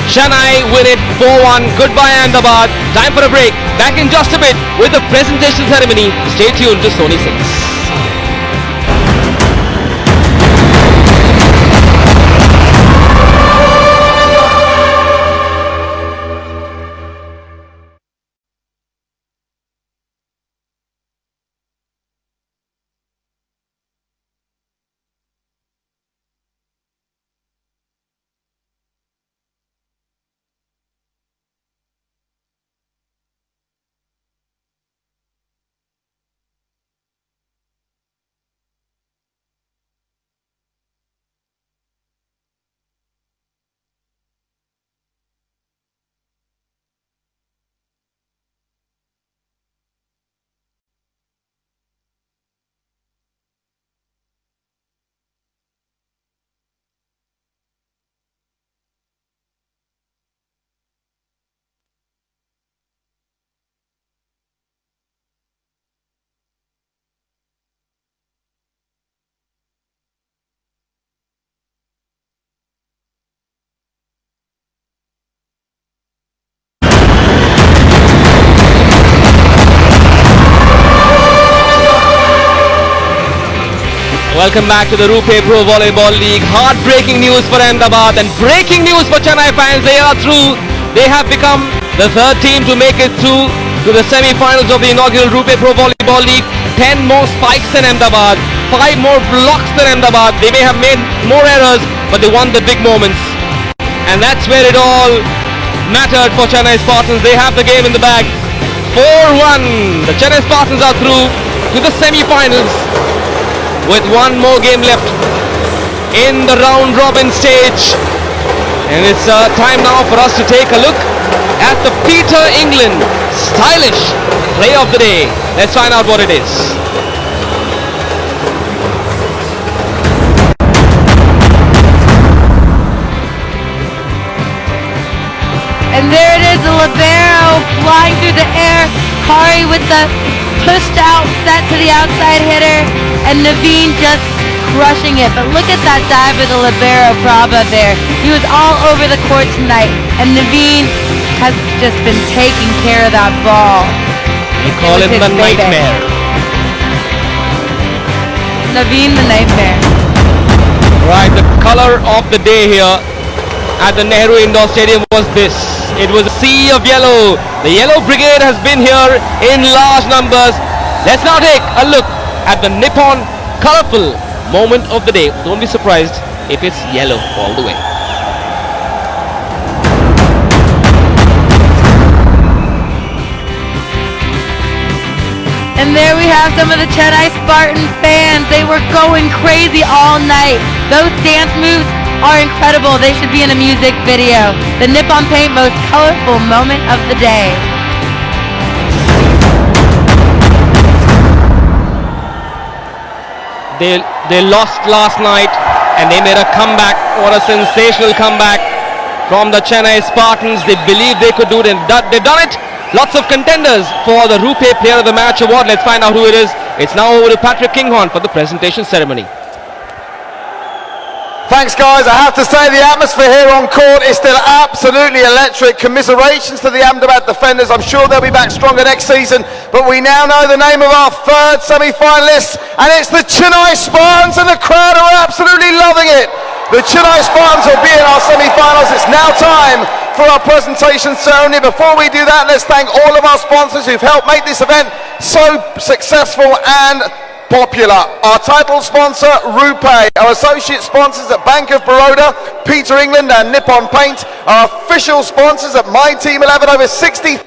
Chennai win it 4-1. Goodbye, Ahmedabad. Time for a break. Back in just a bit with the presentation ceremony. Stay tuned to Sony 6. Welcome back to the Rupe Pro Volleyball League. Heartbreaking news for Ahmedabad and breaking news for Chennai fans. They are through. They have become the third team to make it through to the semi-finals of the inaugural Rupe Pro Volleyball League. 10 more spikes than Ahmedabad, 5 more blocks than Ahmedabad. They may have made more errors, but they won the big moments. And that's where it all mattered for Chennai Spartans. They have the game in the bag. 4-1. The Chennai Spartans are through to the semi-finals, with one more game left in the round robin stage. And it's time now for us to take a look at the Peter England stylish play of the day. Let's find out what it is. And there it is, the libero flying through the air. Kari with the pushed out set to the outside hitter, and Naveen just crushing it. But look at that dive of the libero Prabha there. He was all over the court tonight, and Naveen has just been taking care of that ball. We call him the nightmare. Naveen the nightmare. Right, the color of the day here at the Nehru Indoor Stadium was this. It was a sea of yellow. The Yellow Brigade has been here in large numbers. Let's now take a look at the Nippon colorful moment of the day. Don't be surprised if it's yellow all the way. And there we have some of the Chennai Spartan fans. They were going crazy all night. Those dance moves are incredible. They should be in a music video. The Nippon Paint most colorful moment of the day. They lost last night and they made a comeback. What a sensational comeback from the Chennai Spartans. They believed they could do it and they've done it. Lots of contenders for the Rupe Player of the Match award. Let's find out who it is. It's now over to Patrick Kinghorn for the presentation ceremony. Thanks, guys. I have to say the atmosphere here on court is still absolutely electric. Commiserations to the Ahmedabad defenders. I'm sure they'll be back stronger next season. But we now know the name of our third semi-finalists, and it's the Chennai Spartans, and the crowd are absolutely loving it. The Chennai Spartans will be in our semi-finals. It's now time for our presentation ceremony. Before we do that, let's thank all of our sponsors who've helped make this event so successful and popular. Our title sponsor, Rupe. Our associate sponsors at Bank of Baroda, Peter England and Nippon Paint. Our official sponsors at My Team 11, over 60,000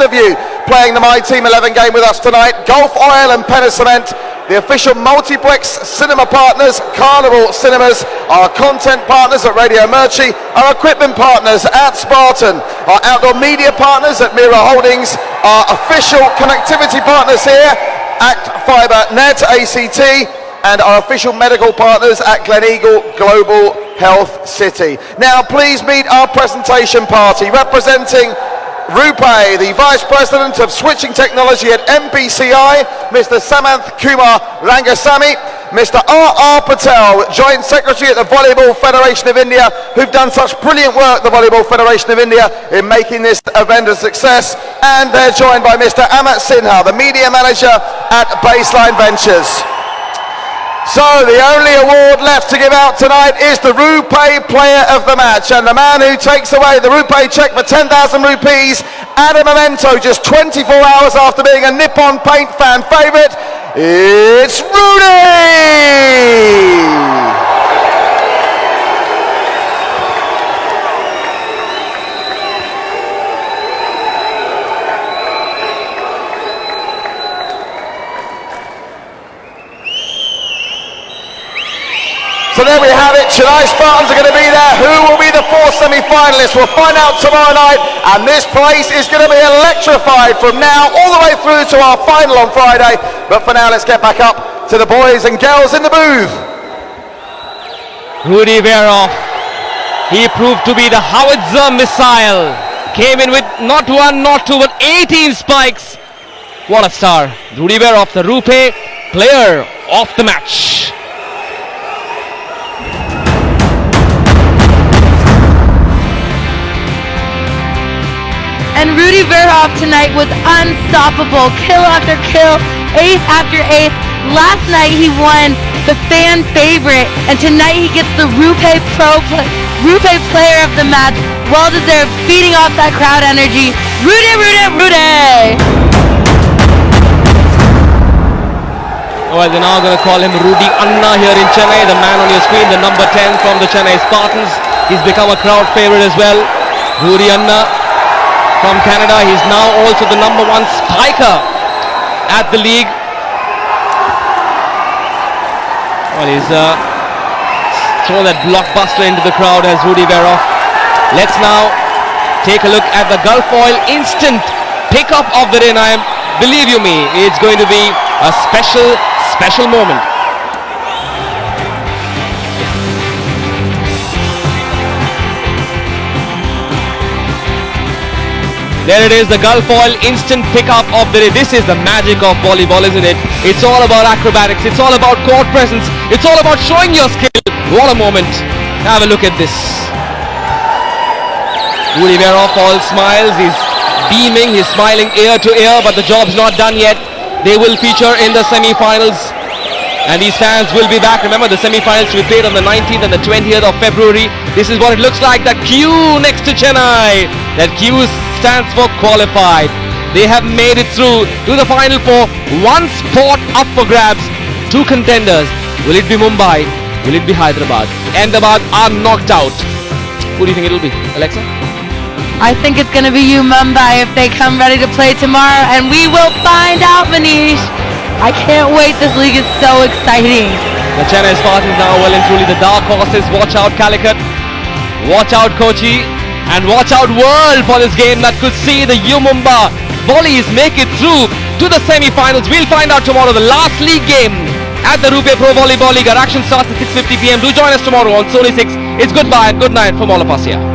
of you playing the My Team 11 game with us tonight. Gulf Oil and Penna Cement. The official multiplex cinema partners, Carnival Cinemas. Our content partners at Radio Mirchi. Our equipment partners at Spartan. Our outdoor media partners at Mira Holdings. Our official connectivity partners here, Act Fiber Net, ACT, and our official medical partners at Gleneagle Global Health City. Now please meet our presentation party. Representing Rupe, the Vice President of Switching Technology at MPCI, Mr. Samanth Kumar Rangasamy, Mr. R.R. Patel, Joint Secretary at the Volleyball Federation of India, who've done such brilliant work, the Volleyball Federation of India, in making this event a success. And they're joined by Mr. Amit Sinha, the Media Manager at Baseline Ventures. So the only award left to give out tonight is the Rupe Player of the Match, and the man who takes away the Rupe check for 10,000 rupees and a memento just 24 hours after being a Nippon Paint fan favourite, it's Rudy! So there we have it. Chennai Spartans are going to be there. Who will be the four semi-finalists? We'll find out tomorrow night, and this place is going to be electrified from now all the way through to our final on Friday. But for now, let's get back up to the boys and girls in the booth. Rudy Veroff, he proved to be the howitzer missile. Came in with not one, not two, but 18 spikes. What a star. Rudy Veroff, the Rupe Player of the Match. And Rudy Verhoff tonight was unstoppable. Kill after kill, ace after ace. Last night he won the fan favorite, and tonight he gets the Rupe Player of the Match. Well deserved, feeding off that crowd energy. Rudy, Rudy, Rudy! Well, they're now going to call him Rudy Anna here in Chennai. The man on your screen, the number 10 from the Chennai Spartans. He's become a crowd favorite as well. Rudy Anna from Canada. He's now also the number 1 spiker at the league. Well, he's thrown that blockbuster into the crowd as Rudy Veroff. Let's now take a look at the Gulf Oil instant pickup of the day. And believe you me, it's going to be a special moment. There it is, the Gulf Oil instant pickup of the day. This is the magic of volleyball, isn't it? It's all about acrobatics, it's all about court presence, it's all about showing your skill. What a moment. Have a look at this. Rudy Veroff all smiles, he's beaming, he's smiling ear to ear, but the job's not done yet. They will feature in the semi-finals. And these fans will be back. Remember, the semi-finals to be played on the 19th and the 20th of February. This is what it looks like. The Q next to Chennai. That Q stands for qualified. They have made it through to the final four. One spot up for grabs. Two contenders. Will it be Mumbai? Will it be Hyderabad? Ahmedabad are knocked out. Who do you think it will be, Alexa? I think it's going to be you, Mumbai, if they come ready to play tomorrow, and we will find out, Manish. I can't wait. This league is so exciting. The Chennai Spartans now well and truly the dark horses. Watch out Calicut, watch out Kochi, and watch out world for this game that could see the Mumbai Volleys make it through to the semi-finals. We'll find out tomorrow, the last league game at the Rupee Pro Volleyball League. Our action starts at 6:50 p.m. Do join us tomorrow on Sony 6. It's goodbye and good night from all of us here.